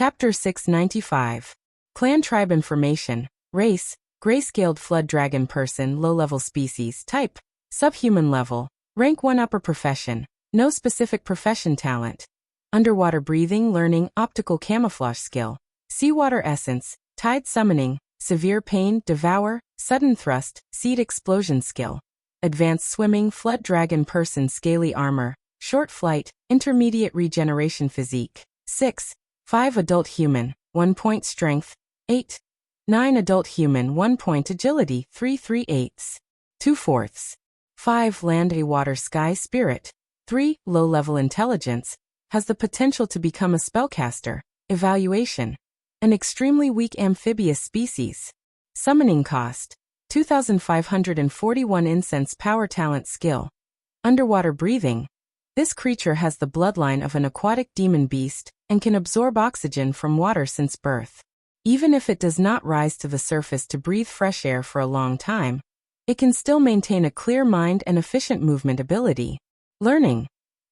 Chapter 695. Clan Tribe Information. Race, Grayscaled Flood Dragon Person. Low-level species. Type, Subhuman level. Rank 1 upper profession. No specific profession talent. Underwater breathing, learning, optical camouflage skill. Seawater essence, tide summoning, severe pain, devour, sudden thrust, seed explosion skill. Advanced swimming, flood dragon person. Scaly armor, short flight, intermediate regeneration physique. 6. 5 adult human, 1 point strength. 8. 9 adult human, 1 point agility. 3/3/8. 2/4. 5 land a water sky spirit. 3 low-level intelligence, has the potential to become a spellcaster. Evaluation, an extremely weak amphibious species. Summoning cost, 2,541 incense. Power talent skill. Underwater breathing. This creature has the bloodline of an aquatic demon beast and can absorb oxygen from water since birth. Even if it does not rise to the surface to breathe fresh air for a long time, it can still maintain a clear mind and efficient movement ability. Learning.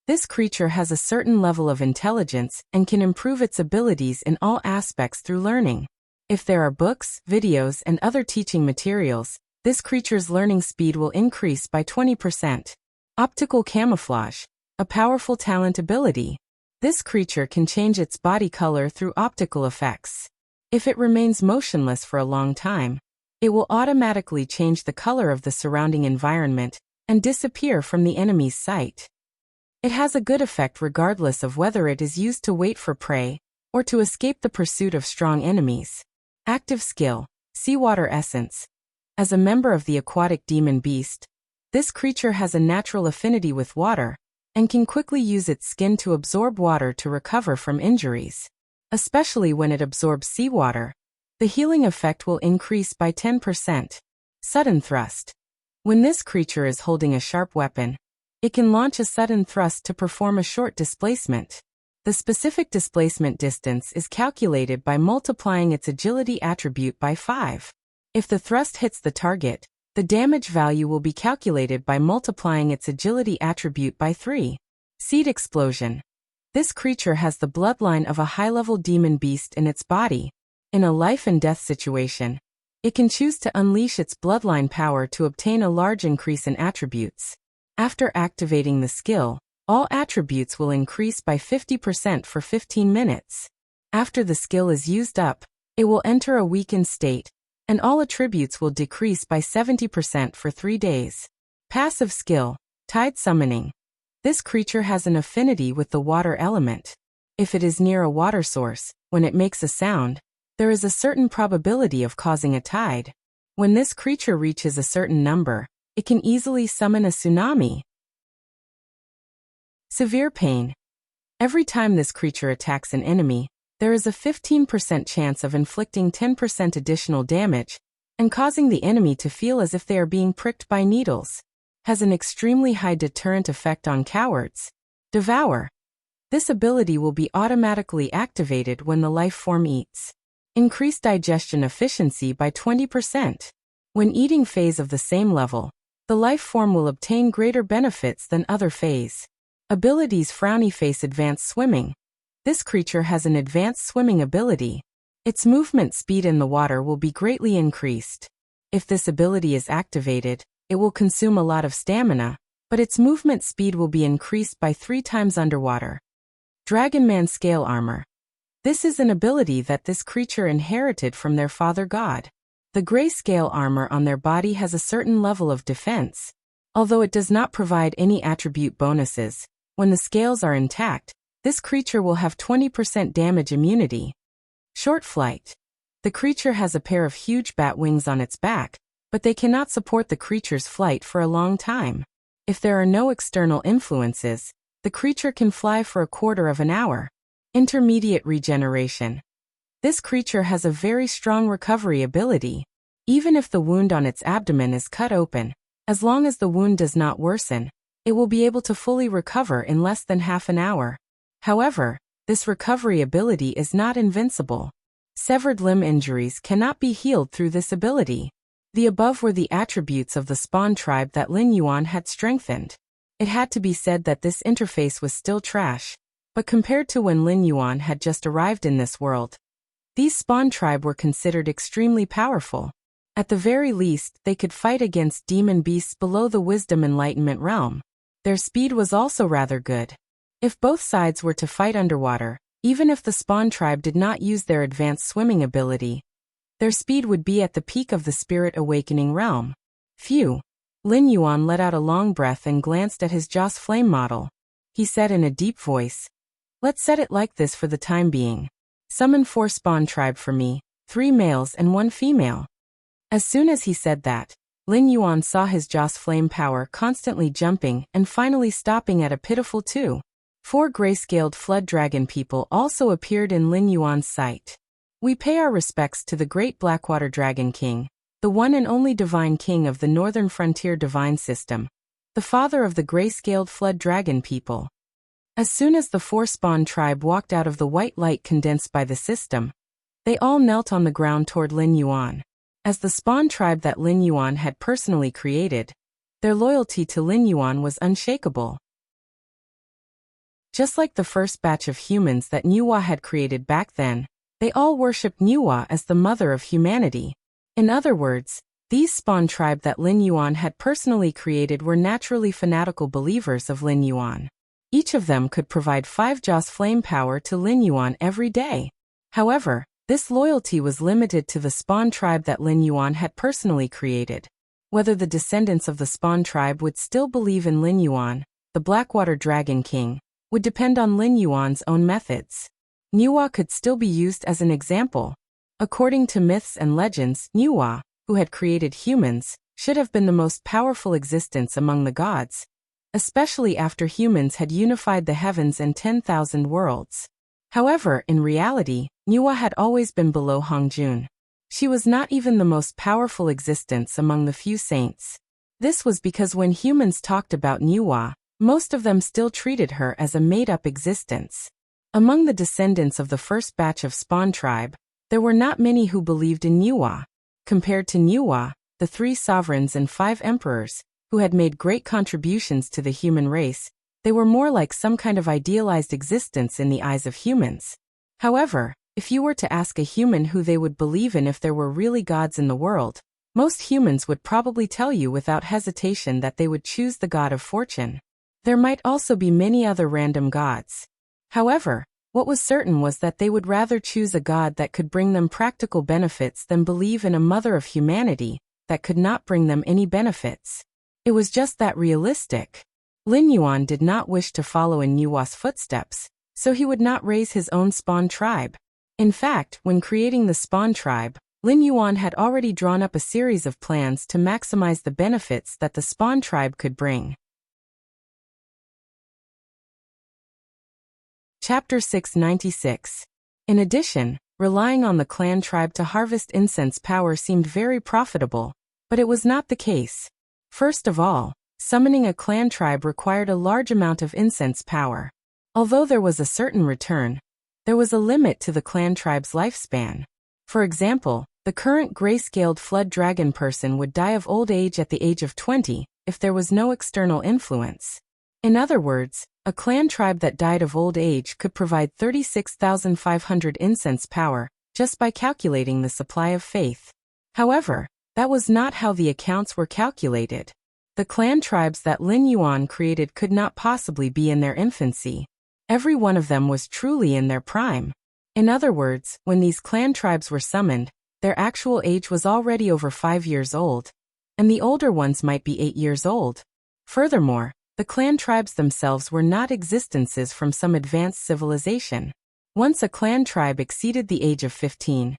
This creature has a certain level of intelligence and can improve its abilities in all aspects through learning. If there are books, videos, and other teaching materials, this creature's learning speed will increase by 20%. Optical camouflage, a powerful talent ability. This creature can change its body color through optical effects. If it remains motionless for a long time, it will automatically change the color of the surrounding environment and disappear from the enemy's sight. It has a good effect regardless of whether it is used to wait for prey or to escape the pursuit of strong enemies. Active skill, seawater essence. As a member of the aquatic demon beast, this creature has a natural affinity with water and can quickly use its skin to absorb water to recover from injuries. Especially when it absorbs seawater, the healing effect will increase by 10%. Sudden thrust. When this creature is holding a sharp weapon, it can launch a sudden thrust to perform a short displacement. The specific displacement distance is calculated by multiplying its agility attribute by 5. If the thrust hits the target, the damage value will be calculated by multiplying its agility attribute by 3. Seed explosion. This creature has the bloodline of a high-level demon beast in its body. In a life-and-death situation, it can choose to unleash its bloodline power to obtain a large increase in attributes. After activating the skill, all attributes will increase by 50% for 15 minutes. After the skill is used up, it will enter a weakened state, and all attributes will decrease by 70% for 3 days. Passive skill, tide summoning. This creature has an affinity with the water element. If it is near a water source, when it makes a sound, there is a certain probability of causing a tide. When this creature reaches a certain number, it can easily summon a tsunami. Severe pain. Every time this creature attacks an enemy, there is a 15% chance of inflicting 10% additional damage and causing the enemy to feel as if they are being pricked by needles. Has an extremely high deterrent effect on cowards. Devour. This ability will be automatically activated when the life form eats. Increase digestion efficiency by 20%. When eating phase of the same level, the life form will obtain greater benefits than other phase. Abilities. Frowny face. Advanced swimming. This creature has an advanced swimming ability. Its movement speed in the water will be greatly increased. If this ability is activated, it will consume a lot of stamina, but its movement speed will be increased by 3 times underwater. Dragonman scale armor. This is an ability that this creature inherited from their father god. The gray scale armor on their body has a certain level of defense. Although it does not provide any attribute bonuses, when the scales are intact, this creature will have 20% damage immunity. Short flight. The creature has a pair of huge bat wings on its back, but they cannot support the creature's flight for a long time. If there are no external influences, the creature can fly for a quarter of an hour. Intermediate regeneration. This creature has a very strong recovery ability. Even if the wound on its abdomen is cut open, as long as the wound does not worsen, it will be able to fully recover in less than half an hour. However, this recovery ability is not invincible. Severed limb injuries cannot be healed through this ability. The above were the attributes of the spawn tribe that Lin Yuan had strengthened. It had to be said that this interface was still trash. But compared to when Lin Yuan had just arrived in this world, these spawn tribe were considered extremely powerful. At the very least, they could fight against demon beasts below the wisdom enlightenment realm. Their speed was also rather good. If both sides were to fight underwater, even if the spawn tribe did not use their advanced swimming ability, their speed would be at the peak of the spirit awakening realm. Phew. Lin Yuan let out a long breath and glanced at his Joss flame model. He said in a deep voice, "Let's set it like this for the time being. Summon 4 spawn tribe for me, 3 males and 1 female." As soon as he said that, Lin Yuan saw his Joss flame power constantly jumping and finally stopping at a pitiful 2. 4 gray-scaled flood dragon people also appeared in Lin Yuan's sight. "We pay our respects to the great Blackwater Dragon King, the one and only divine king of the Northern Frontier divine system, the father of the gray-scaled flood dragon people." As soon as the 4 spawn tribe walked out of the white light condensed by the system, they all knelt on the ground toward Lin Yuan. As the spawn tribe that Lin Yuan had personally created, their loyalty to Lin Yuan was unshakable. Just like the first batch of humans that Nuwa had created back then, they all worshipped Nuwa as the mother of humanity. In other words, these spawn tribe that Lin Yuan had personally created were naturally fanatical believers of Lin Yuan. Each of them could provide 5 Joss flame power to Lin Yuan every day. However, this loyalty was limited to the spawn tribe that Lin Yuan had personally created. Whether the descendants of the spawn tribe would still believe in Lin Yuan, the Blackwater Dragon King, would depend on Lin Yuan's own methods. Nuwa could still be used as an example. According to myths and legends, Nuwa, who had created humans, should have been the most powerful existence among the gods, especially after humans had unified the heavens and 10,000 worlds. However, in reality, Nuwa had always been below Hongjun. She was not even the most powerful existence among the few saints. This was because when humans talked about Nuwa, most of them still treated her as a made-up existence. Among the descendants of the first batch of spawn tribe, there were not many who believed in Nuwa. Compared to Nuwa, the 3 sovereigns and 5 emperors, who had made great contributions to the human race, they were more like some kind of idealized existence in the eyes of humans. However, if you were to ask a human who they would believe in if there were really gods in the world, most humans would probably tell you without hesitation that they would choose the god of fortune. There might also be many other random gods. However, what was certain was that they would rather choose a god that could bring them practical benefits than believe in a mother of humanity that could not bring them any benefits. It was just that realistic. Lin Yuan did not wish to follow in Nuwa's footsteps, so he would not raise his own spawn tribe. In fact, when creating the spawn tribe, Lin Yuan had already drawn up a series of plans to maximize the benefits that the spawn tribe could bring. Chapter 696. In addition, relying on the clan tribe to harvest incense power seemed very profitable, but it was not the case. First of all, summoning a clan tribe required a large amount of incense power. Although there was a certain return, there was a limit to the clan tribe's lifespan. For example, the current gray-scaled flood dragon person would die of old age at the age of 20 if there was no external influence. In other words, a clan tribe that died of old age could provide 36,500 incense power just by calculating the supply of faith. However, that was not how the accounts were calculated. The clan tribes that Lin Yuan created could not possibly be in their infancy. Every one of them was truly in their prime. In other words, when these clan tribes were summoned, their actual age was already over 5 years old, and the older ones might be 8 years old. Furthermore, the clan tribes themselves were not existences from some advanced civilization. Once a clan tribe exceeded the age of 15,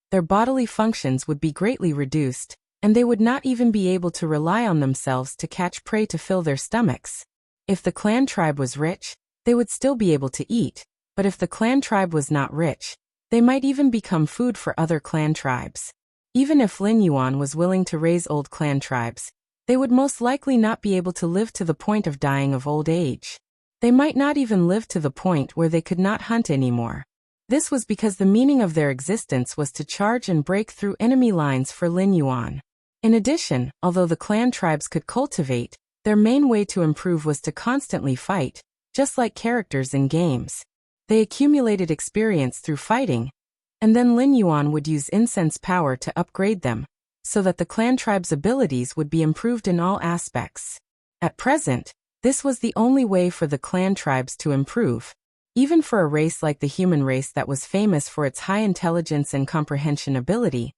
their bodily functions would be greatly reduced, and they would not even be able to rely on themselves to catch prey to fill their stomachs. If the clan tribe was rich, they would still be able to eat, but if the clan tribe was not rich, they might even become food for other clan tribes. Even if Lin Yuan was willing to raise old clan tribes, they would most likely not be able to live to the point of dying of old age. They might not even live to the point where they could not hunt anymore. This was because the meaning of their existence was to charge and break through enemy lines for Lin Yuan. In addition, although the clan tribes could cultivate, their main way to improve was to constantly fight, just like characters in games. They accumulated experience through fighting, and then Lin Yuan would use incense power to upgrade them, so that the clan tribe's abilities would be improved in all aspects. At present, this was the only way for the clan tribes to improve. Even for a race like the human race that was famous for its high intelligence and comprehension ability,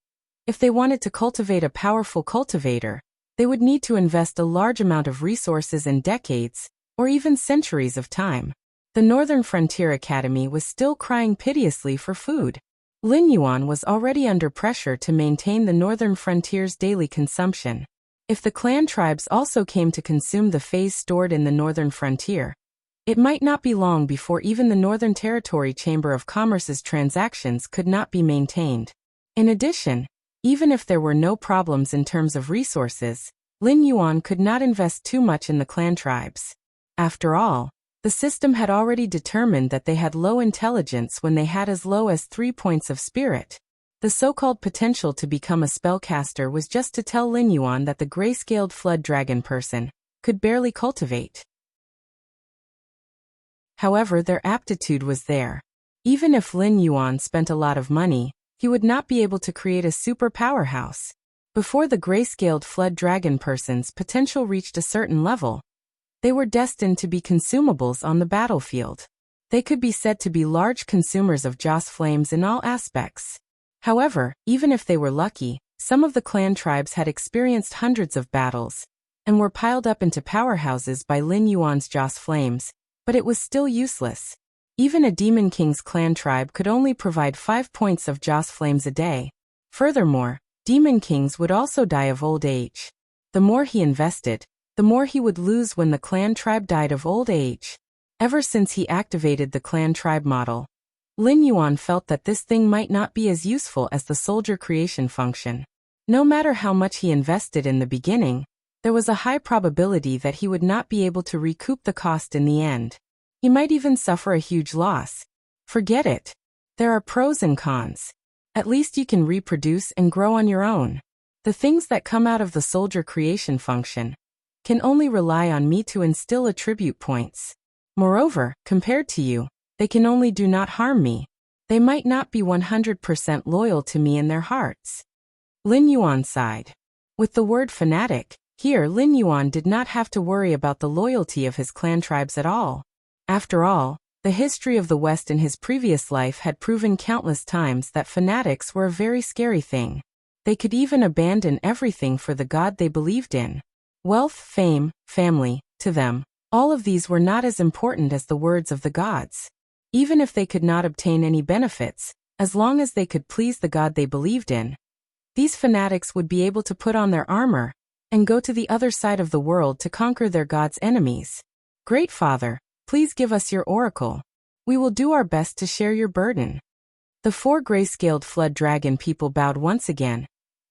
if they wanted to cultivate a powerful cultivator, they would need to invest a large amount of resources and decades, or even centuries of time. The Northern Frontier Academy was still crying piteously for food. Lin Yuan was already under pressure to maintain the Northern Frontier's daily consumption. If the clan tribes also came to consume the phase stored in the Northern Frontier, it might not be long before even the Northern Territory Chamber of Commerce's transactions could not be maintained. In addition, even if there were no problems in terms of resources, Lin Yuan could not invest too much in the clan tribes. After all, the system had already determined that they had low intelligence when they had as low as 3 points of spirit. The so-called potential to become a spellcaster was just to tell Lin Yuan that the gray-scaled flood dragon person could barely cultivate. However, their aptitude was there. Even if Lin Yuan spent a lot of money, he would not be able to create a super powerhouse. Before the gray-scaled flood dragon person's potential reached a certain level, they were destined to be consumables on the battlefield. They could be said to be large consumers of Joss flames in all aspects. However, even if they were lucky, some of the clan tribes had experienced hundreds of battles, and were piled up into powerhouses by Lin Yuan's Joss flames, but it was still useless. Even a Demon King's clan tribe could only provide 5 points of Joss flames a day. Furthermore, Demon Kings would also die of old age. The more he invested, the more he would lose when the clan tribe died of old age. Ever since he activated the clan tribe model, Lin Yuan felt that this thing might not be as useful as the soldier creation function. No matter how much he invested in the beginning, there was a high probability that he would not be able to recoup the cost in the end. He might even suffer a huge loss. Forget it. There are pros and cons. At least you can reproduce and grow on your own. The things that come out of the soldier creation function can only rely on me to instill attribute points. Moreover, compared to you, they can only do not harm me. They might not be 100% loyal to me in their hearts. Lin Yuan sighed. With the word fanatic, here Lin Yuan did not have to worry about the loyalty of his clan tribes at all. After all, the history of the West in his previous life had proven countless times that fanatics were a very scary thing. They could even abandon everything for the god they believed in. Wealth, fame, family, to them, all of these were not as important as the words of the gods. Even if they could not obtain any benefits, as long as they could please the god they believed in, these fanatics would be able to put on their armor and go to the other side of the world to conquer their god's enemies. Great Father, please give us your oracle. We will do our best to share your burden. The 4 gray-scaled flood dragon people bowed once again,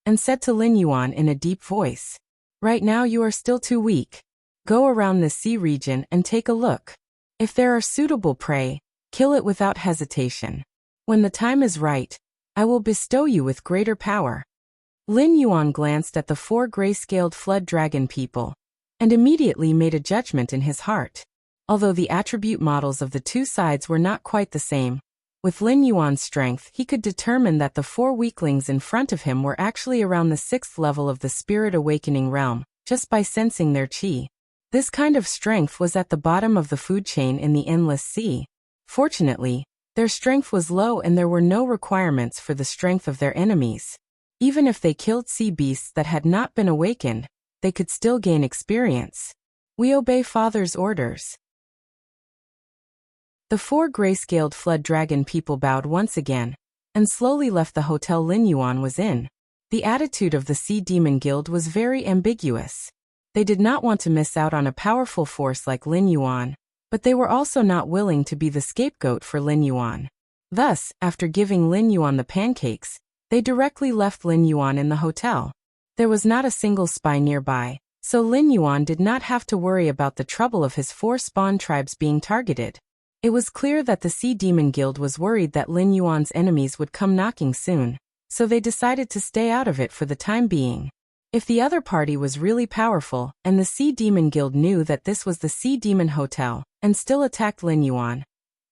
and said to Lin Yuan in a deep voice, "Right now you are still too weak. Go around the sea region and take a look. If there are suitable prey, kill it without hesitation. When the time is right, I will bestow you with greater power." Lin Yuan glanced at the 4 gray-scaled flood dragon people, and immediately made a judgment in his heart. Although the attribute models of the two sides were not quite the same, with Lin Yuan's strength he could determine that the 4 weaklings in front of him were actually around the 6th level of the Spirit Awakening realm, just by sensing their chi. This kind of strength was at the bottom of the food chain in the Endless Sea. Fortunately, their strength was low and there were no requirements for the strength of their enemies. Even if they killed sea beasts that had not been awakened, they could still gain experience. We obey Father's orders. The 4 gray-scaled flood dragon people bowed once again, and slowly left the hotel Lin Yuan was in. The attitude of the Sea Demon Guild was very ambiguous. They did not want to miss out on a powerful force like Lin Yuan, but they were also not willing to be the scapegoat for Lin Yuan. Thus, after giving Lin Yuan the pancakes, they directly left Lin Yuan in the hotel. There was not a single spy nearby, so Lin Yuan did not have to worry about the trouble of his 4 spawn tribes being targeted. It was clear that the Sea Demon Guild was worried that Lin Yuan's enemies would come knocking soon, so they decided to stay out of it for the time being. If the other party was really powerful, and the Sea Demon Guild knew that this was the Sea Demon Hotel, and still attacked Lin Yuan,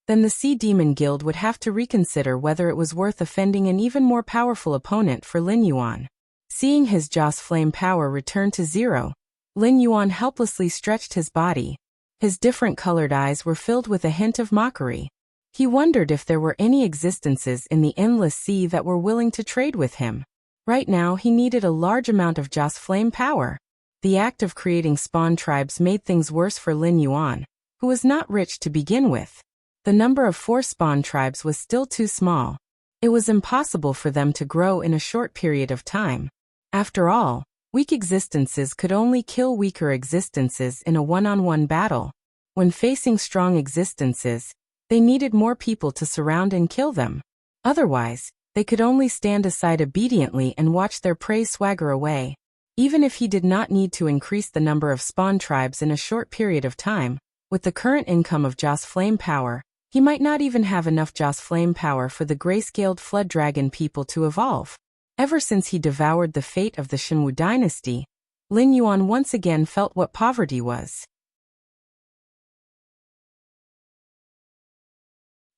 then the Sea Demon Guild would have to reconsider whether it was worth offending an even more powerful opponent for Lin Yuan. Seeing his Joss flame power return to zero, Lin Yuan helplessly stretched his body. His different colored eyes were filled with a hint of mockery. He wondered if there were any existences in the endless sea that were willing to trade with him. Right now he needed a large amount of Joss flame power. The act of creating spawn tribes made things worse for Lin Yuan, who was not rich to begin with. The number of 4 spawn tribes was still too small. It was impossible for them to grow in a short period of time. After all, weak existences could only kill weaker existences in a one-on-one battle. When facing strong existences, they needed more people to surround and kill them. Otherwise, they could only stand aside obediently and watch their prey swagger away. Even if he did not need to increase the number of spawn tribes in a short period of time, with the current income of Joss flame power, he might not even have enough Joss flame power for the gray-scaled flood dragon people to evolve. Ever since he devoured the fate of the Shenwu dynasty, Lin Yuan once again felt what poverty was.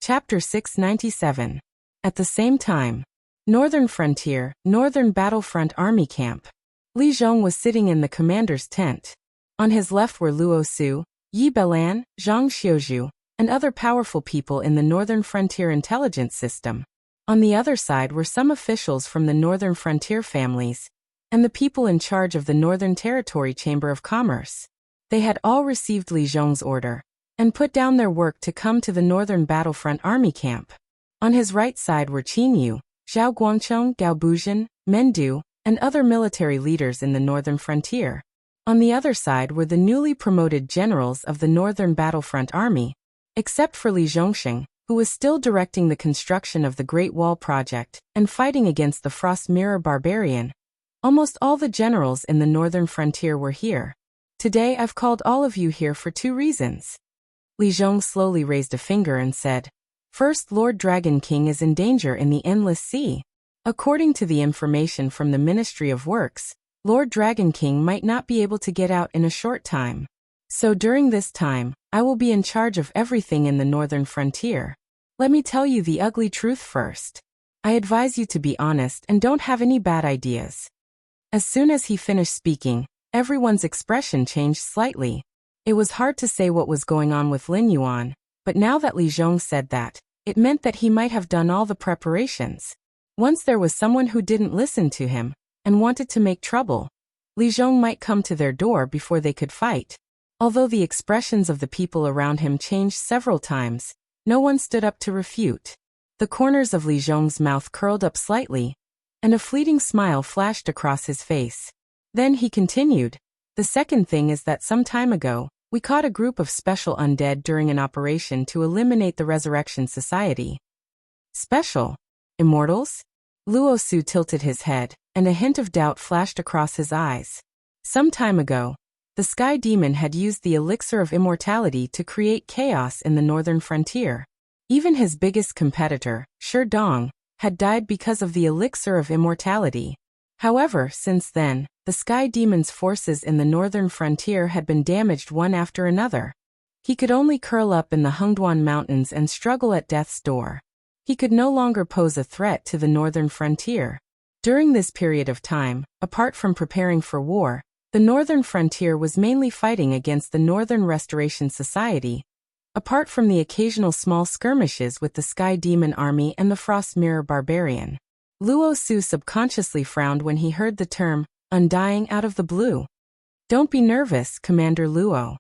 Chapter 697. At the same time, Northern Frontier, Northern Battlefront Army Camp. Li Zhong was sitting in the commander's tent. On his left were Luo Su, Yi Belan, Zhang Xiuzhu, and other powerful people in the Northern Frontier intelligence system. On the other side were some officials from the Northern Frontier families, and the people in charge of the Northern Territory Chamber of Commerce. They had all received Li Zhong's order, and put down their work to come to the Northern Battlefront Army Camp. On his right side were Qin Yu, Zhao Guangcheng, Gao Buzhen, Mendu, and other military leaders in the Northern Frontier. On the other side were the newly promoted generals of the Northern Battlefront Army, except for Li Zhongxing, who was still directing the construction of the Great Wall Project and fighting against the Frost Mirror Barbarian. Almost all the generals in the Northern Frontier were here. Today I've called all of you here for 2 reasons. Li Zhong slowly raised a finger and said, First, Lord Dragon King is in danger in the Endless Sea. According to the information from the Ministry of Works, Lord Dragon King might not be able to get out in a short time. So during this time, I will be in charge of everything in the Northern Frontier. Let me tell you the ugly truth first. I advise you to be honest and don't have any bad ideas. As soon as he finished speaking, everyone's expression changed slightly. It was hard to say what was going on with Lin Yuan, but now that Li Zhong said that, it meant that he might have done all the preparations. Once there was someone who didn't listen to him, and wanted to make trouble, Li Zhong might come to their door before they could fight. Although the expressions of the people around him changed several times, no one stood up to refute. The corners of Li Zhong's mouth curled up slightly, and a fleeting smile flashed across his face. Then he continued, The second thing is that some time ago, we caught a group of special undead during an operation to eliminate the Resurrection Society. Special? Immortals? Luo Su tilted his head, and a hint of doubt flashed across his eyes. Some time ago, the Sky Demon had used the elixir of immortality to create chaos in the Northern Frontier. Even his biggest competitor, Shi Dong, had died because of the elixir of immortality. However, since then, the Sky Demon's forces in the Northern Frontier had been damaged one after another. He could only curl up in the Hengduan Mountains and struggle at death's door. He could no longer pose a threat to the Northern Frontier. During this period of time, apart from preparing for war, the Northern Frontier was mainly fighting against the Northern Restoration Society, apart from the occasional small skirmishes with the Sky Demon Army and the Frost Mirror Barbarian. Luo Su subconsciously frowned when he heard the term, undying, out of the blue. Don't be nervous, Commander Luo.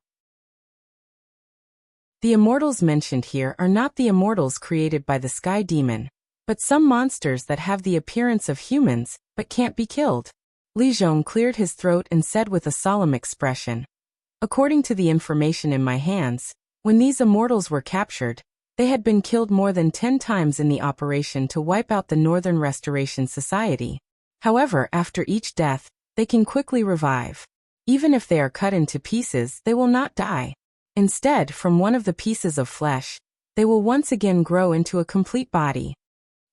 The immortals mentioned here are not the immortals created by the Sky Demon, but some monsters that have the appearance of humans, but can't be killed. Li Zhong cleared his throat and said with a solemn expression, According to the information in my hands, when these immortals were captured, they had been killed more than 10 times in the operation to wipe out the Northern Restoration Society. However, after each death, they can quickly revive. Even if they are cut into pieces, they will not die. Instead, from one of the pieces of flesh, they will once again grow into a complete body.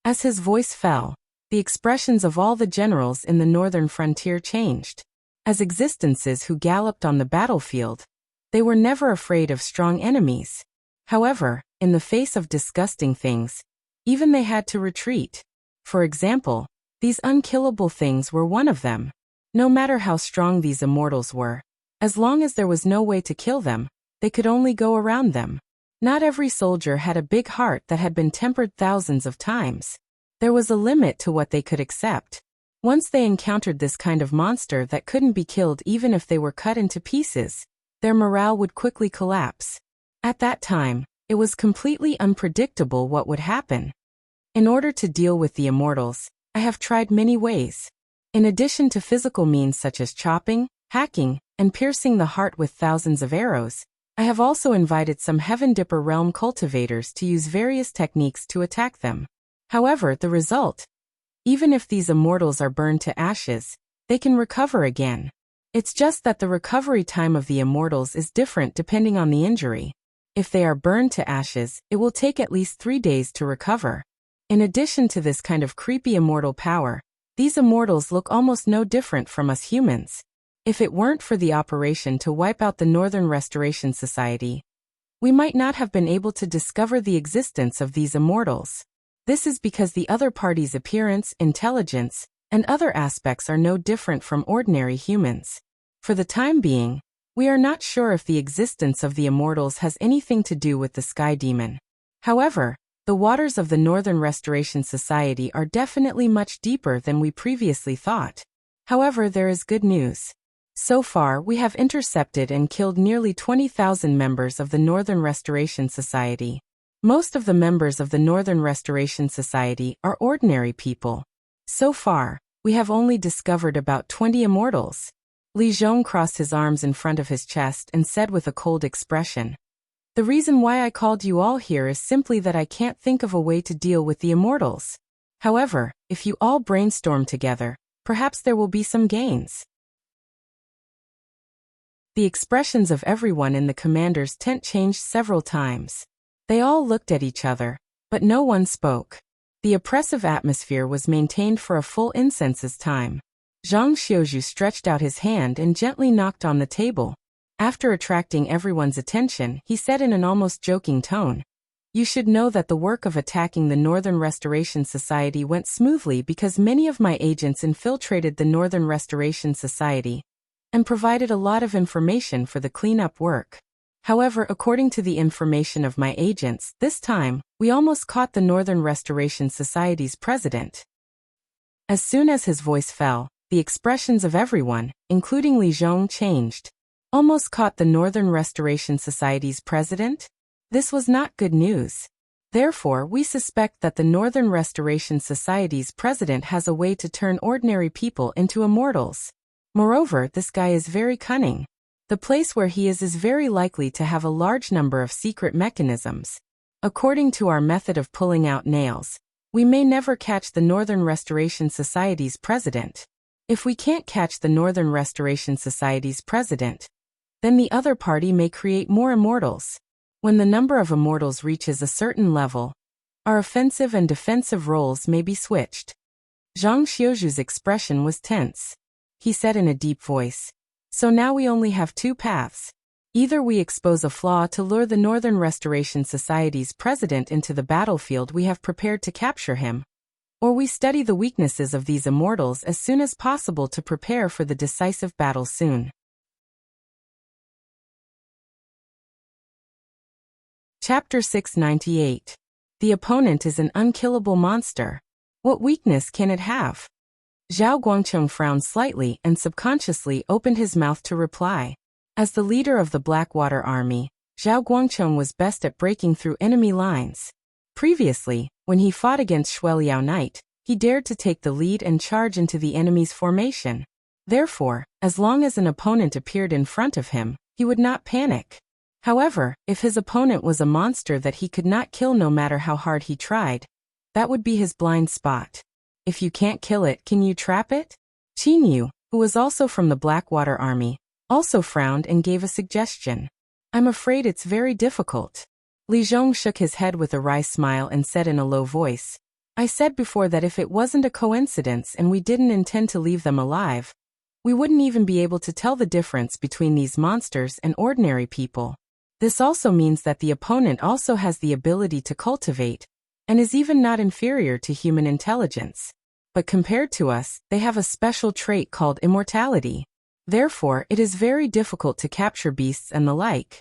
As his voice fell, The expressions of all the generals in the northern frontier changed. As existences who galloped on the battlefield, they were never afraid of strong enemies. However, in the face of disgusting things, even they had to retreat. For example, these unkillable things were one of them. No matter how strong these immortals were, as long as there was no way to kill them, they could only go around them. Not every soldier had a big heart that had been tempered thousands of times. There was a limit to what they could accept. Once they encountered this kind of monster that couldn't be killed even if they were cut into pieces, their morale would quickly collapse. At that time, it was completely unpredictable what would happen. In order to deal with the immortals, I have tried many ways. In addition to physical means such as chopping, hacking, and piercing the heart with thousands of arrows, I have also invited some Heaven Dipper realm cultivators to use various techniques to attack them. However, the result, even if these immortals are burned to ashes, they can recover again. It's just that the recovery time of the immortals is different depending on the injury. If they are burned to ashes, it will take at least 3 days to recover. In addition to this kind of creepy immortal power, these immortals look almost no different from us humans. If it weren't for the operation to wipe out the Northern Restoration Society, we might not have been able to discover the existence of these immortals. This is because the other party's appearance, intelligence, and other aspects are no different from ordinary humans. For the time being, we are not sure if the existence of the immortals has anything to do with the Sky Demon. However, the waters of the Northern Restoration Society are definitely much deeper than we previously thought. However, there is good news. So far, we have intercepted and killed nearly 20,000 members of the Northern Restoration Society. Most of the members of the Northern Restoration Society are ordinary people. So far, we have only discovered about 20 immortals. Li Zhong crossed his arms in front of his chest and said with a cold expression, "The reason why I called you all here is simply that I can't think of a way to deal with the immortals. However, if you all brainstorm together, perhaps there will be some gains." The expressions of everyone in the commander's tent changed several times. They all looked at each other, but no one spoke. The oppressive atmosphere was maintained for a full incense's time. Zhang Xiuzhu stretched out his hand and gently knocked on the table. After attracting everyone's attention, he said in an almost joking tone, "You should know that the work of attacking the Northern Restoration Society went smoothly because many of my agents infiltrated the Northern Restoration Society and provided a lot of information for the cleanup work. However, according to the information of my agents, this time, we almost caught the Northern Restoration Society's president." As soon as his voice fell, the expressions of everyone, including Li Zhong, changed. Almost caught the Northern Restoration Society's president? This was not good news. Therefore, we suspect that the Northern Restoration Society's president has a way to turn ordinary people into immortals. Moreover, this guy is very cunning. The place where he is very likely to have a large number of secret mechanisms. According to our method of pulling out nails, we may never catch the Northern Restoration Society's president. If we can't catch the Northern Restoration Society's president, then the other party may create more immortals. When the number of immortals reaches a certain level, our offensive and defensive roles may be switched. Zhang Xiuzhu's expression was tense. He said in a deep voice, "So now we only have 2 paths. Either we expose a flaw to lure the Northern Restoration Society's president into the battlefield we have prepared to capture him, or we study the weaknesses of these immortals as soon as possible to prepare for the decisive battle soon." Chapter 698. The opponent is an unkillable monster. What weakness can it have? Zhao Guangcheng frowned slightly and subconsciously opened his mouth to reply. As the leader of the Blackwater Army, Zhao Guangcheng was best at breaking through enemy lines. Previously, when he fought against Shueliao Knight, he dared to take the lead and charge into the enemy's formation. Therefore, as long as an opponent appeared in front of him, he would not panic. However, if his opponent was a monster that he could not kill no matter how hard he tried, that would be his blind spot. If you can't kill it, can you trap it? Qin Yu, who was also from the Blackwater Army, also frowned and gave a suggestion. "I'm afraid it's very difficult." Li Zhong shook his head with a wry smile and said in a low voice, I said before that if it wasn't a coincidence and we didn't intend to leave them alive, we wouldn't even be able to tell the difference between these monsters and ordinary people. This also means that the opponent also has the ability to cultivate, and is even not inferior to human intelligence. But compared to us, they have a special trait called immortality. Therefore, it is very difficult to capture beasts and the like.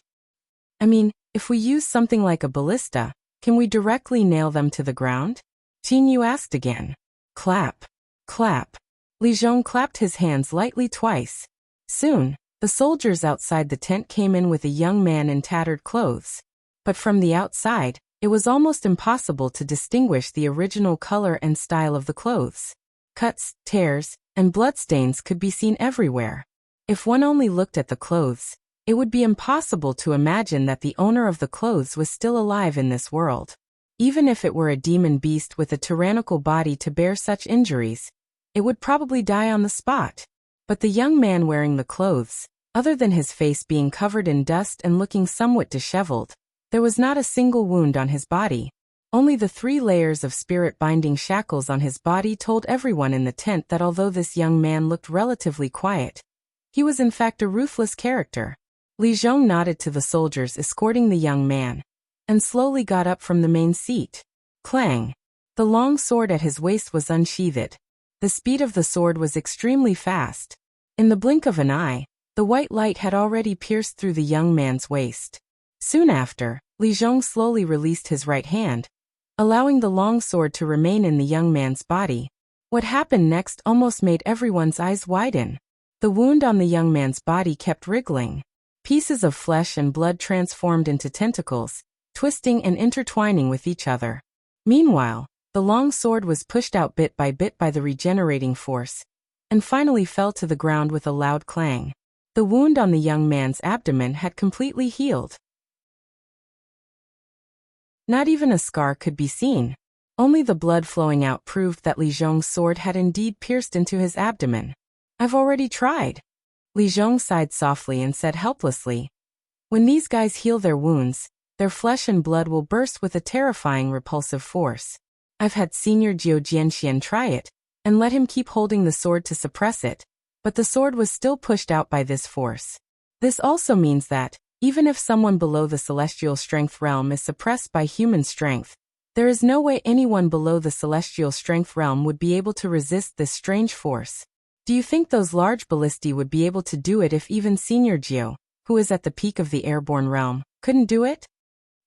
I mean, if we use something like a ballista, can we directly nail them to the ground? Qin Yu asked again. Clap. Clap. Li Zhong clapped his hands lightly twice. Soon, the soldiers outside the tent came in with a young man in tattered clothes. But from the outside, it was almost impossible to distinguish the original color and style of the clothes. Cuts, tears, and bloodstains could be seen everywhere. If one only looked at the clothes, it would be impossible to imagine that the owner of the clothes was still alive in this world. Even if it were a demon beast with a tyrannical body to bear such injuries, it would probably die on the spot. But the young man wearing the clothes, other than his face being covered in dust and looking somewhat disheveled, there was not a single wound on his body. Only the 3 layers of spirit-binding shackles on his body told everyone in the tent that although this young man looked relatively quiet, he was in fact a ruthless character. Li Zhong nodded to the soldiers escorting the young man, and slowly got up from the main seat. Clang! The long sword at his waist was unsheathed. The speed of the sword was extremely fast. In the blink of an eye, the white light had already pierced through the young man's waist. Soon after, Li Zhong slowly released his right hand, allowing the long sword to remain in the young man's body. What happened next almost made everyone's eyes widen. The wound on the young man's body kept wriggling. Pieces of flesh and blood transformed into tentacles, twisting and intertwining with each other. Meanwhile, the long sword was pushed out bit by the regenerating force, and finally fell to the ground with a loud clang. The wound on the young man's abdomen had completely healed. Not even a scar could be seen. Only the blood flowing out proved that Li Zhong's sword had indeed pierced into his abdomen. I've already tried. Li Zhong sighed softly and said helplessly, when these guys heal their wounds, their flesh and blood will burst with a terrifying repulsive force. I've had Senior Jiu Jianxian try it, and let him keep holding the sword to suppress it, but the sword was still pushed out by this force. This also means that, even if someone below the celestial strength realm is suppressed by human strength, there is no way anyone below the celestial strength realm would be able to resist this strange force. Do you think those large ballistae would be able to do it if even Senior Jiu, who is at the peak of the airborne realm, couldn't do it?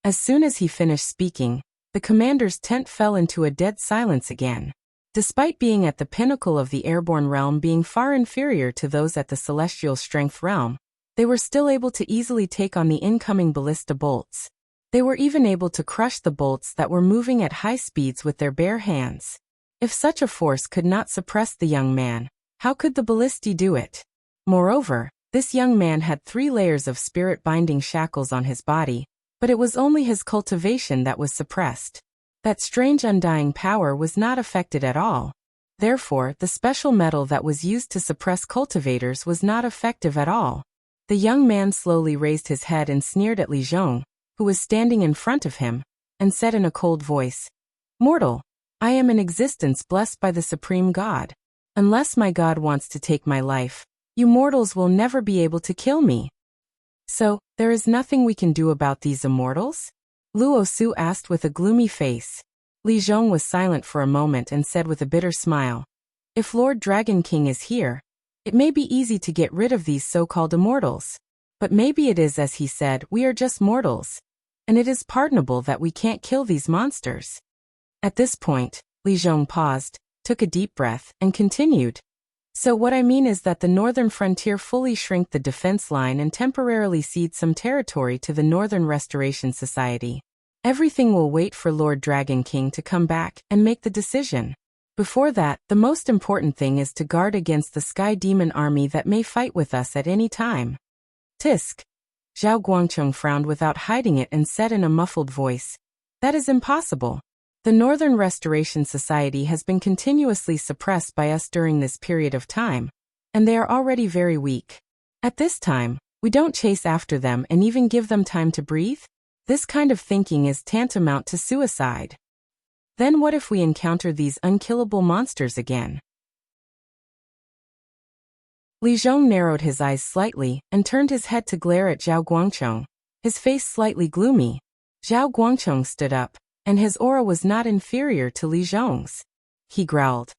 As soon as he finished speaking, the commander's tent fell into a dead silence again. Despite being at the pinnacle of the airborne realm being far inferior to those at the celestial strength realm, they were still able to easily take on the incoming ballista bolts. They were even able to crush the bolts that were moving at high speeds with their bare hands. If such a force could not suppress the young man, how could the ballistae do it? Moreover, this young man had 3 layers of spirit-binding shackles on his body, but it was only his cultivation that was suppressed. That strange undying power was not affected at all. Therefore, the special metal that was used to suppress cultivators was not effective at all. The young man slowly raised his head and sneered at Li Zhong, who was standing in front of him, and said in a cold voice, "Mortal, I am an existence blessed by the Supreme God. Unless my God wants to take my life, you mortals will never be able to kill me." "So, there is nothing we can do about these immortals?" Luo Su asked with a gloomy face. Li Zhong was silent for a moment and said with a bitter smile, "If Lord Dragon King is here, it may be easy to get rid of these so-called immortals. But maybe it is as he said, we are just mortals, and it is pardonable that we can't kill these monsters." At this point, Li Zhong paused, took a deep breath, and continued. "So what I mean is that the northern frontier fully shrink the defense line and temporarily cede some territory to the Northern Restoration Society. Everything will wait for Lord Dragon King to come back and make the decision. Before that, the most important thing is to guard against the Sky Demon army that may fight with us at any time." "Tisk." Zhao Guangcheng frowned without hiding it and said in a muffled voice, "That is impossible. The Northern Restoration Society has been continuously suppressed by us during this period of time, and they are already very weak. At this time, we don't chase after them and even give them time to breathe? This kind of thinking is tantamount to suicide." Then what if we encounter these unkillable monsters again? Li Zhong narrowed his eyes slightly and turned his head to glare at Zhao Guangchong, his face slightly gloomy. Zhao Guangchong stood up, and his aura was not inferior to Li Zhong's. He growled.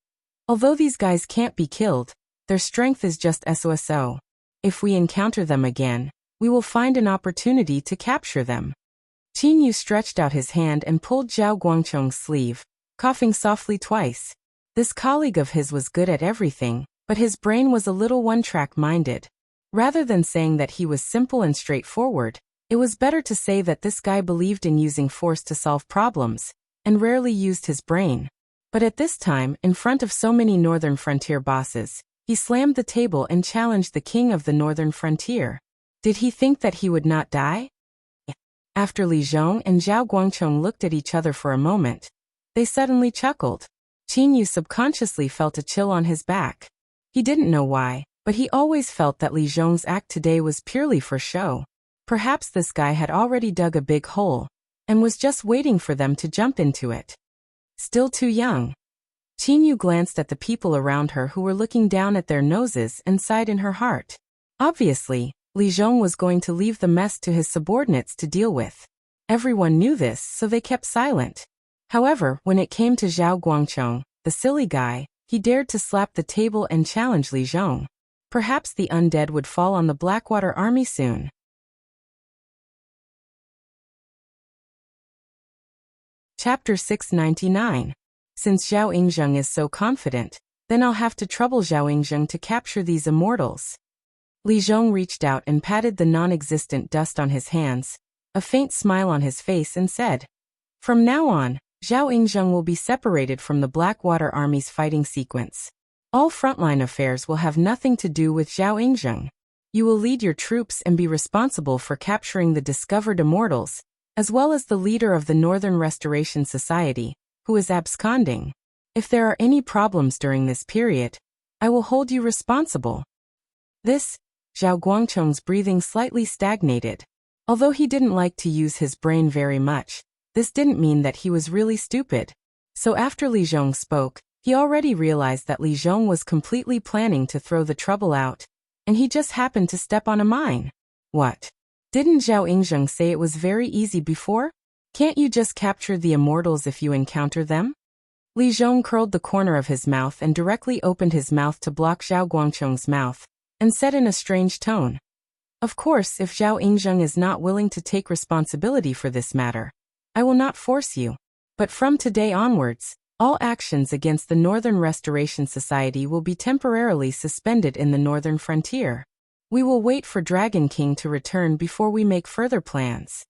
Although these guys can't be killed, their strength is just so. If we encounter them again, we will find an opportunity to capture them. Qin Yu stretched out his hand and pulled Zhao Guangchong's sleeve, coughing softly twice. This colleague of his was good at everything, but his brain was a little one-track minded. Rather than saying that he was simple and straightforward, it was better to say that this guy believed in using force to solve problems, and rarely used his brain. But at this time, in front of so many Northern Frontier bosses, he slammed the table and challenged the king of the Northern Frontier. Did he think that he would not die? After Li Zhong and Zhao Guangchong looked at each other for a moment, they suddenly chuckled. Qin Yu subconsciously felt a chill on his back. He didn't know why, but he always felt that Li Zhong's act today was purely for show. Perhaps this guy had already dug a big hole, and was just waiting for them to jump into it. Still too young. Qin Yu glanced at the people around her who were looking down at their noses and sighed in her heart. Obviously, Li Zhong was going to leave the mess to his subordinates to deal with. Everyone knew this, so they kept silent. However, when it came to Zhao Guangchong, the silly guy, he dared to slap the table and challenge Li Zhong. Perhaps the undead would fall on the Blackwater army soon. Chapter 699. Since Zhao Yingzheng is so confident, then I'll have to trouble Zhao Yingzheng to capture these immortals. Li Zhong reached out and patted the non-existent dust on his hands, a faint smile on his face, and said, "From now on, Zhao Yingzheng will be separated from the Blackwater Army's fighting sequence. All frontline affairs will have nothing to do with Zhao Yingzheng. You will lead your troops and be responsible for capturing the discovered immortals, as well as the leader of the Northern Restoration Society, who is absconding. If there are any problems during this period, I will hold you responsible." Zhao Guangchong's breathing slightly stagnated. Although he didn't like to use his brain very much, this didn't mean that he was really stupid. So after Li Zhong spoke, he already realized that Li Zhong was completely planning to throw the trouble out, and he just happened to step on a mine. What? Didn't Zhao Yingzheng say it was very easy before? Can't you just capture the immortals if you encounter them? Li Zhong curled the corner of his mouth and directly opened his mouth to block Zhao Guangchong's mouth, and said in a strange tone, "Of course, if Zhao Yingzheng is not willing to take responsibility for this matter, I will not force you. But from today onwards, all actions against the Northern Restoration Society will be temporarily suspended in the Northern Frontier. We will wait for Dragon King to return before we make further plans.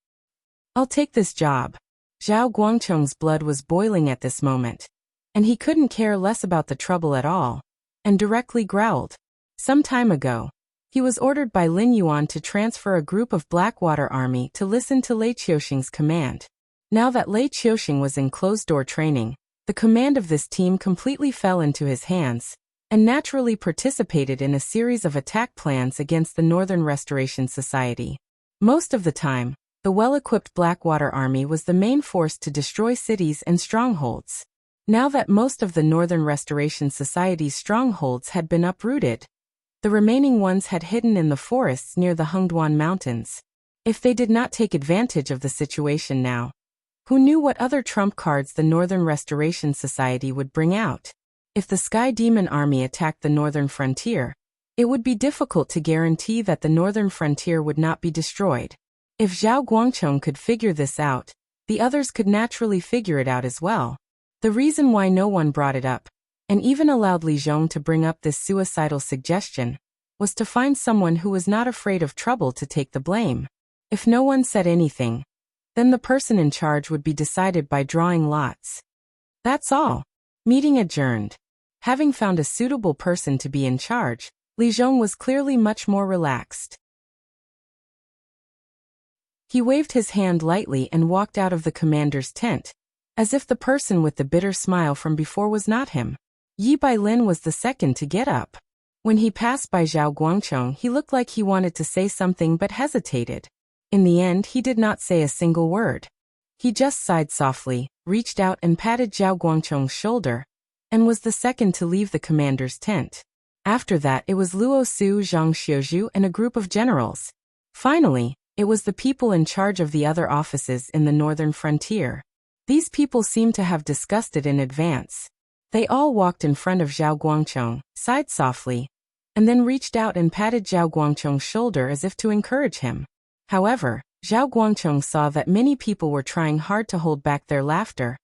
I'll take this job." Zhao Guangchong's blood was boiling at this moment, and he couldn't care less about the trouble at all, and directly growled. Some time ago, he was ordered by Lin Yuan to transfer a group of Blackwater Army to listen to Lei Qiuxing's command. Now that Lei Qiuxing was in closed-door training, the command of this team completely fell into his hands, and naturally participated in a series of attack plans against the Northern Restoration Society. Most of the time, the well-equipped Blackwater Army was the main force to destroy cities and strongholds. Now that most of the Northern Restoration Society's strongholds had been uprooted, the remaining ones had hidden in the forests near the Hengduan Mountains. If they did not take advantage of the situation now, who knew what other trump cards the Northern Restoration Society would bring out? If the Sky Demon Army attacked the Northern Frontier, it would be difficult to guarantee that the Northern Frontier would not be destroyed. If Zhao Guangchong could figure this out, the others could naturally figure it out as well. The reason why no one brought it up, and even allowed Li Zhong to bring up this suicidal suggestion, was to find someone who was not afraid of trouble to take the blame. If no one said anything, then the person in charge would be decided by drawing lots. That's all. Meeting adjourned. Having found a suitable person to be in charge, Li Zhong was clearly much more relaxed. He waved his hand lightly and walked out of the commander's tent, as if the person with the bitter smile from before was not him. Yi Bailin was the second to get up. When he passed by Zhao Guangchong, he looked like he wanted to say something but hesitated. In the end, he did not say a single word. He just sighed softly, reached out and patted Zhao Guangcheng's shoulder, and was the second to leave the commander's tent. After that it was Luo Su, Zhang Xiuzhu, and a group of generals. Finally, it was the people in charge of the other offices in the northern frontier. These people seemed to have discussed it in advance. They all walked in front of Zhao Guangcheng, sighed softly, and then reached out and patted Zhao Guangcheng's shoulder as if to encourage him. However, Zhao Guangcheng saw that many people were trying hard to hold back their laughter,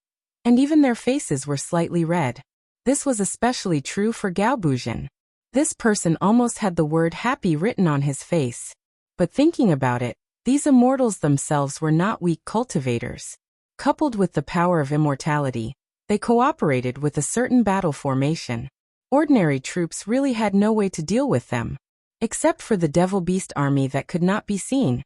and even their faces were slightly red. This was especially true for Gao Buzhen. This person almost had the word happy written on his face. But thinking about it, these immortals themselves were not weak cultivators. Coupled with the power of immortality, they cooperated with a certain battle formation. Ordinary troops really had no way to deal with them. Except for the Devil Beast army that could not be seen.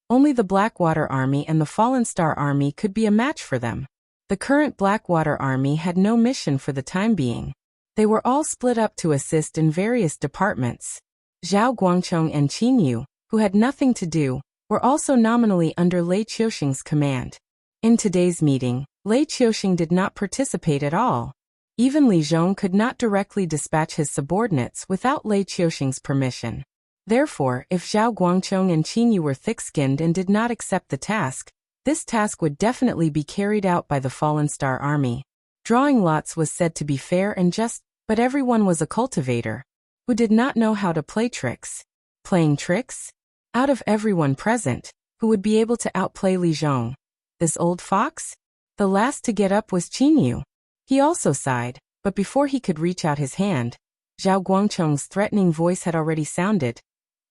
Only the Blackwater army and the Fallen Star army could be a match for them. The current Blackwater army had no mission for the time being. They were all split up to assist in various departments. Zhao Guangcheng and Qin Yu, who had nothing to do, were also nominally under Lei Qiuxing's command. In today's meeting, Lei Qiuxing did not participate at all. Even Li Zhong could not directly dispatch his subordinates without Lei Qiuxing's permission. Therefore, if Zhao Guangcheng and Qin Yu were thick-skinned and did not accept the task, this task would definitely be carried out by the Fallen Star army. Drawing lots was said to be fair and just, but everyone was a cultivator who did not know how to play tricks. Playing tricks? Out of everyone present, who would be able to outplay Li Zhong? This old fox? The last to get up was Qin Yu. He also sighed, but before he could reach out his hand, Zhao Guangcheng's threatening voice had already sounded.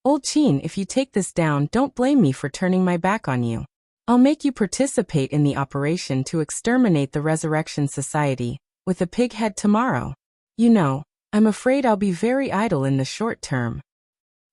Old Qin, if you take this down, don't blame me for turning my back on you. I'll make you participate in the operation to exterminate the Resurrection Society, with a pig head tomorrow. You know, I'm afraid I'll be very idle in the short term.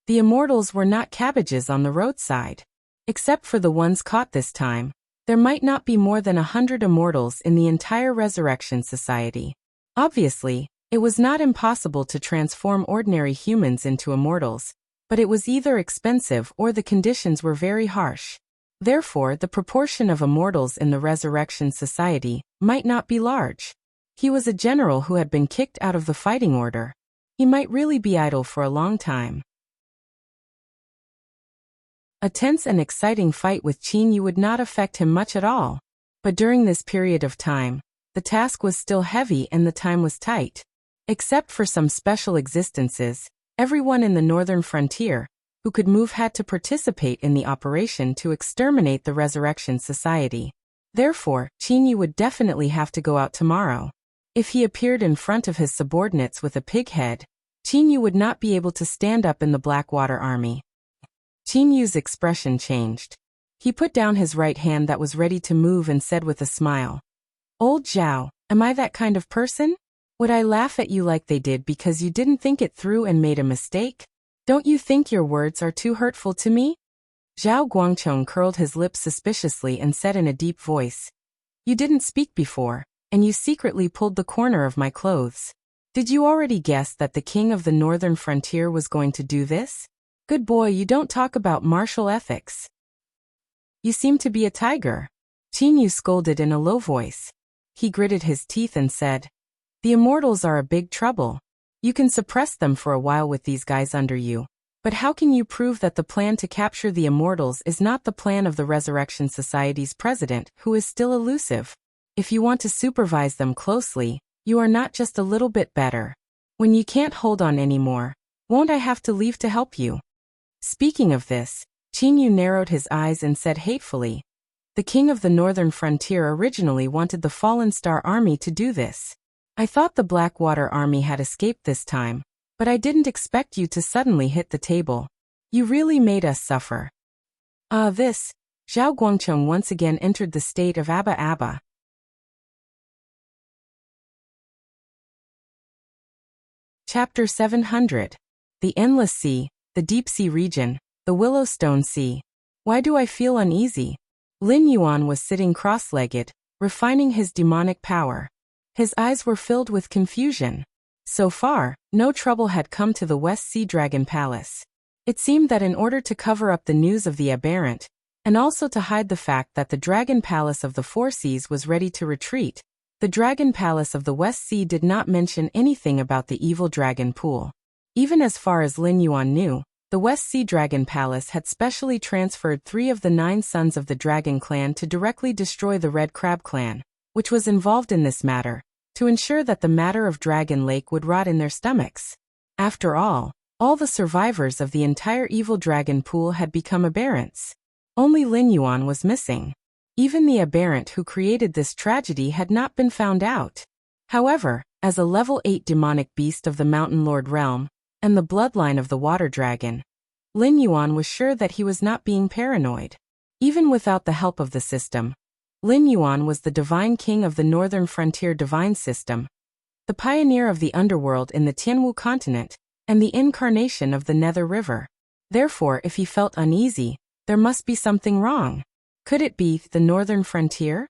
The immortals were not cabbages on the roadside. Except for the ones caught this time, there might not be more than 100 immortals in the entire Resurrection Society. Obviously, it was not impossible to transform ordinary humans into immortals, but it was either expensive or the conditions were very harsh. Therefore, the proportion of immortals in the Resurrection Society might not be large. He was a general who had been kicked out of the fighting order. He might really be idle for a long time. A tense and exciting fight with Qin Yu would not affect him much at all. But during this period of time, the task was still heavy and the time was tight. Except for some special existences, everyone in the northern frontier who could move had to participate in the operation to exterminate the Resurrection Society. Therefore, Qin Yu would definitely have to go out tomorrow. If he appeared in front of his subordinates with a pig head, Qin Yu would not be able to stand up in the Blackwater army. Qin Yu's expression changed. He put down his right hand that was ready to move and said with a smile, Old Zhao, am I that kind of person? Would I laugh at you like they did because you didn't think it through and made a mistake? Don't you think your words are too hurtful to me? Zhao Guangcheng curled his lips suspiciously and said in a deep voice, You didn't speak before, and you secretly pulled the corner of my clothes. Did you already guess that the king of the northern frontier was going to do this? Good boy, you don't talk about martial ethics. You seem to be a tiger. Qin Yu scolded in a low voice. He gritted his teeth and said, The immortals are a big trouble. You can suppress them for a while with these guys under you. But how can you prove that the plan to capture the immortals is not the plan of the Resurrection Society's president, who is still elusive? If you want to supervise them closely, you are not just a little bit better. When you can't hold on anymore, won't I have to leave to help you? Speaking of this, Qin Yu narrowed his eyes and said hatefully, The king of the northern frontier originally wanted the Fallen Star army to do this. I thought the Blackwater army had escaped this time, but I didn't expect you to suddenly hit the table. You really made us suffer. This. Zhao Guangcheng once again entered the state of Abba Abba. Chapter 700. The Endless Sea, the Deep Sea Region, the Willowstone Sea. Why do I feel uneasy? Lin Yuan was sitting cross-legged, refining his demonic power. His eyes were filled with confusion. So far, no trouble had come to the West Sea Dragon Palace. It seemed that in order to cover up the news of the aberrant, and also to hide the fact that the Dragon Palace of the Four Seas was ready to retreat. The Dragon Palace of the West Sea did not mention anything about the evil dragon pool. Even as far as Lin Yuan knew, the West Sea Dragon Palace had specially transferred 3 of the 9 sons of the Dragon Clan to directly destroy the Red Crab Clan, which was involved in this matter, to ensure that the matter of Dragon Lake would rot in their stomachs. After all the survivors of the entire evil dragon pool had become aberrants. Only Lin Yuan was missing. Even the aberrant who created this tragedy had not been found out. However, as a level 8 demonic beast of the Mountain Lord realm, and the bloodline of the water dragon, Lin Yuan was sure that he was not being paranoid. Even without the help of the system, Lin Yuan was the divine king of the northern frontier divine system, the pioneer of the underworld in the Tianwu continent, and the incarnation of the Nether River. Therefore, if he felt uneasy, there must be something wrong. Could it be the northern frontier?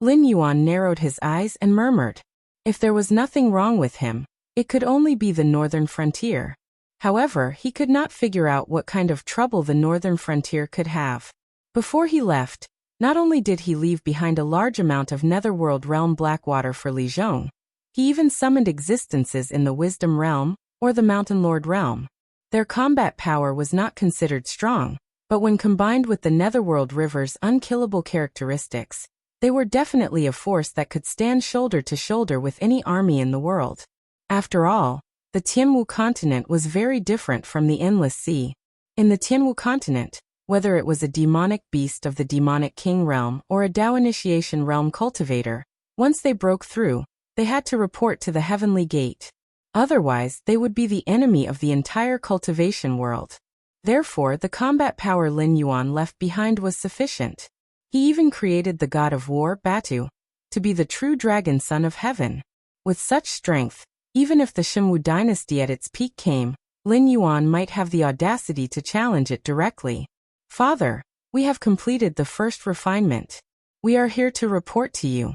Lin Yuan narrowed his eyes and murmured. If there was nothing wrong with him, it could only be the northern frontier. However, he could not figure out what kind of trouble the northern frontier could have. Before he left, not only did he leave behind a large amount of Netherworld realm Blackwater for Li Zhong, he even summoned existences in the Wisdom realm, or the Mountain Lord realm. Their combat power was not considered strong, but when combined with the Netherworld river's unkillable characteristics, they were definitely a force that could stand shoulder to shoulder with any army in the world. After all, the Tianwu continent was very different from the Endless Sea. In the Tianwu continent, whether it was a demonic beast of the Demonic King realm or a Dao Initiation realm cultivator, once they broke through, they had to report to the Heavenly Gate. Otherwise, they would be the enemy of the entire cultivation world. Therefore, the combat power Lin Yuan left behind was sufficient. He even created the god of war, Batu, to be the true dragon son of heaven. With such strength, even if the Shimwu dynasty at its peak came, Lin Yuan might have the audacity to challenge it directly. Father, we have completed the first refinement. We are here to report to you.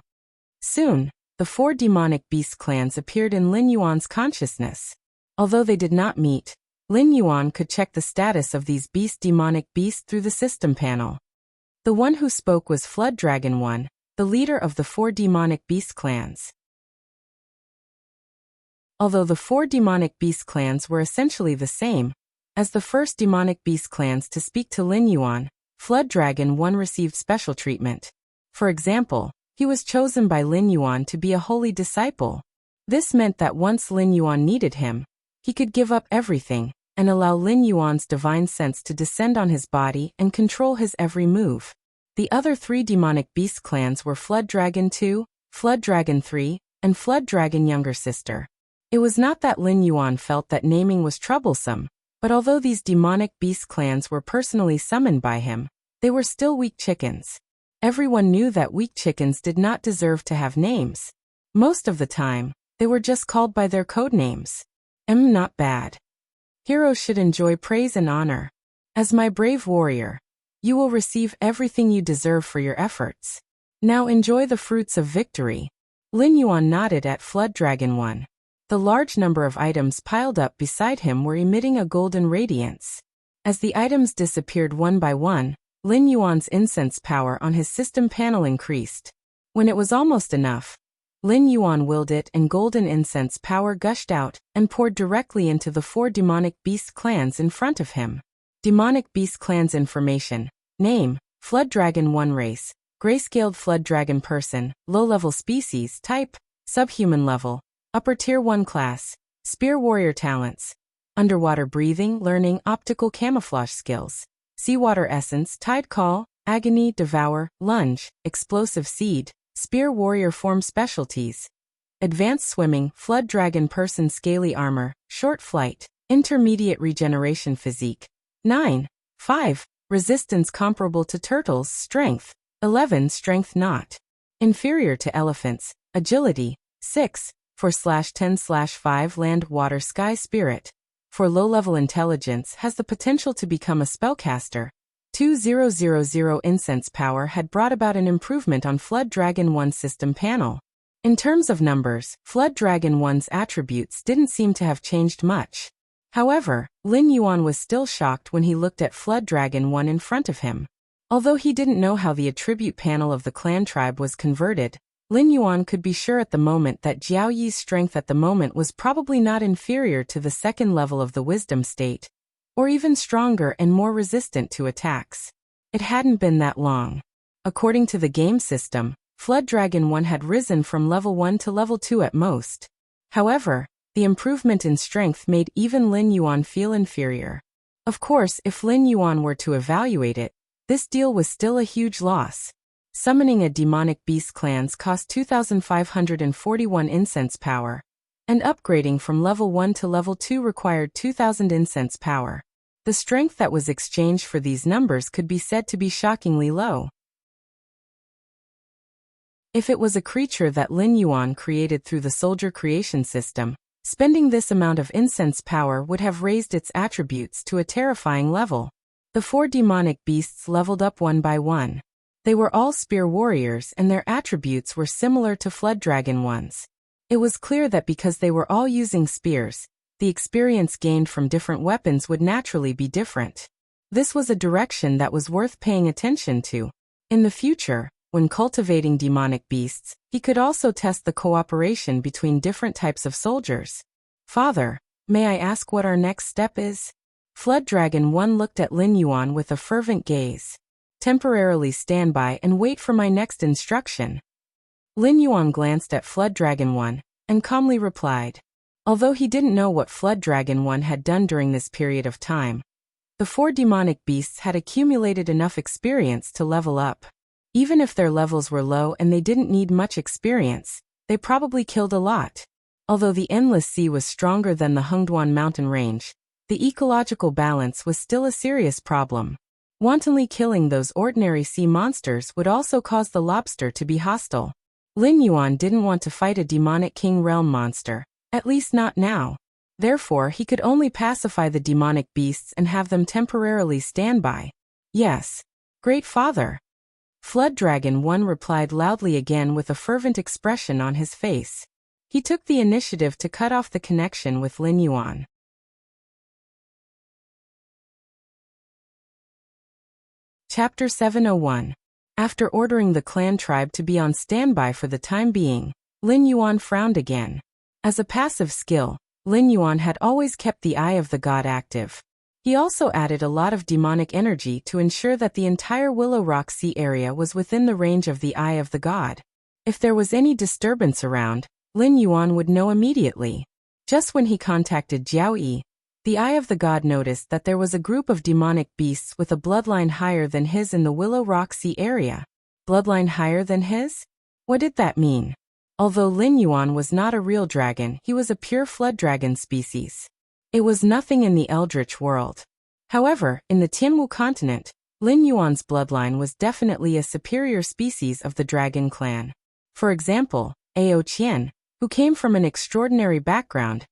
Soon, the 4 demonic beast clans appeared in Lin Yuan's consciousness. Although they did not meet, Lin Yuan could check the status of these demonic beasts through the system panel. The one who spoke was Flood Dragon 1, the leader of the 4 demonic beast clans. Although the 4 demonic beast clans were essentially the same, as the first demonic beast clans to speak to Lin Yuan, Flood Dragon 1 received special treatment. For example, he was chosen by Lin Yuan to be a holy disciple. This meant that once Lin Yuan needed him, he could give up everything and allow Lin Yuan's divine sense to descend on his body and control his every move. The other 3 demonic beast clans were Flood Dragon 2, Flood Dragon 3, and Flood Dragon Younger Sister. It was not that Lin Yuan felt that naming was troublesome, but although these demonic beast clans were personally summoned by him, they were still weak chickens. Everyone knew that weak chickens did not deserve to have names. Most of the time, they were just called by their code names. Not bad. Heroes should enjoy praise and honor. As my brave warrior, you will receive everything you deserve for your efforts. Now enjoy the fruits of victory. Lin Yuan nodded at Flood Dragon 1. The large number of items piled up beside him were emitting a golden radiance. As the items disappeared one by one, Lin Yuan's incense power on his system panel increased. When it was almost enough, Lin Yuan willed it and golden incense power gushed out and poured directly into the 4 demonic beast clans in front of him. Demonic beast clans information. Name, Flood Dragon 1 race, grayscaled Flood Dragon person, low-level species, type, subhuman level, upper tier 1 class, spear warrior talents, underwater breathing, learning, optical camouflage skills, seawater essence, tide call, agony, devour, lunge, explosive seed, spear warrior form specialties, advanced swimming, Flood Dragon person scaly armor, short flight, intermediate regeneration physique, 9, 5, resistance comparable to turtles, strength, 11 strength not, inferior to elephants, agility, 6, 4/10/5 land water sky spirit, for low-level intelligence has the potential to become a spellcaster. 2000 incense power had brought about an improvement on Flood Dragon 1's system panel. In terms of numbers, Flood Dragon 1's attributes didn't seem to have changed much. However, Lin Yuan was still shocked when he looked at Flood Dragon 1 in front of him. Although he didn't know how the attribute panel of the clan tribe was converted, Lin Yuan could be sure at the moment that Jiao Yi's strength at the moment was probably not inferior to the second level of the wisdom state, or even stronger and more resistant to attacks. It hadn't been that long. According to the game system, Flood Dragon 1 had risen from level 1 to level 2 at most. However, the improvement in strength made even Lin Yuan feel inferior. Of course, if Lin Yuan were to evaluate it, this deal was still a huge loss. Summoning a demonic beast clans cost 2,541 incense power, and upgrading from level 1 to level 2 required 2,000 incense power. The strength that was exchanged for these numbers could be said to be shockingly low. If it was a creature that Lin Yuan created through the soldier creation system, spending this amount of incense power would have raised its attributes to a terrifying level. The 4 demonic beasts leveled up one by one. They were all spear warriors and their attributes were similar to Flood Dragon 1's. It was clear that because they were all using spears, the experience gained from different weapons would naturally be different. This was a direction that was worth paying attention to. In the future, when cultivating demonic beasts, he could also test the cooperation between different types of soldiers. Father, may I ask what our next step is? Flood Dragon 1 looked at Lin Yuan with a fervent gaze. Temporarily stand by and wait for my next instruction. Lin Yuan glanced at Flood Dragon 1 and calmly replied. Although he didn't know what Flood Dragon 1 had done during this period of time, the 4 demonic beasts had accumulated enough experience to level up. Even if their levels were low and they didn't need much experience, they probably killed a lot. Although the Endless Sea was stronger than the Hengduan mountain range, the ecological balance was still a serious problem. Wantonly killing those ordinary sea monsters would also cause the lobster to be hostile. Lin Yuan didn't want to fight a demonic king realm monster, at least not now. Therefore, he could only pacify the demonic beasts and have them temporarily stand by. Yes, Great Father. Flood Dragon 1 replied loudly again with a fervent expression on his face. He took the initiative to cut off the connection with Lin Yuan. Chapter 701. After ordering the clan tribe to be on standby for the time being, Lin Yuan frowned again. As a passive skill, Lin Yuan had always kept the Eye of the God active. He also added a lot of demonic energy to ensure that the entire Willow Rock Sea area was within the range of the Eye of the God. If there was any disturbance around, Lin Yuan would know immediately. Just when he contacted Jiao Yi, the Eye of the God noticed that there was a group of demonic beasts with a bloodline higher than his in the Willow Rock Sea area. Bloodline higher than his? What did that mean? Although Lin Yuan was not a real dragon, he was a pure flood dragon species. It was nothing in the Eldritch world. However, in the Tianwu continent, Lin Yuan's bloodline was definitely a superior species of the dragon clan. For example, Ao Qian, who came from an extraordinary background,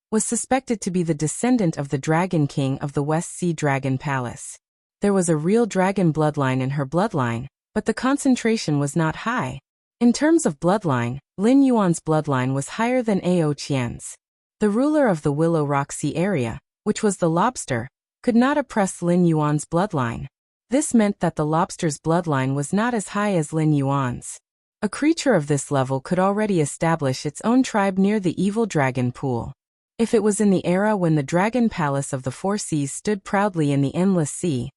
was suspected to be the descendant of the Dragon King of the West Sea Dragon Palace. There was a real dragon bloodline in her bloodline, but the concentration was not high. In terms of bloodline, Lin Yuan's bloodline was higher than Ao Qian's. The ruler of the Willow Rock Sea area, which was the lobster, could not oppress Lin Yuan's bloodline. This meant that the lobster's bloodline was not as high as Lin Yuan's. A creature of this level could already establish its own tribe near the evil dragon pool. If it was in the era when the Dragon Palace of the Four Seas stood proudly in the Endless Sea,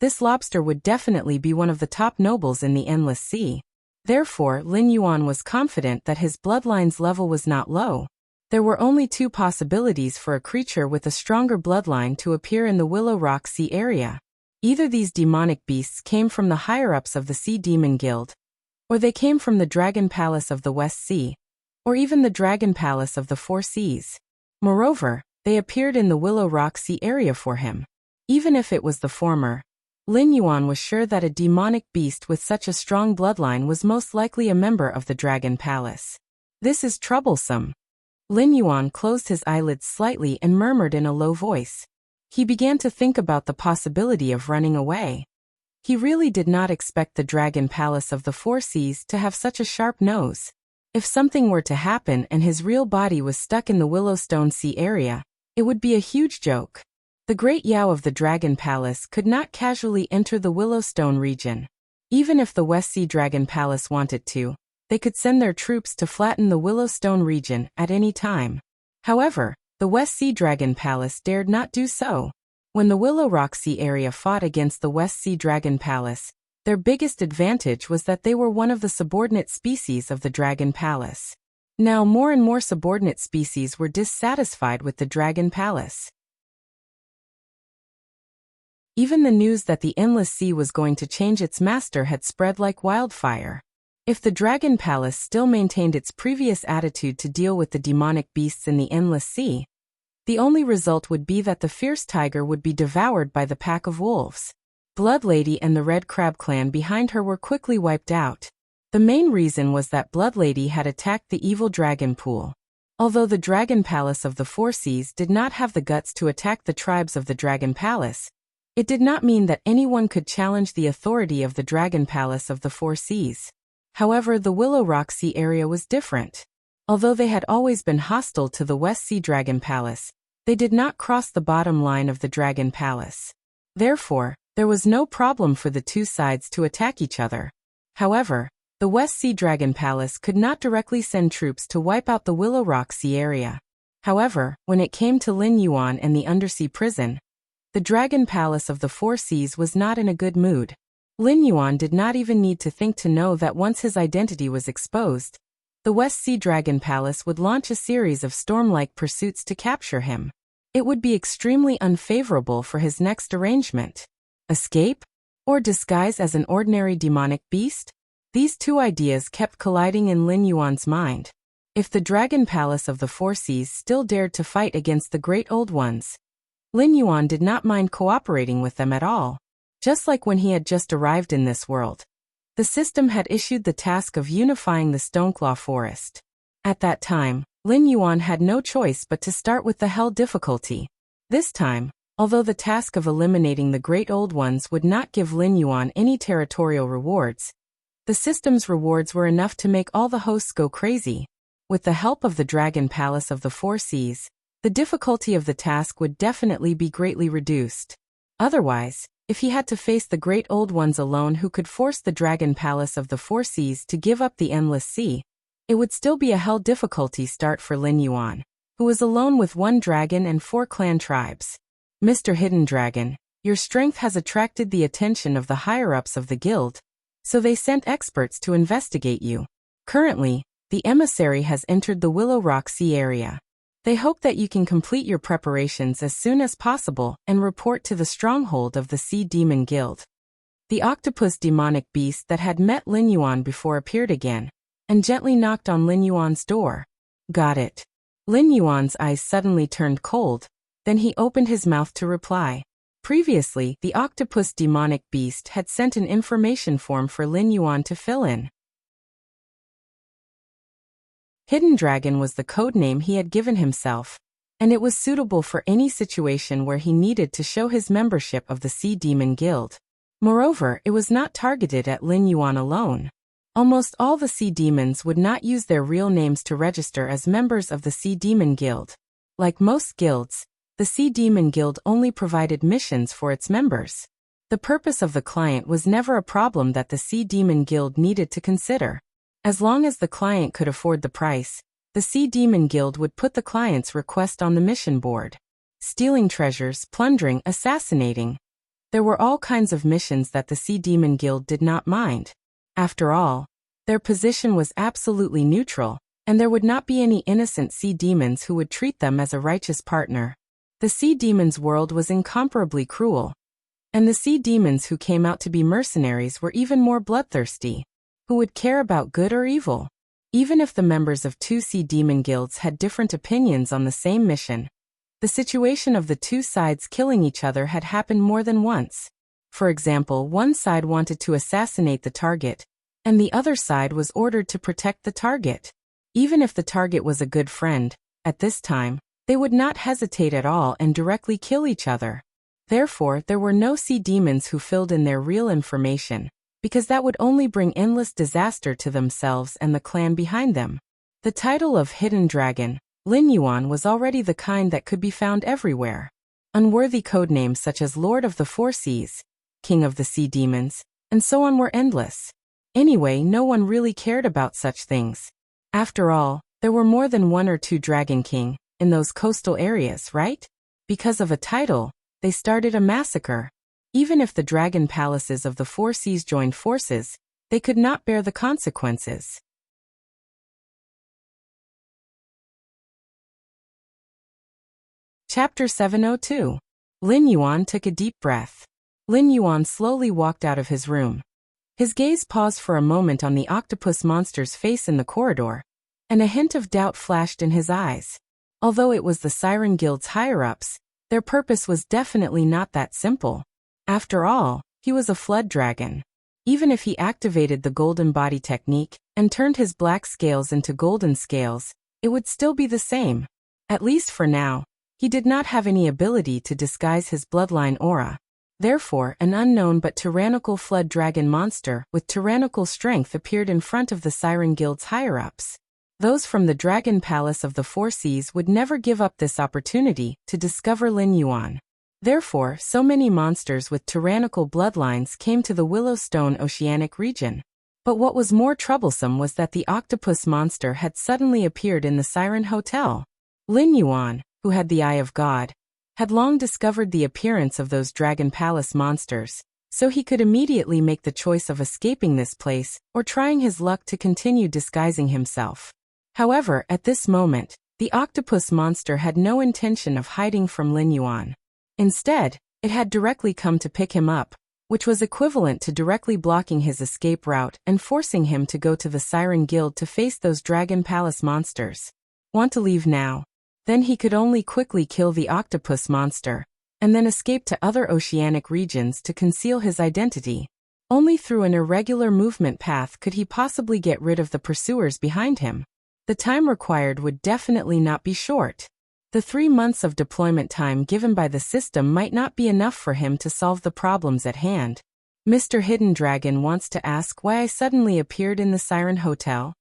this lobster would definitely be one of the top nobles in the Endless Sea. Therefore, Lin Yuan was confident that his bloodline's level was not low. There were only 2 possibilities for a creature with a stronger bloodline to appear in the Willow Rock Sea area. Either these demonic beasts came from the higher-ups of the Sea Demon Guild, or they came from the Dragon Palace of the West Sea, or even the Dragon Palace of the Four Seas. Moreover, they appeared in the Willow Rock Sea area for him. Even if it was the former, Lin Yuan was sure that a demonic beast with such a strong bloodline was most likely a member of the Dragon Palace. This is troublesome. Lin Yuan closed his eyelids slightly and murmured in a low voice. He began to think about the possibility of running away. He really did not expect the Dragon Palace of the Four Seas to have such a sharp nose. If something were to happen and his real body was stuck in the Willowstone Sea area, it would be a huge joke. The Great Yao of the Dragon Palace could not casually enter the Willowstone region. Even if the West Sea Dragon Palace wanted to, they could send their troops to flatten the Willowstone region at any time. However, the West Sea Dragon Palace dared not do so. When the Willow Rock Sea area fought against the West Sea Dragon Palace, their biggest advantage was that they were one of the subordinate species of the Dragon Palace. Now more and more subordinate species were dissatisfied with the Dragon Palace. Even the news that the Endless Sea was going to change its master had spread like wildfire. If the Dragon Palace still maintained its previous attitude to deal with the demonic beasts in the Endless Sea, the only result would be that the fierce tiger would be devoured by the pack of wolves. Blood Lady and the Red Crab clan behind her were quickly wiped out. The main reason was that Blood Lady had attacked the evil dragon pool. Although the Dragon Palace of the Four Seas did not have the guts to attack the tribes of the Dragon Palace, it did not mean that anyone could challenge the authority of the Dragon Palace of the Four Seas. However, the Willow Rock Sea area was different. Although they had always been hostile to the West Sea Dragon Palace, they did not cross the bottom line of the Dragon Palace. Therefore, there was no problem for the two sides to attack each other. However, the West Sea Dragon Palace could not directly send troops to wipe out the Willow Rock Sea area. However, when it came to Lin Yuan and the undersea prison, the Dragon Palace of the Four Seas was not in a good mood. Lin Yuan did not even need to think to know that once his identity was exposed, the West Sea Dragon Palace would launch a series of storm-like pursuits to capture him. It would be extremely unfavorable for his next arrangement. Escape? Or disguise as an ordinary demonic beast? These two ideas kept colliding in Lin Yuan's mind. If the Dragon Palace of the Four Seas still dared to fight against the Great Old Ones, Lin Yuan did not mind cooperating with them at all. Just like when he had just arrived in this world, the system had issued the task of unifying the Stoneclaw Forest. At that time, Lin Yuan had no choice but to start with the Hell difficulty. This time, although the task of eliminating the Great Old Ones would not give Lin Yuan any territorial rewards, the system's rewards were enough to make all the hosts go crazy. With the help of the Dragon Palace of the Four Seas, the difficulty of the task would definitely be greatly reduced. Otherwise, if he had to face the Great Old Ones alone who could force the Dragon Palace of the Four Seas to give up the Endless Sea, it would still be a Hell difficulty start for Lin Yuan, who was alone with one dragon and 4 clan tribes. Mr. Hidden Dragon, your strength has attracted the attention of the higher-ups of the guild, so they sent experts to investigate you. Currently, the emissary has entered the Willow Rock Sea area. They hope that you can complete your preparations as soon as possible and report to the stronghold of the Sea Demon Guild. The octopus demonic beast that had met Lin Yuan before appeared again, and gently knocked on Lin Yuan's door. Got it. Lin Yuan's eyes suddenly turned cold, then he opened his mouth to reply. Previously, the octopus demonic beast had sent an information form for Lin Yuan to fill in. Hidden Dragon was the code name he had given himself, and it was suitable for any situation where he needed to show his membership of the Sea Demon Guild. Moreover, it was not targeted at Lin Yuan alone. Almost all the Sea Demons would not use their real names to register as members of the Sea Demon Guild. Like most guilds, the Sea Demon Guild only provided missions for its members. The purpose of the client was never a problem that the Sea Demon Guild needed to consider. As long as the client could afford the price, the Sea Demon Guild would put the client's request on the mission board. Stealing treasures, plundering, assassinating. There were all kinds of missions that the Sea Demon Guild did not mind. After all, their position was absolutely neutral, and there would not be any innocent sea demons who would treat them as a righteous partner. The sea demons' world was incomparably cruel, and the sea demons who came out to be mercenaries were even more bloodthirsty. Who would care about good or evil? Even if the members of 2 sea demon guilds had different opinions on the same mission, the situation of the two sides killing each other had happened more than once. For example, one side wanted to assassinate the target, and the other side was ordered to protect the target. Even if the target was a good friend, at this time, they would not hesitate at all and directly kill each other. Therefore, there were no sea demons who filled in their real information, because that would only bring endless disaster to themselves and the clan behind them. The title of Hidden Dragon, Lin Yuan, was already the kind that could be found everywhere. Unworthy codenames such as Lord of the Four Seas, King of the Sea Demons, and so on were endless. Anyway, no one really cared about such things. After all, there were more than one or two Dragon King in those coastal areas, right? Because of a title, they started a massacre. Even if the dragon palaces of the Four Seas joined forces, they could not bear the consequences. Chapter 702. Lin Yuan took a deep breath. Lin Yuan slowly walked out of his room. His gaze paused for a moment on the octopus monster's face in the corridor, and a hint of doubt flashed in his eyes. Although it was the Siren Guild's higher-ups, their purpose was definitely not that simple. After all, he was a flood dragon. Even if he activated the golden body technique and turned his black scales into golden scales, it would still be the same. At least for now, he did not have any ability to disguise his bloodline aura. Therefore, an unknown but tyrannical flood dragon monster with tyrannical strength appeared in front of the Siren Guild's higher-ups. Those from the Dragon Palace of the Four Seas would never give up this opportunity to discover Lin Yuan. Therefore, so many monsters with tyrannical bloodlines came to the Willowstone Oceanic region. But what was more troublesome was that the octopus monster had suddenly appeared in the Siren Hotel. Lin Yuan, who had the Eye of God, had long discovered the appearance of those Dragon Palace monsters, so he could immediately make the choice of escaping this place or trying his luck to continue disguising himself. However, at this moment, the octopus monster had no intention of hiding from Lin Yuan. Instead, it had directly come to pick him up, which was equivalent to directly blocking his escape route and forcing him to go to the Siren Guild to face those Dragon Palace monsters. Want to leave now? Then he could only quickly kill the octopus monster, and then escape to other oceanic regions to conceal his identity. Only through an irregular movement path could he possibly get rid of the pursuers behind him. The time required would definitely not be short. The 3 months of deployment time given by the system might not be enough for him to solve the problems at hand. Mr. Hidden Dragon wants to ask why I suddenly appeared in the Siren Hotel.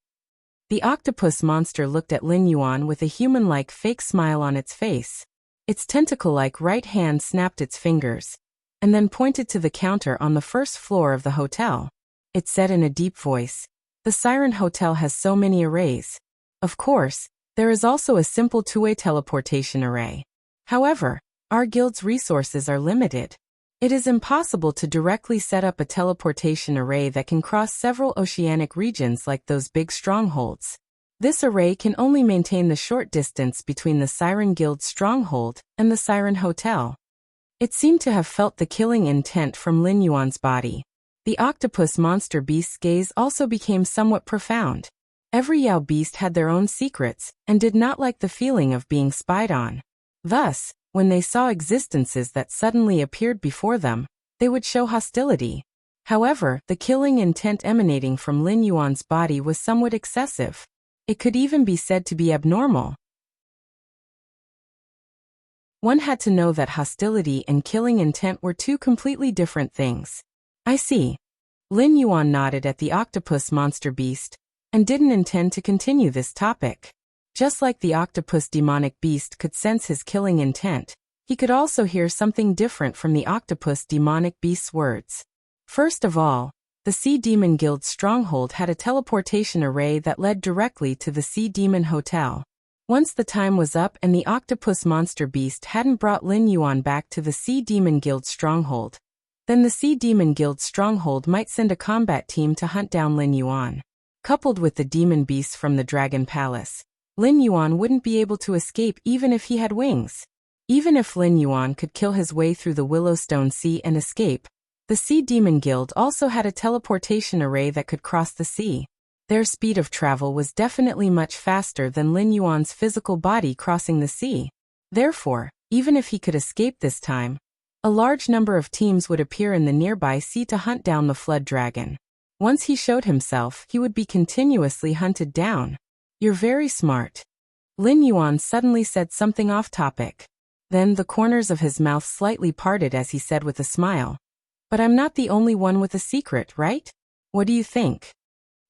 The octopus monster looked at Lin Yuan with a human-like fake smile on its face. Its tentacle-like right hand snapped its fingers, and then pointed to the counter on the first floor of the hotel. It said in a deep voice, "The Siren Hotel has so many arrays. Of course, there is also a simple two-way teleportation array. However, our guild's resources are limited. It is impossible to directly set up a teleportation array that can cross several oceanic regions like those big strongholds. This array can only maintain the short distance between the Siren Guild's stronghold and the Siren Hotel." It seemed to have felt the killing intent from Lin Yuan's body. The octopus monster beast's gaze also became somewhat profound. Every Yao beast had their own secrets and did not like the feeling of being spied on. Thus, when they saw existences that suddenly appeared before them, they would show hostility. However, the killing intent emanating from Lin Yuan's body was somewhat excessive. It could even be said to be abnormal. One had to know that hostility and killing intent were two completely different things. I see. Lin Yuan nodded at the octopus monster beast, and didn't intend to continue this topic. Just like the octopus demonic beast could sense his killing intent, he could also hear something different from the octopus demonic beast's words. First of all, the Sea Demon Guild's stronghold had a teleportation array that led directly to the Sea Demon Hotel. Once the time was up and the octopus monster beast hadn't brought Lin Yuan back to the Sea Demon Guild's stronghold, then the Sea Demon Guild's stronghold might send a combat team to hunt down Lin Yuan. Coupled with the demon beasts from the Dragon Palace, Lin Yuan wouldn't be able to escape even if he had wings. Even if Lin Yuan could kill his way through the Willowstone Sea and escape, the Sea Demon Guild also had a teleportation array that could cross the sea. Their speed of travel was definitely much faster than Lin Yuan's physical body crossing the sea. Therefore, even if he could escape this time, a large number of teams would appear in the nearby sea to hunt down the flood dragon. Once he showed himself, he would be continuously hunted down. You're very smart. Lin Yuan suddenly said something off topic. Then the corners of his mouth slightly parted as he said with a smile, "But I'm not the only one with a secret, right? What do you think?"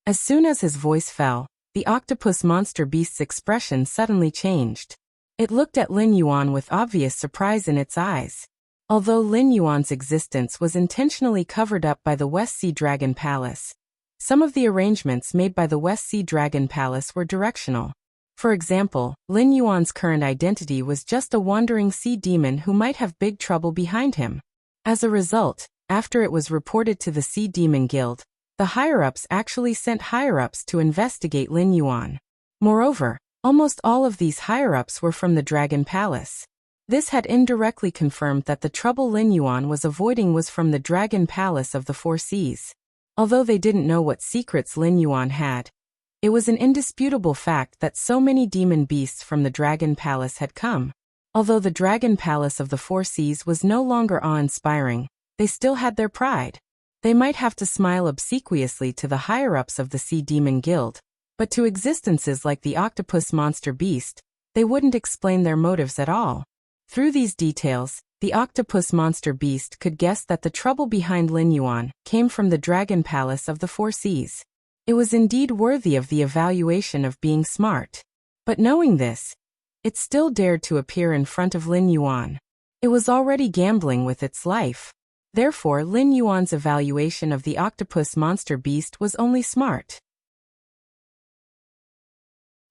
As soon as his voice fell, the octopus monster beast's expression suddenly changed. It looked at Lin Yuan with obvious surprise in its eyes. Although Lin Yuan's existence was intentionally covered up by the West Sea Dragon Palace, some of the arrangements made by the West Sea Dragon Palace were directional. For example, Lin Yuan's current identity was just a wandering sea demon who might have big trouble behind him. As a result, after it was reported to the Sea Demon Guild, the higher-ups actually sent higher-ups to investigate Lin Yuan. Moreover, almost all of these higher-ups were from the Dragon Palace. This had indirectly confirmed that the trouble Lin Yuan was avoiding was from the Dragon Palace of the Four Seas. Although they didn't know what secrets Lin Yuan had, it was an indisputable fact that so many demon beasts from the Dragon Palace had come. Although the Dragon Palace of the Four Seas was no longer awe-inspiring, they still had their pride. They might have to smile obsequiously to the higher-ups of the Sea Demon Guild, but to existences like the octopus monster beast, they wouldn't explain their motives at all. Through these details, the octopus monster beast could guess that the trouble behind Lin Yuan came from the Dragon Palace of the Four Seas. It was indeed worthy of the evaluation of being smart. But knowing this, it still dared to appear in front of Lin Yuan. It was already gambling with its life. Therefore, Lin Yuan's evaluation of the octopus monster beast was only smart.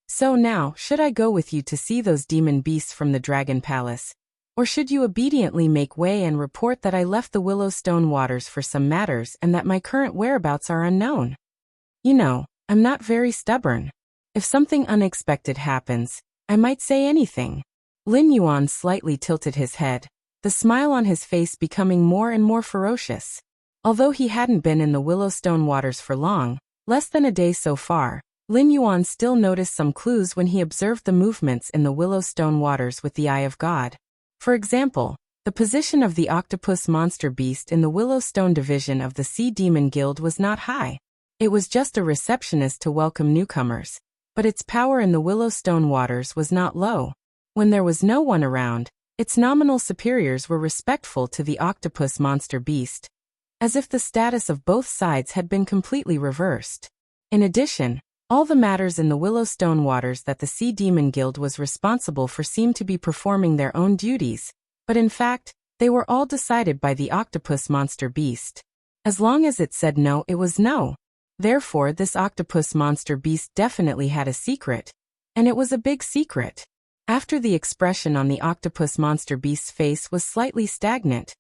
So now, should I go with you to see those demon beasts from the Dragon Palace? Or should you obediently make way and report that I left the Willowstone waters for some matters and that my current whereabouts are unknown? You know, I'm not very stubborn. If something unexpected happens, I might say anything. Lin Yuan slightly tilted his head, the smile on his face becoming more and more ferocious. Although he hadn't been in the Willowstone waters for long, less than a day so far, Lin Yuan still noticed some clues when he observed the movements in the Willowstone waters with the eye of God. For example, the position of the octopus monster beast in the Willowstone division of the Sea Demon Guild was not high. It was just a receptionist to welcome newcomers, but its power in the Willowstone waters was not low. When there was no one around, its nominal superiors were respectful to the octopus monster beast, as if the status of both sides had been completely reversed. In addition, all the matters in the Willowstone waters that the Sea Demon Guild was responsible for seemed to be performing their own duties, but in fact, they were all decided by the octopus monster beast. As long as it said no, it was no. Therefore, this octopus monster beast definitely had a secret, and it was a big secret. After the expression on the octopus monster beast's face was slightly stagnant,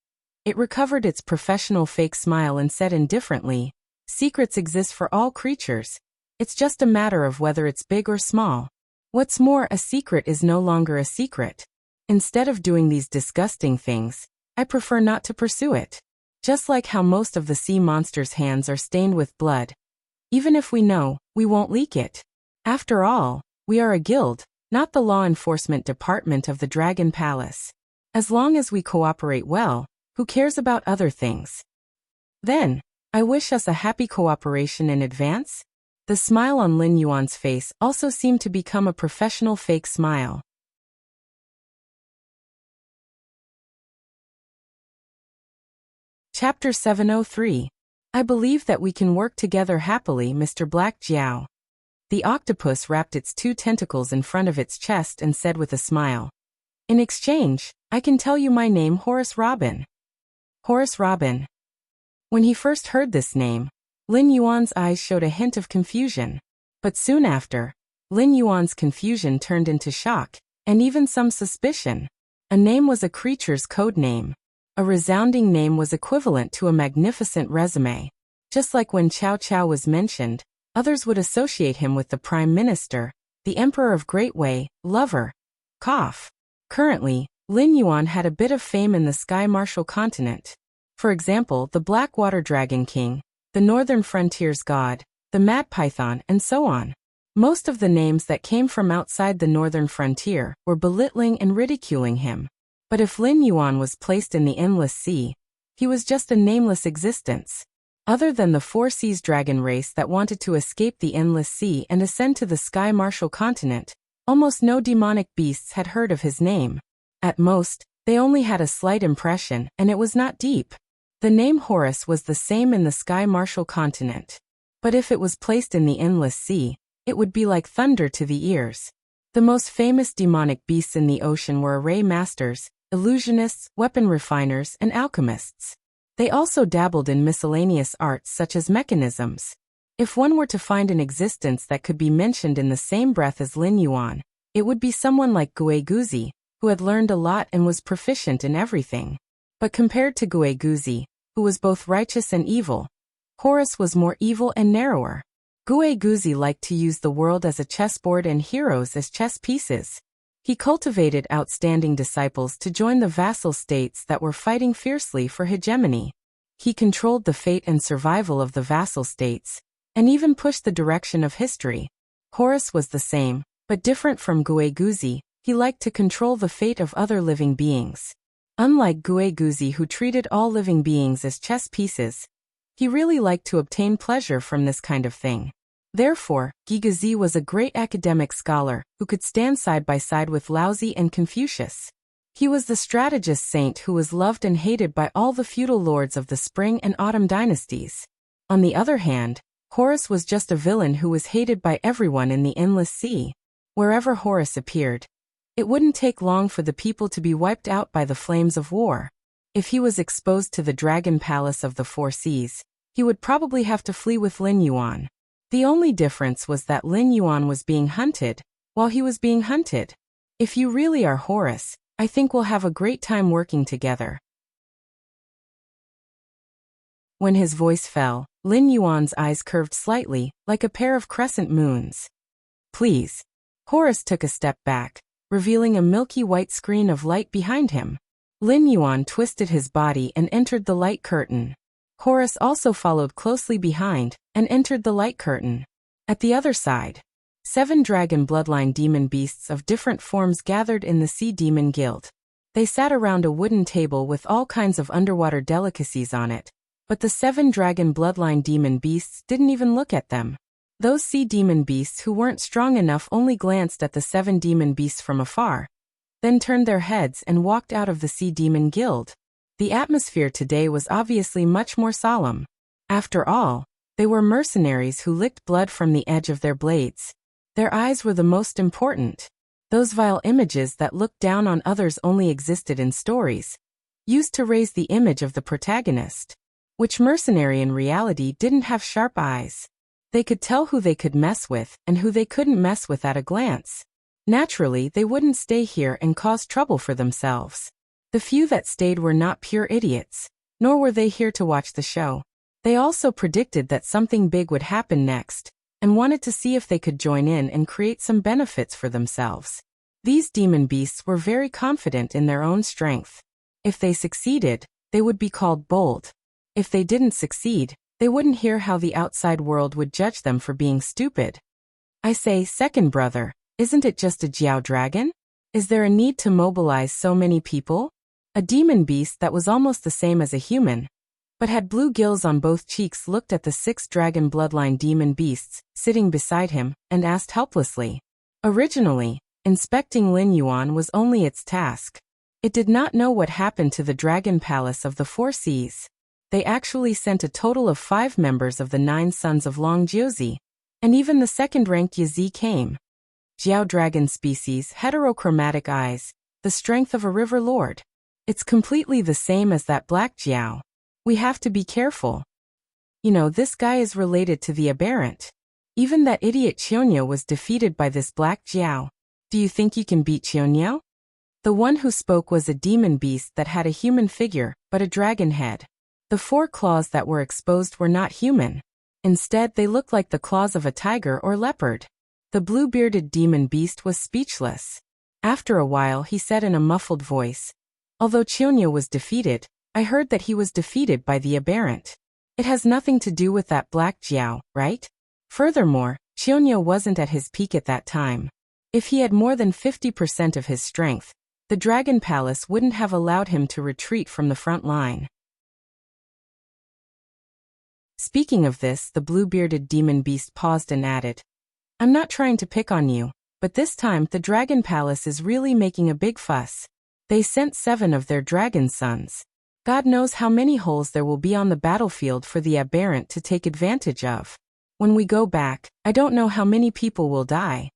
it recovered its professional fake smile and said indifferently, "Secrets exist for all creatures. It's just a matter of whether it's big or small. What's more, a secret is no longer a secret. Instead of doing these disgusting things, I prefer not to pursue it. Just like how most of the sea monsters' hands are stained with blood. Even if we know, we won't leak it. After all, we are a guild, not the law enforcement department of the Dragon Palace. As long as we cooperate well, who cares about other things? Then, I wish us a happy cooperation in advance." The smile on Lin Yuan's face also seemed to become a professional fake smile. Chapter 703. I believe that we can work together happily, Mr. Black Jiao. The octopus wrapped its two tentacles in front of its chest and said with a smile, "In exchange, I can tell you my name, Horace Robin." Horace Robin. When he first heard this name, Lin Yuan's eyes showed a hint of confusion. But soon after, Lin Yuan's confusion turned into shock, and even some suspicion. A name was a creature's code name. A resounding name was equivalent to a magnificent resume. Just like when Cao Cao was mentioned, others would associate him with the Prime Minister, the Emperor of Great Wei, lover. Cough. Currently, Lin Yuan had a bit of fame in the Sky Martial continent. For example, the Blackwater Dragon King, the Northern Frontiers God, the Mad Python, and so on. Most of the names that came from outside the northern frontier were belittling and ridiculing him. But if Lin Yuan was placed in the Endless Sea, he was just a nameless existence. Other than the Four Seas dragon race that wanted to escape the Endless Sea and ascend to the Sky Martial continent, almost no demonic beasts had heard of his name. At most, they only had a slight impression, and it was not deep. The name Horus was the same in the Sky Martial continent. But if it was placed in the Endless Sea, it would be like thunder to the ears. The most famous demonic beasts in the ocean were array masters, illusionists, weapon refiners, and alchemists. They also dabbled in miscellaneous arts such as mechanisms. If one were to find an existence that could be mentioned in the same breath as Lin Yuan, it would be someone like Guiguzi, who had learned a lot and was proficient in everything. But compared to Guiguzi, who was both righteous and evil, Horus was more evil and narrower. Guiguzi liked to use the world as a chessboard and heroes as chess pieces. He cultivated outstanding disciples to join the vassal states that were fighting fiercely for hegemony. He controlled the fate and survival of the vassal states, and even pushed the direction of history. Horus was the same, but different from Guiguzi. He liked to control the fate of other living beings. Unlike Guiguzi, who treated all living beings as chess pieces, he really liked to obtain pleasure from this kind of thing. Therefore, Guiguzi was a great academic scholar who could stand side by side with Laozi and Confucius. He was the strategist saint who was loved and hated by all the feudal lords of the Spring and Autumn dynasties. On the other hand, Horus was just a villain who was hated by everyone in the endless sea. Wherever Horus appeared, it wouldn't take long for the people to be wiped out by the flames of war. If he was exposed to the Dragon Palace of the Four Seas, he would probably have to flee with Lin Yuan. The only difference was that Lin Yuan was being hunted, while he was being hunted. If you really are Horus, I think we'll have a great time working together. When his voice fell, Lin Yuan's eyes curved slightly, like a pair of crescent moons. Please. Horus took a step back, revealing a milky white screen of light behind him. Lin Yuan twisted his body and entered the light curtain. Horus also followed closely behind and entered the light curtain. At the other side, 7 dragon bloodline demon beasts of different forms gathered in the Sea Demon Guild. They sat around a wooden table with all kinds of underwater delicacies on it, but the 7 dragon bloodline demon beasts didn't even look at them. Those sea demon beasts who weren't strong enough only glanced at the 7 demon beasts from afar, then turned their heads and walked out of the Sea Demon Guild. The atmosphere today was obviously much more solemn. After all, they were mercenaries who licked blood from the edge of their blades. Their eyes were the most important. Those vile images that looked down on others only existed in stories, used to raise the image of the protagonist. Which mercenary in reality didn't have sharp eyes. They could tell who they could mess with and who they couldn't mess with at a glance. Naturally, they wouldn't stay here and cause trouble for themselves. The few that stayed were not pure idiots, nor were they here to watch the show. They also predicted that something big would happen next, and wanted to see if they could join in and create some benefits for themselves. These demon beasts were very confident in their own strength. If they succeeded, they would be called bold. If they didn't succeed, they wouldn't hear how the outside world would judge them for being stupid. I say, second brother, isn't it just a Jiao dragon? Is there a need to mobilize so many people? A demon beast that was almost the same as a human, but had blue gills on both cheeks, looked at the 6 dragon bloodline demon beasts sitting beside him and asked helplessly. Originally, inspecting Lin Yuan was only its task. It did not know what happened to the Dragon Palace of the Four Seas. They actually sent a total of 5 members of the 9 sons of Long Jiuzi, and even the second-ranked Yazi came. Jiao dragon species, heterochromatic eyes, the strength of a river lord. It's completely the same as that black Jiao. We have to be careful. You know, this guy is related to the aberrant. Even that idiot Qionyao was defeated by this black Jiao. Do you think you can beat Qionyao? The one who spoke was a demon beast that had a human figure, but a dragon head. The 4 claws that were exposed were not human. Instead, they looked like the claws of a tiger or leopard. The blue-bearded demon beast was speechless. After a while, he said in a muffled voice, "Although Qionyao was defeated, I heard that he was defeated by the aberrant. It has nothing to do with that black Jiao, right? Furthermore, Qionyao wasn't at his peak at that time. If he had more than 50% of his strength, the Dragon Palace wouldn't have allowed him to retreat from the front line." Speaking of this, the blue-bearded demon beast paused and added, "I'm not trying to pick on you, but this time the Dragon Palace is really making a big fuss. They sent 7 of their dragon sons. God knows how many holes there will be on the battlefield for the aberrant to take advantage of. When we go back, I don't know how many people will die."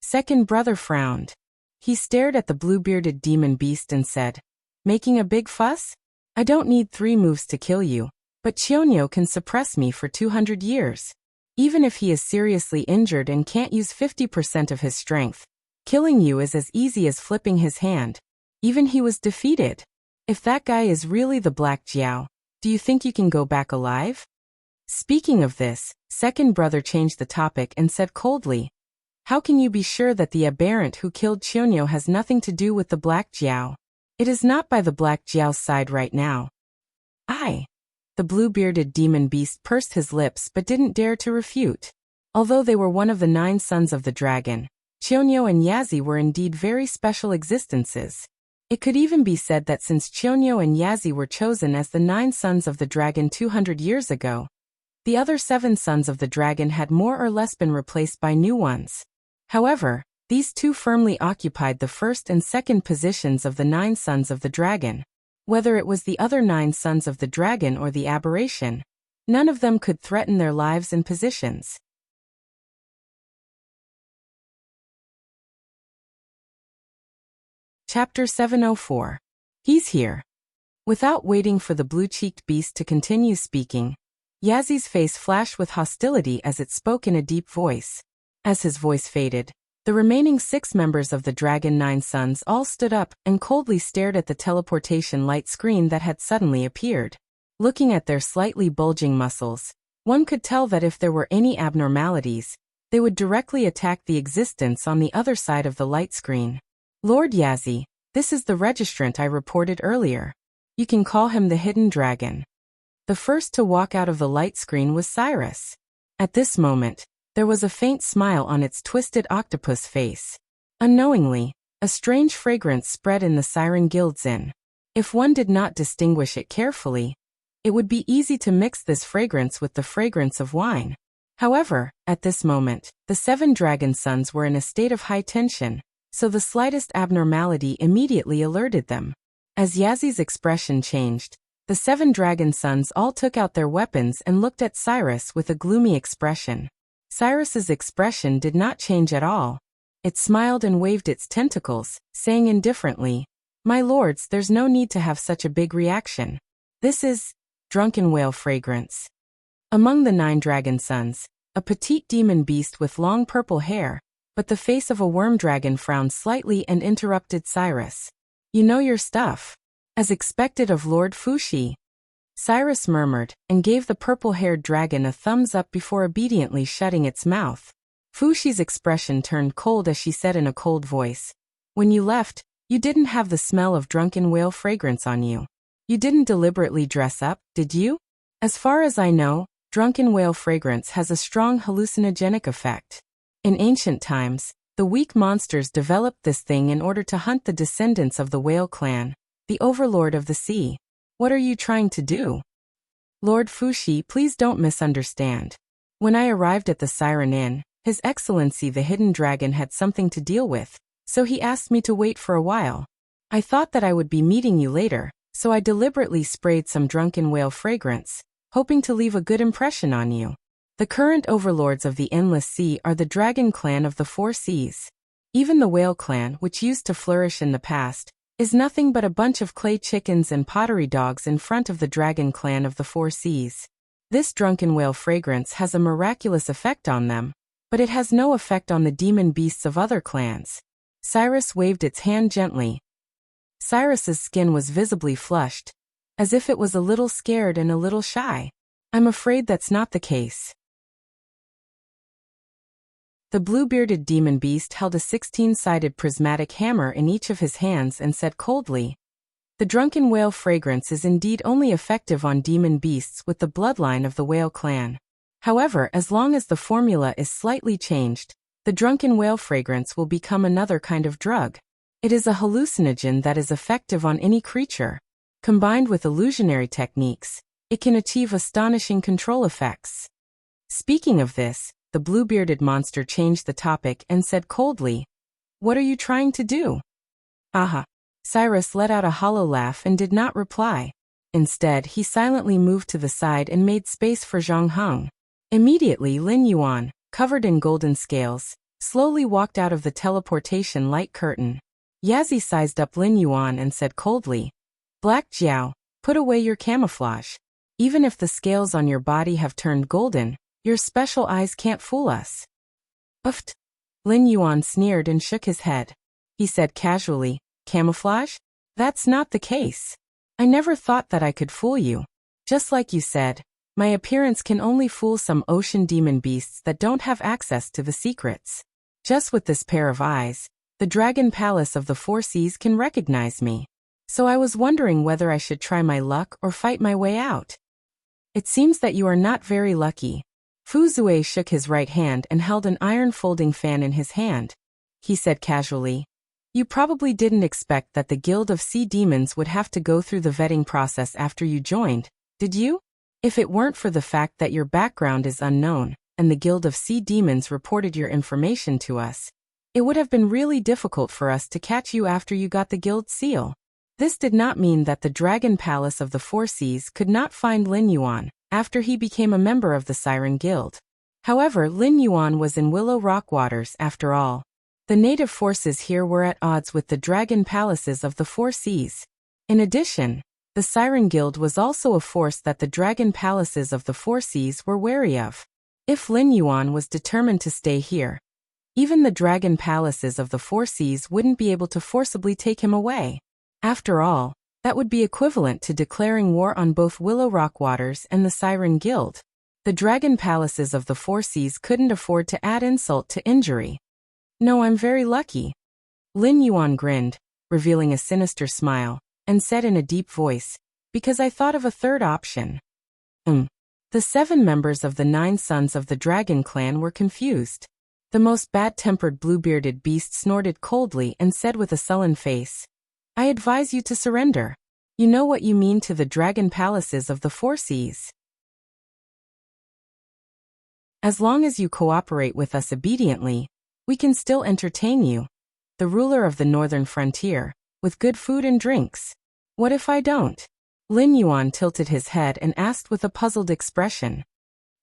Second brother frowned. He stared at the blue-bearded demon beast and said, "Making a big fuss? I don't need 3 moves to kill you, but Chionyo can suppress me for 200 years. Even if he is seriously injured and can't use 50% of his strength, killing you is as easy as flipping his hand. Even he was defeated. If that guy is really the Black Jiao, do you think you can go back alive?" Speaking of this, second brother changed the topic and said coldly, "How can you be sure that the aberrant who killed Chionyo has nothing to do with the Black Jiao? It is not by the Black Jiao's side right now." The blue-bearded demon beast pursed his lips but didn't dare to refute. Although they were one of the 9 sons of the dragon, Chionyo and Yazi were indeed very special existences. It could even be said that since Chionyo and Yazi were chosen as the 9 sons of the dragon 200 years ago, the other 7 sons of the dragon had more or less been replaced by new ones. However, these 2 firmly occupied the first and second positions of the 9 sons of the dragon. Whether it was the other 9 sons of the dragon or the aberration, none of them could threaten their lives and positions. Chapter 704. He's here. Without waiting for the blue-cheeked beast to continue speaking, Yazi's face flashed with hostility as it spoke in a deep voice. As his voice faded, the remaining 6 members of the Dragon 9 Sons all stood up and coldly stared at the teleportation light screen that had suddenly appeared. Looking at their slightly bulging muscles, one could tell that if there were any abnormalities, they would directly attack the existence on the other side of the light screen. "Lord Yazi, this is the registrant I reported earlier. You can call him the Hidden Dragon." The first to walk out of the light screen was Cyrus. At this moment, there was a faint smile on its twisted octopus face. Unknowingly, a strange fragrance spread in the Siren Guild's inn. If one did not distinguish it carefully, it would be easy to mix this fragrance with the fragrance of wine. However, at this moment, the 7 dragon sons were in a state of high tension, so the slightest abnormality immediately alerted them. As Yazi's expression changed, the 7 dragon sons all took out their weapons and looked at Cyrus with a gloomy expression. Cyrus's expression did not change at all. It smiled and waved its tentacles, saying indifferently, "My lords, there's no need to have such a big reaction. This is drunken whale fragrance." Among the 9 dragon sons, a petite demon beast with long purple hair, but the face of a worm dragon frowned slightly and interrupted Cyrus. "You know your stuff. As expected of Lord Fuxi." Cyrus murmured, and gave the purple-haired dragon a thumbs up before obediently shutting its mouth. Fuxi's expression turned cold as she said in a cold voice, "When you left, you didn't have the smell of drunken whale fragrance on you. You didn't deliberately dress up, did you?" "As far as I know, drunken whale fragrance has a strong hallucinogenic effect. In ancient times, the weak monsters developed this thing in order to hunt the descendants of the whale clan, the overlord of the sea. What are you trying to do?" "Lord Fuxi, please don't misunderstand. When I arrived at the Siren Inn, His Excellency the Hidden Dragon had something to deal with, so he asked me to wait for a while. I thought that I would be meeting you later, so I deliberately sprayed some drunken whale fragrance, hoping to leave a good impression on you. The current overlords of the Endless Sea are the Dragon Clan of the 4 Seas. Even the Whale Clan, which used to flourish in the past, is nothing but a bunch of clay chickens and pottery dogs in front of the Dragon Clan of the 4 Seas. This drunken whale fragrance has a miraculous effect on them, but it has no effect on the demon beasts of other clans." Cyrus waved its hand gently. Cyrus's skin was visibly flushed, as if it was a little scared and a little shy. "I'm afraid that's not the case." The blue-bearded demon beast held a 16-sided prismatic hammer in each of his hands and said coldly, "The drunken whale fragrance is indeed only effective on demon beasts with the bloodline of the whale clan. However, as long as the formula is slightly changed, the drunken whale fragrance will become another kind of drug. It is a hallucinogen that is effective on any creature. Combined with illusionary techniques, it can achieve astonishing control effects." Speaking of this, the blue-bearded monster changed the topic and said coldly, "What are you trying to do?" "Aha." Cyrus let out a hollow laugh and did not reply. Instead, he silently moved to the side and made space for Zhang Heng. Immediately Lin Yuan, covered in golden scales, slowly walked out of the teleportation light curtain. Yazzie sized up Lin Yuan and said coldly, "Black Jiao, put away your camouflage. Even if the scales on your body have turned golden, your special eyes can't fool us." "Uft." Lin Yuan sneered and shook his head. He said casually, "Camouflage? That's not the case. I never thought that I could fool you. Just like you said, my appearance can only fool some ocean demon beasts that don't have access to the secrets. Just with this pair of eyes, the Dragon Palace of the Four Seas can recognize me. So I was wondering whether I should try my luck or fight my way out." "It seems that you are not very lucky." Fu Zue shook his right hand and held an iron folding fan in his hand. He said casually, "You probably didn't expect that the Guild of Sea Demons would have to go through the vetting process after you joined, did you? If it weren't for the fact that your background is unknown, and the Guild of Sea Demons reported your information to us, it would have been really difficult for us to catch you after you got the Guild seal." This did not mean that the Dragon Palace of the Four Seas could not find Lin Yuan after he became a member of the Siren Guild. However, Lin Yuan was in Willow Rock waters after all. The native forces here were at odds with the Dragon Palaces of the Four Seas. In addition, the Siren Guild was also a force that the Dragon Palaces of the Four Seas were wary of. If Lin Yuan was determined to stay here, even the Dragon Palaces of the Four Seas wouldn't be able to forcibly take him away. After all, that would be equivalent to declaring war on both Willow Rock Waters and the Siren Guild. The Dragon Palaces of the Four Seas couldn't afford to add insult to injury. "No, I'm very lucky." Lin Yuan grinned, revealing a sinister smile, and said in a deep voice, "Because I thought of a third option." The 7 members of the 9 sons of the Dragon Clan were confused. The most bad-tempered blue-bearded beast snorted coldly and said with a sullen face, "I advise you to surrender. You know what you mean to the Dragon Palaces of the Four Seas. As long as you cooperate with us obediently, we can still entertain you, the ruler of the northern frontier, with good food and drinks. What if I don't?" Lin Yuan tilted his head and asked with a puzzled expression.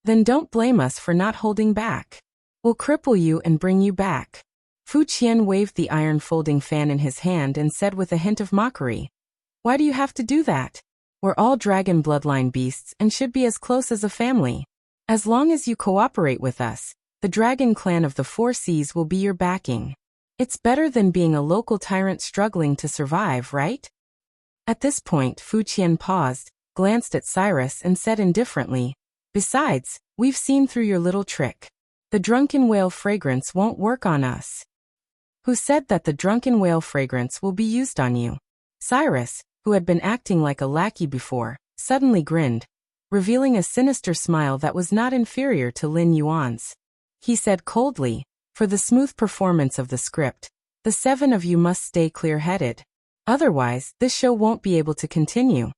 "Then don't blame us for not holding back. We'll cripple you and bring you back." Fu Qian waved the iron folding fan in his hand and said with a hint of mockery, "Why do you have to do that? We're all dragon bloodline beasts and should be as close as a family. As long as you cooperate with us, the Dragon Clan of the Four Seas will be your backing. It's better than being a local tyrant struggling to survive, right?" At this point, Fu Qian paused, glanced at Cyrus and said indifferently, "Besides, we've seen through your little trick. The drunken whale fragrance won't work on us." "Who said that the drunken whale fragrance will be used on you?" Cyrus, who had been acting like a lackey before, suddenly grinned, revealing a sinister smile that was not inferior to Lin Yuan's. He said coldly, "For the smooth performance of the script, the 7 of you must stay clear-headed. Otherwise, this show won't be able to continue."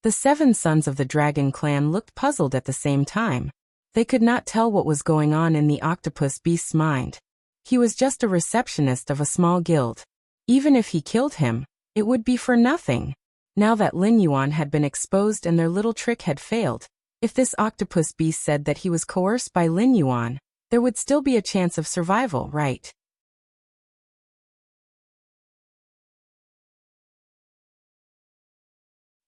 The 7 sons of the Dragon Clan looked puzzled at the same time. They could not tell what was going on in the octopus beast's mind. He was just a receptionist of a small guild. Even if he killed him, it would be for nothing. Now that Lin Yuan had been exposed and their little trick had failed, if this octopus beast said that he was coerced by Lin Yuan, there would still be a chance of survival, right?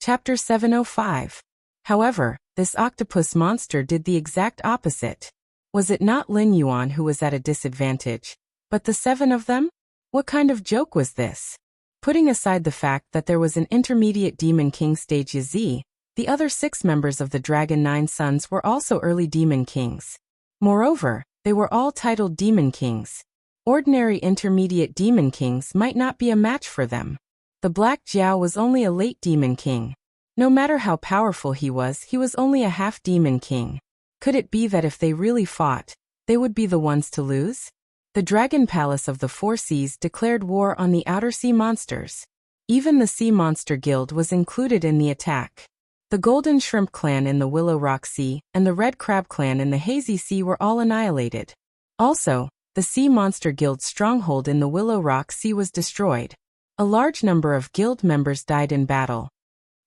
Chapter 705. However, this octopus monster did the exact opposite. Was it not Lin Yuan who was at a disadvantage, but the 7 of them? What kind of joke was this? Putting aside the fact that there was an intermediate Demon King stage Yazzie, the other 6 members of the Dragon 9 Sons were also early Demon Kings. Moreover, they were all titled Demon Kings. Ordinary intermediate Demon Kings might not be a match for them. The Black Jiao was only a late Demon King. No matter how powerful he was only a half Demon King. Could it be that if they really fought, they would be the ones to lose? The Dragon Palace of the Four Seas declared war on the Outer Sea monsters. Even the Sea Monster Guild was included in the attack. The Golden Shrimp Clan in the Willow Rock Sea and the Red Crab Clan in the Hazy Sea were all annihilated. Also, the Sea Monster Guild's stronghold in the Willow Rock Sea was destroyed. A large number of guild members died in battle.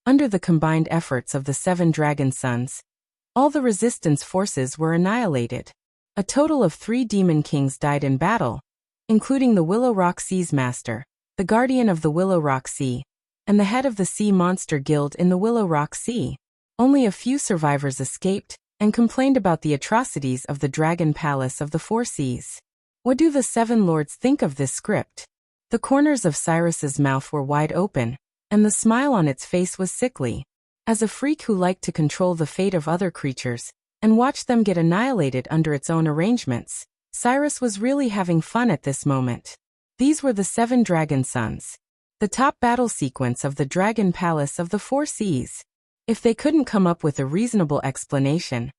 Under the combined efforts of the 7 Dragon Sons, all the resistance forces were annihilated. A total of 3 demon kings died in battle, including the Willow Rock Sea's master, the guardian of the Willow Rock Sea, and the head of the Sea Monster Guild in the Willow Rock Sea. Only a few survivors escaped and complained about the atrocities of the Dragon Palace of the Four Seas. What do the Seven Lords think of this script? The corners of Cyrus's mouth were wide open, and the smile on its face was sickly. As a freak who liked to control the fate of other creatures and watch them get annihilated under its own arrangements, Cyrus was really having fun at this moment. These were the 7 dragon sons, the top battle sequence of the Dragon Palace of the Four Seas. If they couldn't come up with a reasonable explanation,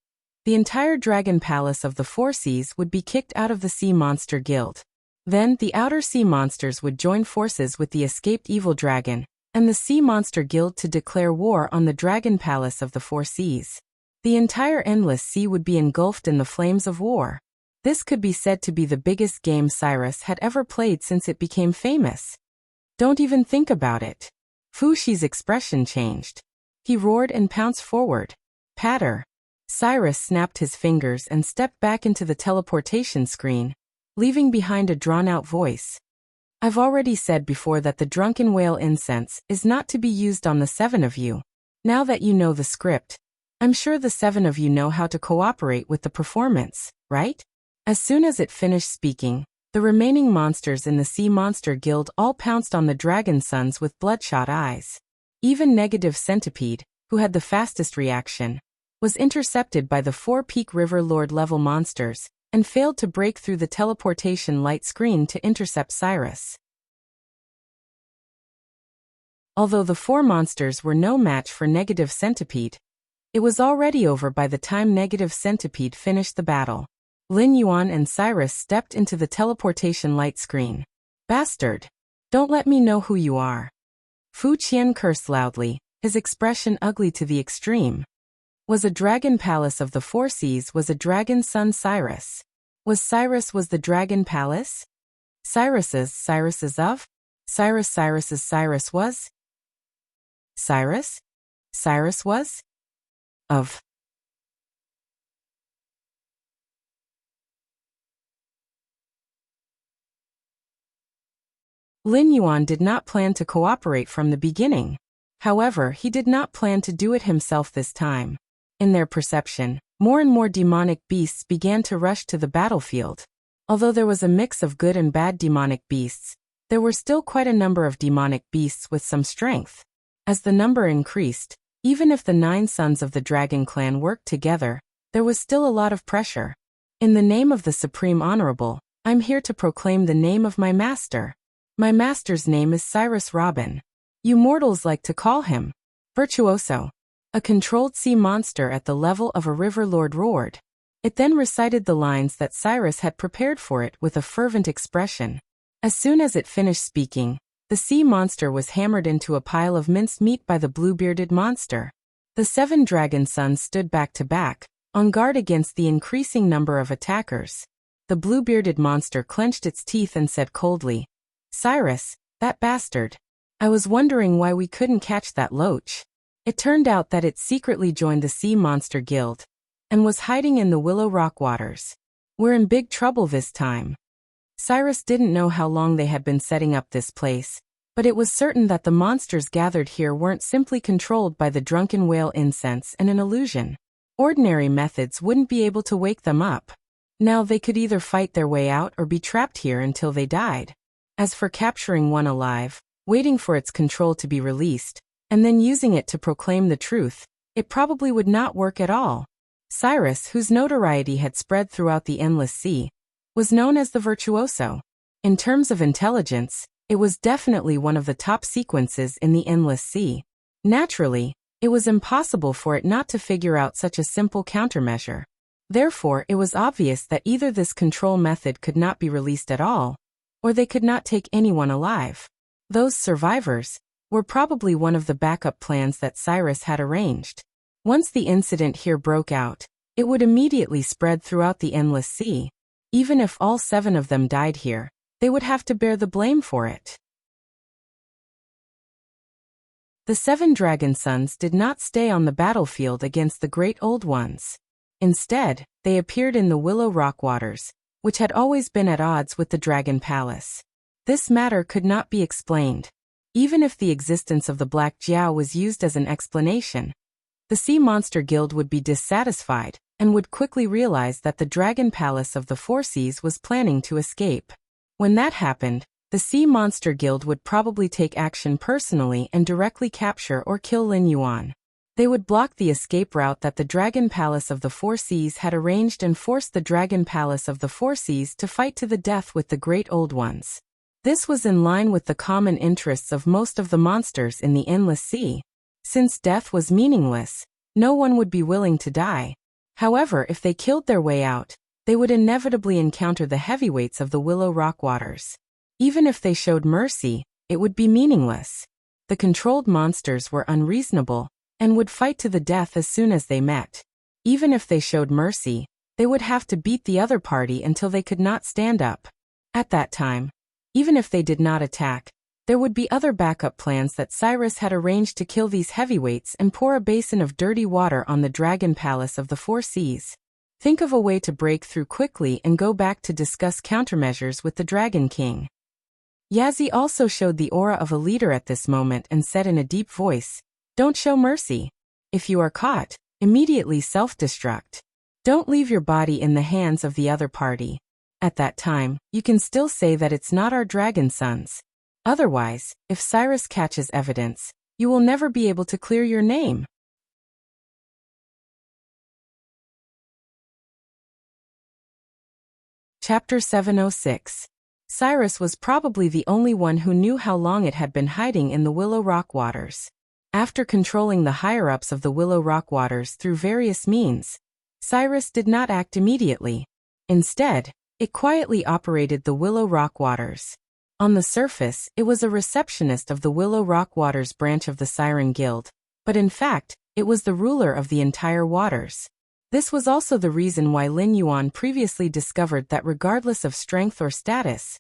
the entire Dragon Palace of the Four Seas would be kicked out of the Sea Monster Guild. Then the outer sea monsters would join forces with the escaped evil dragon and the Sea Monster Guild to declare war on the Dragon Palace of the Four Seas. The entire endless sea would be engulfed in the flames of war. This could be said to be the biggest game Cyrus had ever played since it became famous. Don't even think about it. Fu Shi's expression changed. He roared and pounced forward. Patter. Cyrus snapped his fingers and stepped back into the teleportation screen, leaving behind a drawn-out voice. I've already said before that the drunken whale incense is not to be used on the 7 of you. Now that you know the script, I'm sure the 7 of you know how to cooperate with the performance, right? As soon as it finished speaking, the remaining monsters in the Sea Monster Guild all pounced on the dragon sons with bloodshot eyes. Even Negative Centipede, who had the fastest reaction, was intercepted by the 4 Peak River Lord level monsters and failed to break through the teleportation light screen to intercept Cyrus. Although the 4 monsters were no match for Negative Centipede, it was already over by the time Negative Centipede finished the battle. Lin Yuan and Cyrus stepped into the teleportation light screen. Bastard! Don't let me know who you are. Fu Qian cursed loudly, his expression ugly to the extreme. Was a Dragon Palace of the Four Seas was a dragon son Cyrus? Was the Dragon Palace? Cyrus's of? Cyrus was? Cyrus was? Of. Lin Yuan did not plan to cooperate from the beginning. However, he did not plan to do it himself this time. In their perception, more and more demonic beasts began to rush to the battlefield. Although there was a mix of good and bad demonic beasts, there were still quite a number of demonic beasts with some strength. As the number increased, even if the 9 sons of the Dragon Clan worked together, there was still a lot of pressure. In the name of the Supreme Honorable, I'm here to proclaim the name of my master. My master's name is Cyrus Robin. You mortals like to call him Virtuoso. A controlled sea monster at the level of a river lord roared. It then recited the lines that Cyrus had prepared for it with a fervent expression. As soon as it finished speaking, the sea monster was hammered into a pile of minced meat by the blue-bearded monster. The 7 dragon sons stood back to back, on guard against the increasing number of attackers. The blue-bearded monster clenched its teeth and said coldly, Cyrus, that bastard. I was wondering why we couldn't catch that loach. It turned out that it secretly joined the Sea Monster Guild and was hiding in the Willow Rock waters. We're in big trouble this time. Cyrus didn't know how long they had been setting up this place, but it was certain that the monsters gathered here weren't simply controlled by the drunken whale incense and an illusion. Ordinary methods wouldn't be able to wake them up. Now they could either fight their way out or be trapped here until they died. As for capturing one alive, waiting for its control to be released, and then using it to proclaim the truth, it probably would not work at all. Cyrus, whose notoriety had spread throughout the endless sea, was known as the Virtuoso. In terms of intelligence, it was definitely one of the top sequences in the endless sea. Naturally, it was impossible for it not to figure out such a simple countermeasure. Therefore, it was obvious that either this control method could not be released at all, or they could not take anyone alive. Those survivors were probably one of the backup plans that Cyrus had arranged. Once the incident here broke out, it would immediately spread throughout the endless sea. Even if all 7 of them died here, they would have to bear the blame for it. The 7 dragon sons did not stay on the battlefield against the great old ones. Instead, they appeared in the Willow Rock waters, which had always been at odds with the Dragon Palace. This matter could not be explained. Even if the existence of the Black Jiao was used as an explanation, the Sea Monster Guild would be dissatisfied and would quickly realize that the Dragon Palace of the Four Seas was planning to escape. When that happened, the Sea Monster Guild would probably take action personally and directly capture or kill Lin Yuan. They would block the escape route that the Dragon Palace of the Four Seas had arranged and force the Dragon Palace of the Four Seas to fight to the death with the Great Old Ones. This was in line with the common interests of most of the monsters in the Endless Sea. Since death was meaningless, no one would be willing to die. However, if they killed their way out, they would inevitably encounter the heavyweights of the Willow Rock waters. Even if they showed mercy, it would be meaningless. The controlled monsters were unreasonable and would fight to the death as soon as they met. Even if they showed mercy, they would have to beat the other party until they could not stand up. At that time, even if they did not attack, there would be other backup plans that Cyrus had arranged to kill these heavyweights and pour a basin of dirty water on the Dragon Palace of the Four Seas. Think of a way to break through quickly and go back to discuss countermeasures with the Dragon King. Yazzie also showed the aura of a leader at this moment and said in a deep voice, "Don't show mercy. If you are caught, immediately self-destruct. Don't leave your body in the hands of the other party. At that time, you can still say that it's not our dragon sons. Otherwise, if Cyrus catches evidence, you will never be able to clear your name." Chapter 706. Cyrus was probably the only one who knew how long it had been hiding in the Willow Rock waters. After controlling the higher-ups of the Willow Rock waters through various means, Cyrus did not act immediately. Instead, it quietly operated the Willow Rock waters. On the surface, it was a receptionist of the Willow Rock waters branch of the Siren Guild, but in fact, it was the ruler of the entire waters. This was also the reason why Lin Yuan previously discovered that regardless of strength or status,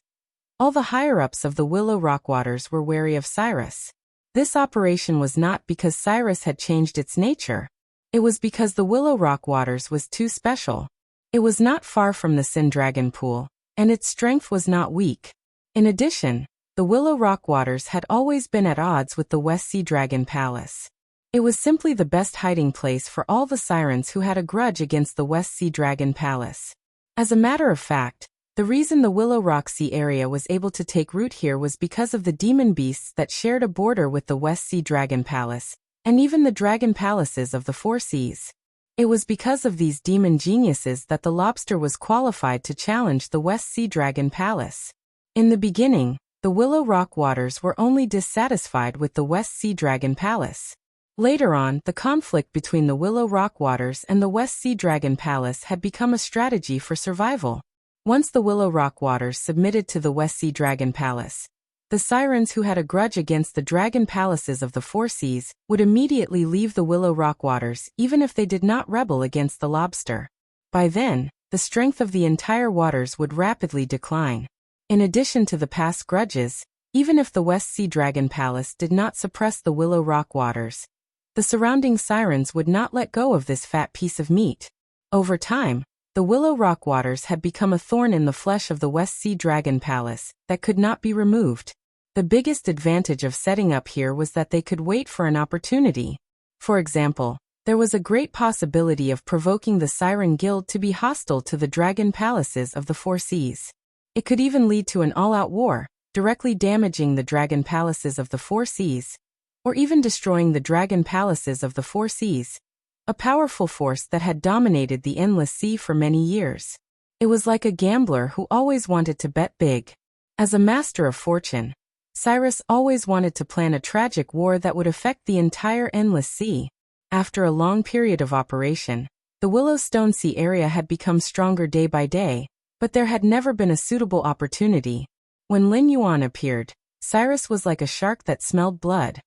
all the higher-ups of the Willow Rock waters were wary of Cyrus. This operation was not because Cyrus had changed its nature. It was because the Willow Rock waters was too special. It was not far from the Sin Dragon Pool, and its strength was not weak. In addition, the Willow Rock waters had always been at odds with the West Sea Dragon Palace. It was simply the best hiding place for all the sirens who had a grudge against the West Sea Dragon Palace. As a matter of fact, the reason the Willow Rock Sea area was able to take root here was because of the demon beasts that shared a border with the West Sea Dragon Palace, and even the dragon palaces of the Four Seas. It was because of these demon geniuses that the lobster was qualified to challenge the West Sea Dragon Palace. In the beginning, the Willow Rock waters were only dissatisfied with the West Sea Dragon Palace. Later on, the conflict between the Willow Rock waters and the West Sea Dragon Palace had become a strategy for survival. Once the Willow Rock waters submitted to the West Sea Dragon Palace, the sirens who had a grudge against the dragon palaces of the Four Seas would immediately leave the Willow Rock waters even if they did not rebel against the lobster. By then, the strength of the entire waters would rapidly decline. In addition to the past grudges, even if the West Sea Dragon Palace did not suppress the Willow Rock waters, the surrounding sirens would not let go of this fat piece of meat. Over time, the Willow Rock waters had become a thorn in the flesh of the West Sea Dragon Palace that could not be removed. The biggest advantage of setting up here was that they could wait for an opportunity. For example, there was a great possibility of provoking the Siren Guild to be hostile to the dragon palaces of the Four Seas. It could even lead to an all-out war, directly damaging the dragon palaces of the Four Seas, or even destroying the dragon palaces of the Four Seas, a powerful force that had dominated the Endless Sea for many years. It was like a gambler who always wanted to bet big. As a master of fortune, Cyrus always wanted to plan a tragic war that would affect the entire Endless Sea. After a long period of operation, the Willowstone Sea area had become stronger day by day, but there had never been a suitable opportunity. When Lin Yuan appeared, Cyrus was like a shark that smelled blood.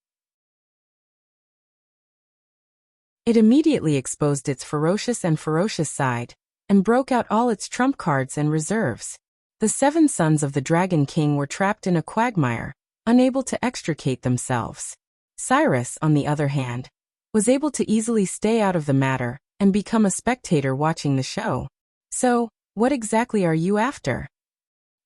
It immediately exposed its ferocious side, and broke out all its trump cards and reserves. The 7 sons of the Dragon King were trapped in a quagmire, unable to extricate themselves. Cyrus, on the other hand, was able to easily stay out of the matter and become a spectator watching the show. So, what exactly are you after?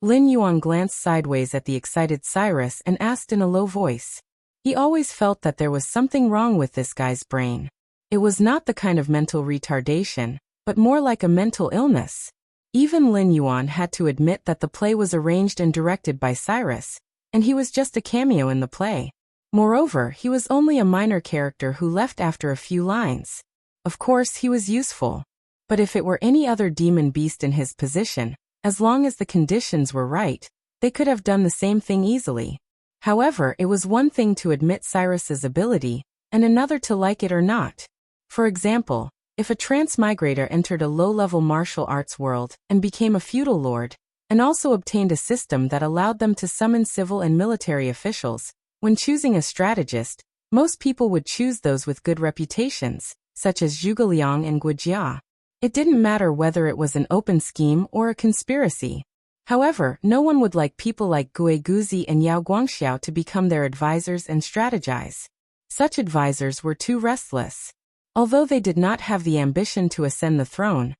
Lin Yuan glanced sideways at the excited Cyrus and asked in a low voice. He always felt that there was something wrong with this guy's brain. It was not the kind of mental retardation, but more like a mental illness. Even Lin Yuan had to admit that the play was arranged and directed by Cyrus, and he was just a cameo in the play. Moreover, he was only a minor character who left after a few lines. Of course, he was useful. But if it were any other demon beast in his position, as long as the conditions were right, they could have done the same thing easily. However, it was one thing to admit Cyrus's ability, and another to like it or not. For example, if a transmigrator entered a low-level martial arts world and became a feudal lord, and also obtained a system that allowed them to summon civil and military officials, when choosing a strategist, most people would choose those with good reputations, such as Zhuge Liang and Wuxia. It didn't matter whether it was an open scheme or a conspiracy. However, no one would like people like Gue Guzi and Yao Guangxiao to become their advisors and strategize. Such advisors were too restless. Although they did not have the ambition to ascend the throne,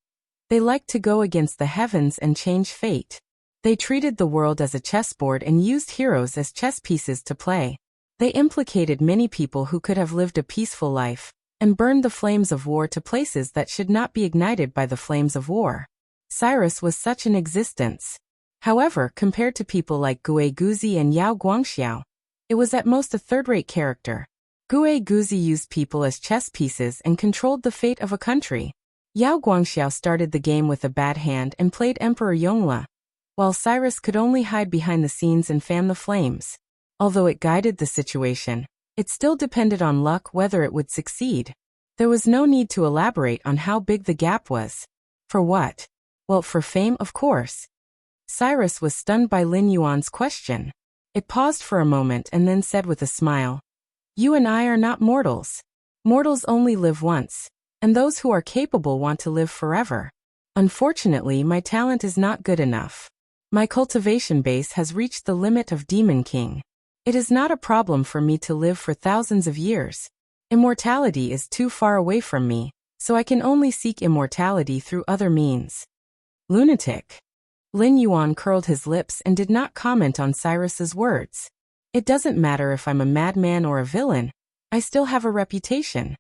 they liked to go against the heavens and change fate. They treated the world as a chessboard and used heroes as chess pieces to play. They implicated many people who could have lived a peaceful life, and burned the flames of war to places that should not be ignited by the flames of war. Cyrus was such an existence. However, compared to people like Gue Guzi and Yao Guangxiao, it was at most a third-rate character. Gue Guzi used people as chess pieces and controlled the fate of a country. Yao Guangxiao started the game with a bad hand and played Emperor Yongle, while Cyrus could only hide behind the scenes and fan the flames. Although it guided the situation, it still depended on luck whether it would succeed. There was no need to elaborate on how big the gap was. For what? Well, for fame, of course. Cyrus was stunned by Lin Yuan's question. It paused for a moment and then said with a smile, "You and I are not mortals. Mortals only live once, and those who are capable want to live forever. Unfortunately, my talent is not good enough. My cultivation base has reached the limit of Demon King. It is not a problem for me to live for thousands of years. Immortality is too far away from me, so I can only seek immortality through other means." Lunatic. Lin Yuan curled his lips and did not comment on Cyrus's words. It doesn't matter if I'm a madman or a villain, I still have a reputation.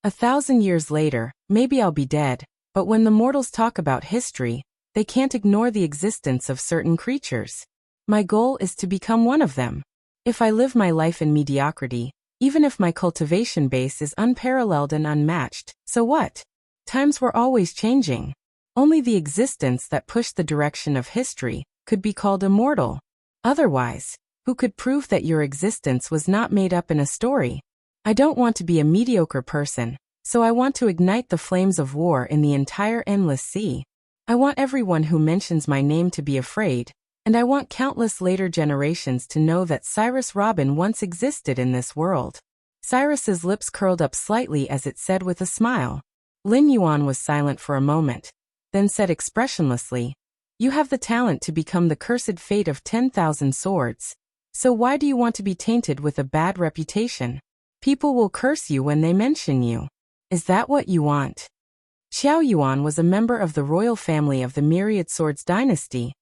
1,000 years later, maybe I'll be dead, but when the mortals talk about history, they can't ignore the existence of certain creatures. My goal is to become one of them. If I live my life in mediocrity, even if my cultivation base is unparalleled and unmatched, so what? Times were always changing. Only the existence that pushed the direction of history could be called immortal. Otherwise, who could prove that your existence was not made up in a story? I don't want to be a mediocre person, so I want to ignite the flames of war in the entire endless sea. I want everyone who mentions my name to be afraid, and I want countless later generations to know that Cyrus Robin once existed in this world. Cyrus's lips curled up slightly as it said with a smile. Lin Yuan was silent for a moment, then said expressionlessly, "You have the talent to become the cursed fate of 10,000 swords. So why do you want to be tainted with a bad reputation? People will curse you when they mention you. Is that what you want?" Xiao Yuan was a member of the royal family of the Myriad Swords dynasty,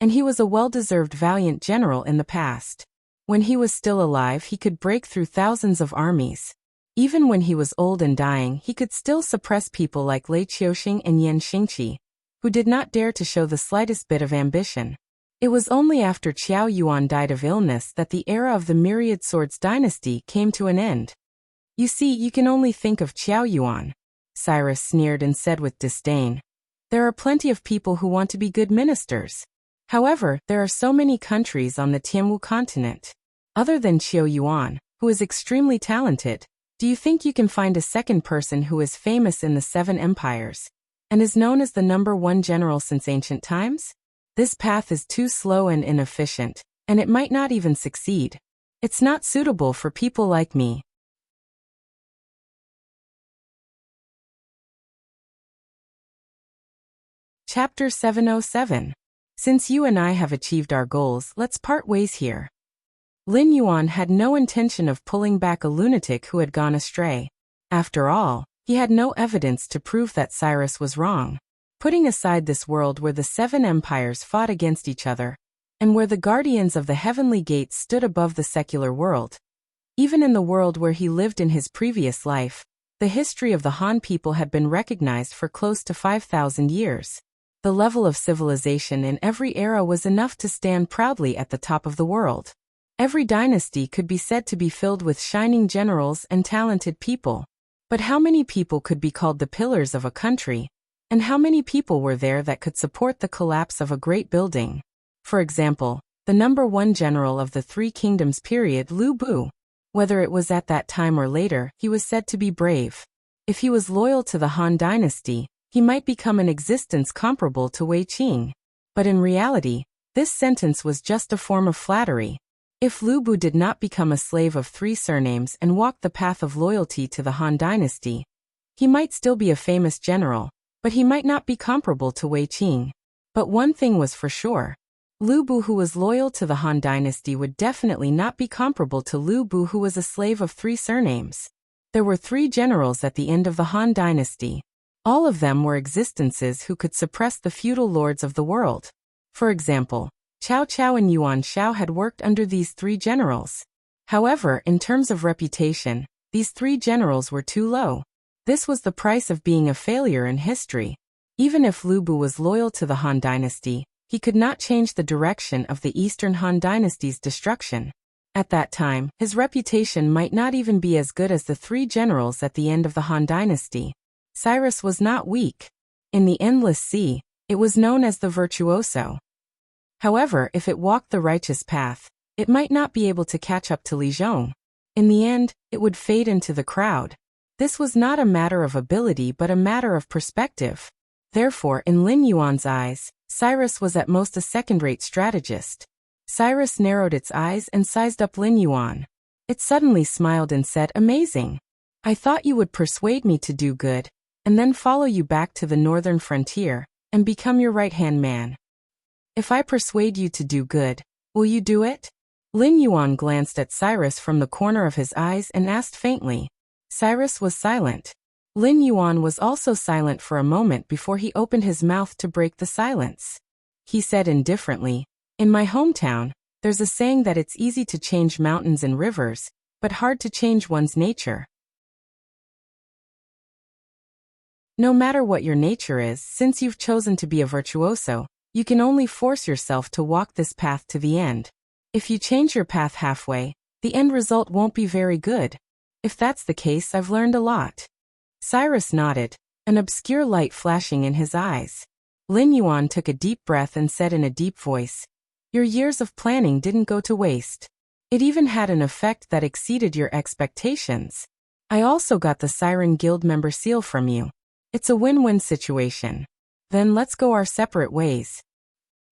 and he was a well-deserved valiant general in the past. When he was still alive, he could break through thousands of armies. Even when he was old and dying, he could still suppress people like Lei Qiuxing and Yan Xingqi, who did not dare to show the slightest bit of ambition. It was only after Xiao Yuan died of illness that the era of the Myriad Swords dynasty came to an end. "You see, you can only think of Xiao Yuan," Cyrus sneered and said with disdain. "There are plenty of people who want to be good ministers. However, there are so many countries on the Tianwu continent. Other than Xiao Yuan, who is extremely talented, do you think you can find a second person who is famous in the 7 empires, and is known as the #1 general since ancient times? This path is too slow and inefficient, and it might not even succeed. It's not suitable for people like me." Chapter 707. Since you and I have achieved our goals, let's part ways here. Lin Yuan had no intention of pulling back a lunatic who had gone astray. After all, he had no evidence to prove that Cyrus was wrong. Putting aside this world where the 7 empires fought against each other, and where the guardians of the heavenly gates stood above the secular world, even in the world where he lived in his previous life, the history of the Han people had been recognized for close to 5,000 years. The level of civilization in every era was enough to stand proudly at the top of the world. Every dynasty could be said to be filled with shining generals and talented people. But how many people could be called the pillars of a country? And how many people were there that could support the collapse of a great building? For example, the number 1 general of the Three Kingdoms period, Lu Bu. Whether it was at that time or later, he was said to be brave. If he was loyal to the Han dynasty, he might become an existence comparable to Wei Qing. But in reality, this sentence was just a form of flattery. If Lu Bu did not become a slave of 3 surnames and walk the path of loyalty to the Han dynasty, he might still be a famous general, but he might not be comparable to Wei Qing. But one thing was for sure. Lu Bu who was loyal to the Han dynasty would definitely not be comparable to Lu Bu who was a slave of 3 surnames. There were 3 generals at the end of the Han dynasty. All of them were existences who could suppress the feudal lords of the world. For example, Cao Cao and Yuan Shao had worked under these 3 generals. However, in terms of reputation, these 3 generals were too low. This was the price of being a failure in history. Even if Lu Bu was loyal to the Han dynasty, he could not change the direction of the Eastern Han dynasty's destruction. At that time, his reputation might not even be as good as the 3 generals at the end of the Han dynasty. Cyrus was not weak. In the endless sea, it was known as the virtuoso. However, if it walked the righteous path, it might not be able to catch up to Li Zhong. In the end, it would fade into the crowd. This was not a matter of ability but a matter of perspective. Therefore, in Lin Yuan's eyes, Cyrus was at most a second-rate strategist. Cyrus narrowed its eyes and sized up Lin Yuan. It suddenly smiled and said, "Amazing. I thought you would persuade me to do good, and then follow you back to the northern frontier, and become your right-hand man. If I persuade you to do good, will you do it?" Lin Yuan glanced at Cyrus from the corner of his eyes and asked faintly. Cyrus was silent. Lin Yuan was also silent for a moment before he opened his mouth to break the silence. He said indifferently, "In my hometown, there's a saying that it's easy to change mountains and rivers, but hard to change one's nature. No matter what your nature is, since you've chosen to be a virtuoso, you can only force yourself to walk this path to the end. If you change your path halfway, the end result won't be very good. If that's the case, I've learned a lot." Cyrus nodded, an obscure light flashing in his eyes. Lin Yuan took a deep breath and said in a deep voice, "Your years of planning didn't go to waste. It even had an effect that exceeded your expectations. I also got the Siren Guild member seal from you. It's a win-win situation. Then let's go our separate ways."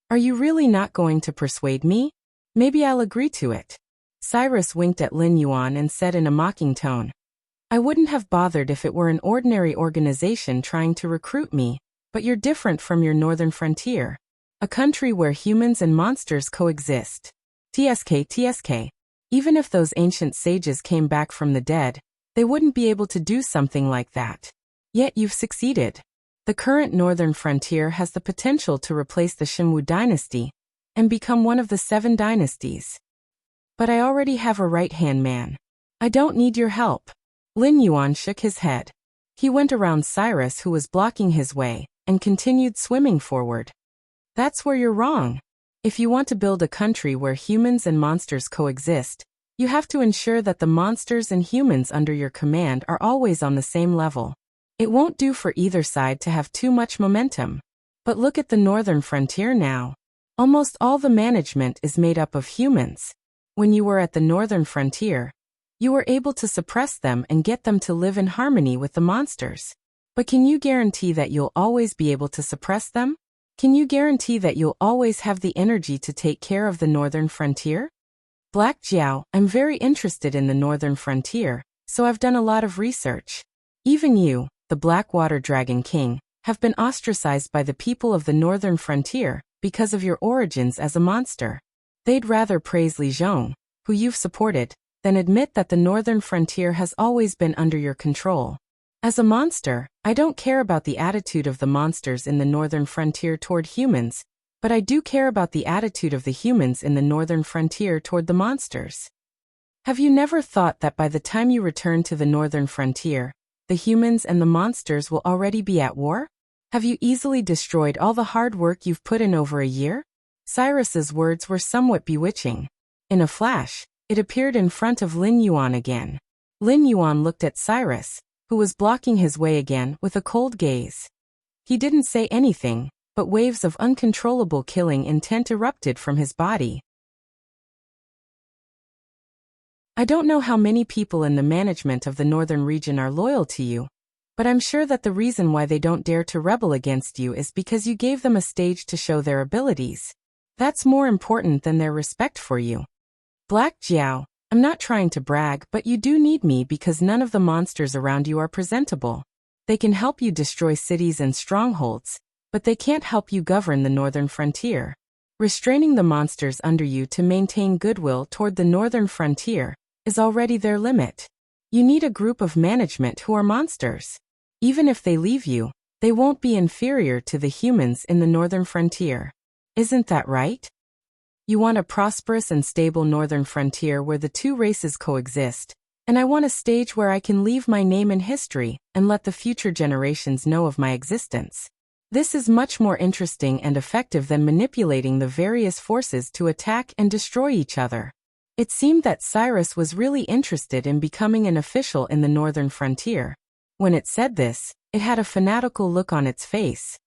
"Are you really not going to persuade me? Maybe I'll agree to it." Cyrus winked at Lin Yuan and said in a mocking tone, "I wouldn't have bothered if it were an ordinary organization trying to recruit me, but you're different from your northern frontier. A country where humans and monsters coexist. TSK. Even if those ancient sages came back from the dead, they wouldn't be able to do something like that. Yet you've succeeded. The current northern frontier has the potential to replace the Xinwu dynasty and become one of the 7 dynasties. But I already have a right-hand man. I don't need your help." Lin Yuan shook his head. He went around Cyrus who was blocking his way, and continued swimming forward. "That's where you're wrong. If you want to build a country where humans and monsters coexist, you have to ensure that the monsters and humans under your command are always on the same level. It won't do for either side to have too much momentum. But look at the northern frontier now. Almost all the management is made up of humans. When you were at the northern frontier, you were able to suppress them and get them to live in harmony with the monsters. But can you guarantee that you'll always be able to suppress them? Can you guarantee that you'll always have the energy to take care of the northern frontier?" "Black Jiao, I'm very interested in the northern frontier, so I've done a lot of research. Even you, the Blackwater Dragon King, have been ostracized by the people of the northern frontier because of your origins as a monster. They'd rather praise Li Zhong, who you've supported, then admit that the northern frontier has always been under your control. As a monster, I don't care about the attitude of the monsters in the northern frontier toward humans, but I do care about the attitude of the humans in the northern frontier toward the monsters. Have you never thought that by the time you return to the northern frontier, the humans and the monsters will already be at war? Have you easily destroyed all the hard work you've put in over a year? Cyrus's words were somewhat bewitching. In a flash, it appeared in front of Lin Yuan again. Lin Yuan looked at Cyrus, who was blocking his way again, with a cold gaze. He didn't say anything, but waves of uncontrollable killing intent erupted from his body. I don't know how many people in the management of the northern region are loyal to you, but I'm sure that the reason why they don't dare to rebel against you is because you gave them a stage to show their abilities. That's more important than their respect for you. Black Jiao, I'm not trying to brag, but you do need me because none of the monsters around you are presentable. They can help you destroy cities and strongholds, but they can't help you govern the northern frontier. Restraining the monsters under you to maintain goodwill toward the northern frontier is already their limit. You need a group of management who are monsters. Even if they leave you, they won't be inferior to the humans in the northern frontier. Isn't that right? You want a prosperous and stable northern frontier where the two races coexist, and I want a stage where I can leave my name in history and let the future generations know of my existence. This is much more interesting and effective than manipulating the various forces to attack and destroy each other. It seemed that Cyrus was really interested in becoming an official in the northern frontier. When it said this, it had a fanatical look on its face.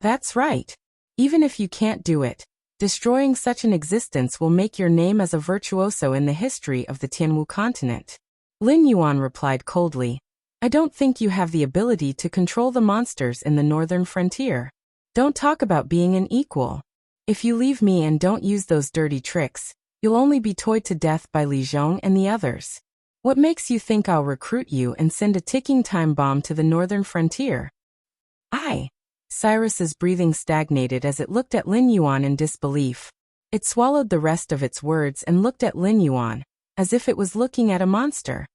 That's right. Even if you can't do it, destroying such an existence will make your name as a virtuoso in the history of the Tianwu continent. Lin Yuan replied coldly, I don't think you have the ability to control the monsters in the northern frontier. Don't talk about being an equal. If you leave me and don't use those dirty tricks, you'll only be toyed to death by Li Zhong and the others. What makes you think I'll recruit you and send a ticking time bomb to the northern frontier? Cyrus's breathing stagnated as it looked at Lin Yuan in disbelief. It swallowed the rest of its words and looked at Lin Yuan, as if it was looking at a monster.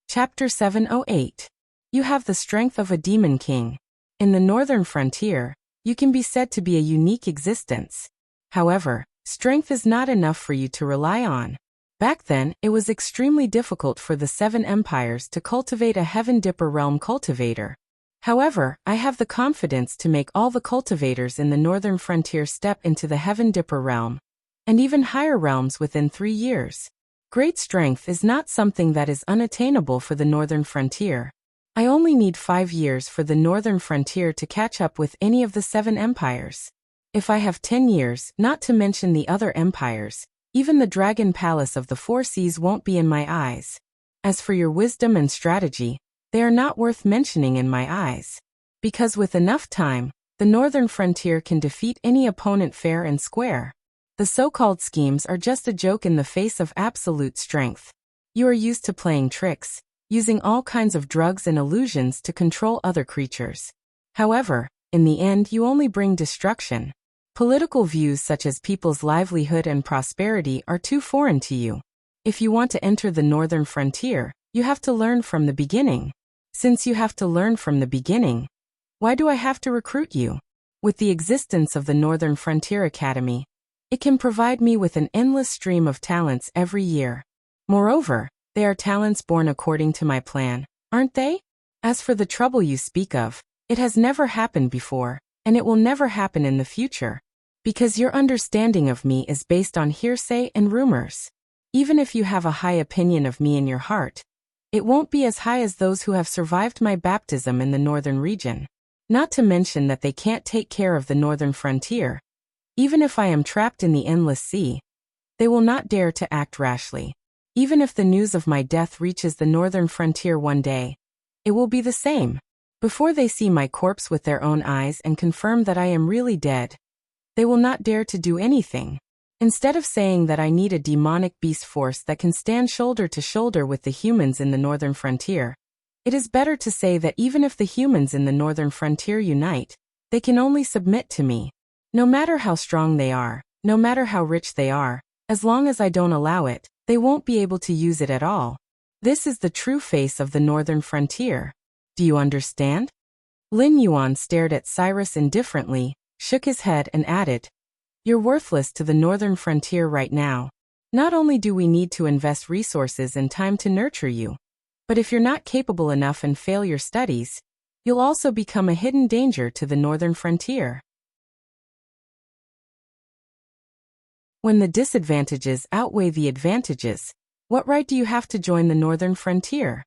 Chapter 708. You have the strength of a demon king. In the northern frontier, you can be said to be a unique existence. However, strength is not enough for you to rely on. Back then, it was extremely difficult for the 7 empires to cultivate a Heaven Dipper realm cultivator. However, I have the confidence to make all the cultivators in the northern frontier step into the Heaven Dipper realm, and even higher realms within 3 years. Great strength is not something that is unattainable for the northern frontier. I only need 5 years for the northern frontier to catch up with any of the 7 empires. If I have 10 years, not to mention the other empires, even the Dragon Palace of the 4 Seas won't be in my eyes. As for your wisdom and strategy, they are not worth mentioning in my eyes. Because with enough time, the northern frontier can defeat any opponent fair and square. The so-called schemes are just a joke in the face of absolute strength. You are used to playing tricks, using all kinds of drugs and illusions to control other creatures. However, in the end you only bring destruction. Political views such as people's livelihood and prosperity are too foreign to you. If you want to enter the northern frontier, you have to learn from the beginning. Since you have to learn from the beginning, why do I have to recruit you? With the existence of the Northern Frontier Academy, it can provide me with an endless stream of talents every year. Moreover, they are talents born according to my plan, aren't they? As for the trouble you speak of, it has never happened before, and it will never happen in the future. Because your understanding of me is based on hearsay and rumors. Even if you have a high opinion of me in your heart, it won't be as high as those who have survived my baptism in the northern region. Not to mention that they can't take care of the northern frontier. Even if I am trapped in the endless sea, they will not dare to act rashly. Even if the news of my death reaches the northern frontier one day, it will be the same. Before they see my corpse with their own eyes and confirm that I am really dead, they will not dare to do anything. Instead of saying that I need a demonic beast force that can stand shoulder to shoulder with the humans in the northern frontier, it is better to say that even if the humans in the northern frontier unite, they can only submit to me. No matter how strong they are, no matter how rich they are, as long as I don't allow it, they won't be able to use it at all. This is the true face of the northern frontier. Do you understand? Lin Yuan stared at Cyrus indifferently, shook his head and added, "You're worthless to the northern frontier right now. Not only do we need to invest resources and time to nurture you, but if you're not capable enough and fail your studies, you'll also become a hidden danger to the northern frontier." When the disadvantages outweigh the advantages, what right do you have to join the northern frontier?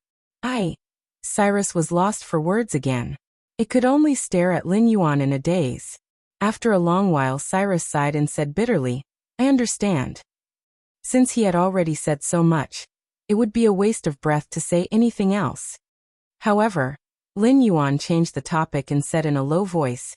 Cyrus was lost for words again. It could only stare at Lin Yuan in a daze. After a long while, Cyrus sighed and said bitterly, "I understand." Since he had already said so much, it would be a waste of breath to say anything else. However, Lin Yuan changed the topic and said in a low voice,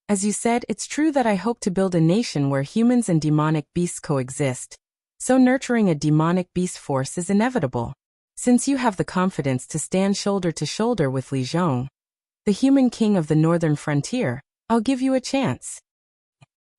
"As you said, it's true that I hope to build a nation where humans and demonic beasts coexist, so nurturing a demonic beast force is inevitable. Since you have the confidence to stand shoulder to shoulder with Li Zhong, the human king of the northern frontier, I'll give you a chance."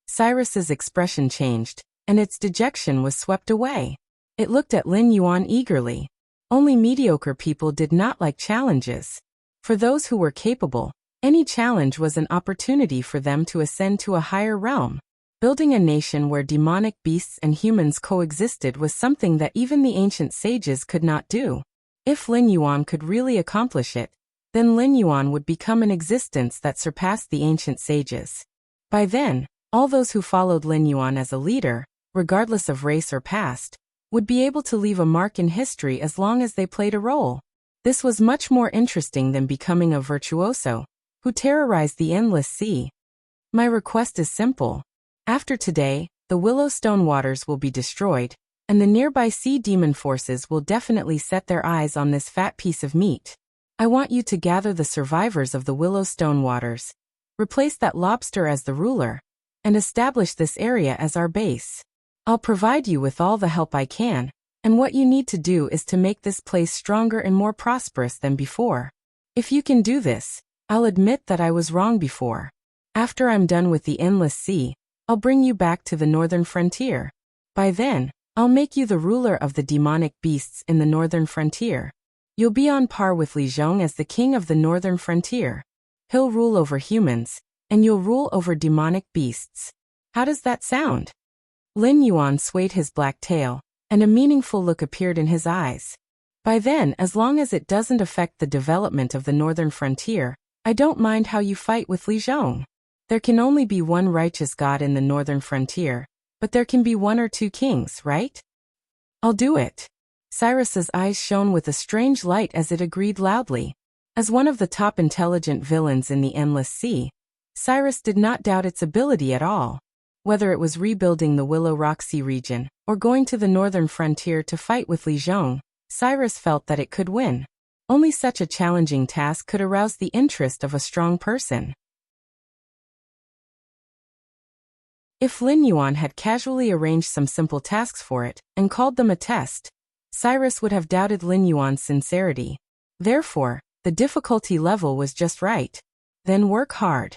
Cyrus's expression changed, and its dejection was swept away. It looked at Lin Yuan eagerly. Only mediocre people did not like challenges. For those who were capable, any challenge was an opportunity for them to ascend to a higher realm. Building a nation where demonic beasts and humans coexisted was something that even the ancient sages could not do. If Lin Yuan could really accomplish it, then Lin Yuan would become an existence that surpassed the ancient sages. By then, all those who followed Lin Yuan as a leader, regardless of race or past, would be able to leave a mark in history as long as they played a role. This was much more interesting than becoming a virtuoso who terrorized the endless sea. My request is simple. After today, the Willowstone waters will be destroyed, and the nearby sea demon forces will definitely set their eyes on this fat piece of meat. I want you to gather the survivors of the Willowstone waters, replace that lobster as the ruler, and establish this area as our base. I'll provide you with all the help I can, and what you need to do is to make this place stronger and more prosperous than before. If you can do this, I'll admit that I was wrong before. After I'm done with the endless sea, I'll bring you back to the northern frontier. By then, I'll make you the ruler of the demonic beasts in the northern frontier. You'll be on par with Li Zhong as the king of the northern frontier. He'll rule over humans, and you'll rule over demonic beasts. How does that sound?" Lin Yuan swayed his black tail, and a meaningful look appeared in his eyes. "By then, as long as it doesn't affect the development of the northern frontier, I don't mind how you fight with Li Zhong. There can only be one righteous god in the northern frontier, but there can be one or two kings, right? I'll do it." Cyrus's eyes shone with a strange light as it agreed loudly. As one of the top intelligent villains in the endless sea, Cyrus did not doubt its ability at all. Whether it was rebuilding the Willow Rock Sea region, or going to the northern frontier to fight with Li Zhong, Cyrus felt that it could win. Only such a challenging task could arouse the interest of a strong person. If Lin Yuan had casually arranged some simple tasks for it, and called them a test, Cyrus would have doubted Lin Yuan's sincerity. Therefore, the difficulty level was just right. Then work hard.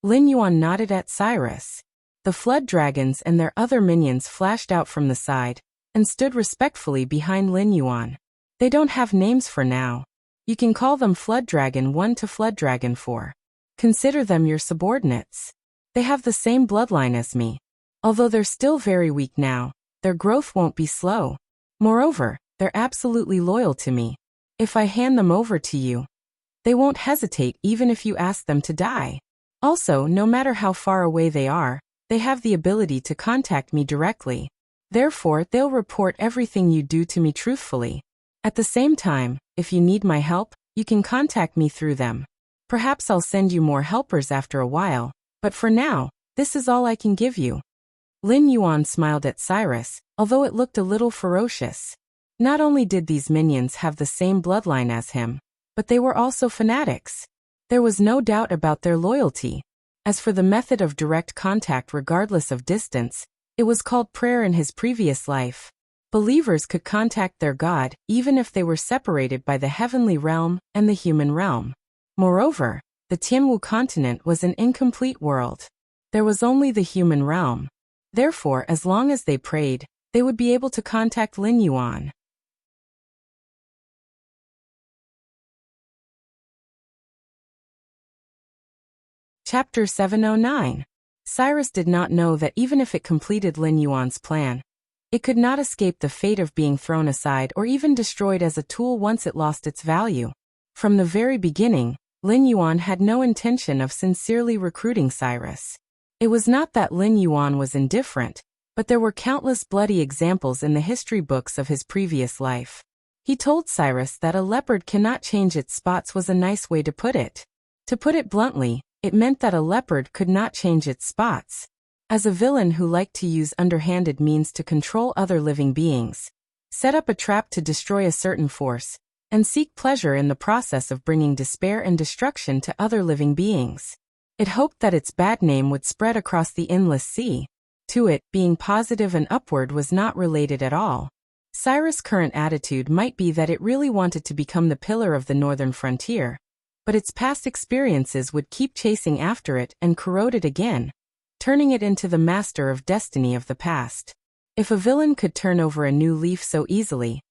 Lin Yuan nodded at Cyrus. The flood dragons and their other minions flashed out from the side, and stood respectfully behind Lin Yuan. They don't have names for now. You can call them Flood Dragon 1 to Flood Dragon 4. Consider them your subordinates. They have the same bloodline as me. Although they're still very weak now, their growth won't be slow. Moreover, they're absolutely loyal to me. If I hand them over to you, they won't hesitate even if you ask them to die. Also, no matter how far away they are, they have the ability to contact me directly. Therefore, they'll report everything you do to me truthfully. At the same time, if you need my help, you can contact me through them. Perhaps I'll send you more helpers after a while, but for now, this is all I can give you. Lin Yuan smiled at Cyrus, although it looked a little ferocious. Not only did these minions have the same bloodline as him, but they were also fanatics. There was no doubt about their loyalty. As for the method of direct contact regardless of distance, it was called prayer in his previous life. Believers could contact their God even if they were separated by the heavenly realm and the human realm. Moreover, the Tianwu continent was an incomplete world. There was only the human realm. Therefore, as long as they prayed, they would be able to contact Lin Yuan. Chapter 709. Cyrus did not know that even if it completed Lin Yuan's plan, it could not escape the fate of being thrown aside or even destroyed as a tool once it lost its value. From the very beginning, Lin Yuan had no intention of sincerely recruiting Cyrus. It was not that Lin Yuan was indifferent, but there were countless bloody examples in the history books of his previous life. He told Cyrus that a leopard cannot change its spots was a nice way to put it. To put it bluntly, it meant that a leopard could not change its spots. As a villain who liked to use underhanded means to control other living beings, set up a trap to destroy a certain force, and seek pleasure in the process of bringing despair and destruction to other living beings. It hoped that its bad name would spread across the endless sea. To it, being positive and upward was not related at all. Cyrus' current attitude might be that it really wanted to become the pillar of the northern frontier, but its past experiences would keep chasing after it and corrode it again, turning it into the master of destiny of the past. If a villain could turn over a new leaf so easily,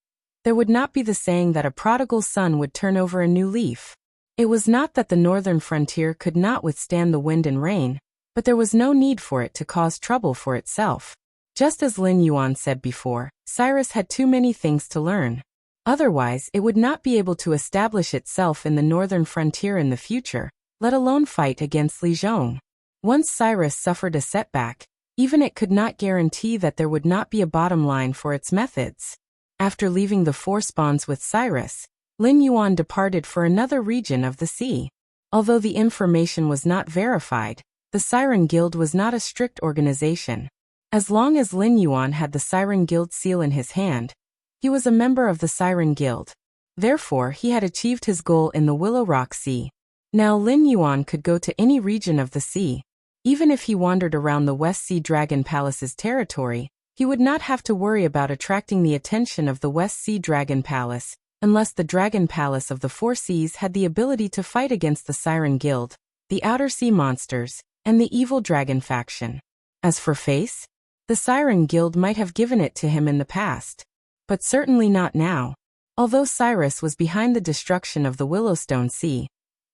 there would not be the saying that a prodigal son would turn over a new leaf. It was not that the northern frontier could not withstand the wind and rain, but there was no need for it to cause trouble for itself. Just as Lin Yuan said before, Cyrus had too many things to learn. Otherwise, it would not be able to establish itself in the northern frontier in the future, let alone fight against Li Zhong. Once Cyrus suffered a setback, even it could not guarantee that there would not be a bottom line for its methods. After leaving the four spawns with Cyrus, Lin Yuan departed for another region of the sea. Although the information was not verified, the Siren Guild was not a strict organization. As long as Lin Yuan had the Siren Guild seal in his hand, he was a member of the Siren Guild. Therefore, he had achieved his goal in the Willow Rock Sea. Now Lin Yuan could go to any region of the sea. Even if he wandered around the West Sea Dragon Palace's territory, he would not have to worry about attracting the attention of the West Sea Dragon Palace, unless the Dragon Palace of the Four Seas had the ability to fight against the Siren Guild, the Outer Sea Monsters, and the Evil Dragon faction. As for face, the Siren Guild might have given it to him in the past, but certainly not now. Although Cyrus was behind the destruction of the Willowstone Sea,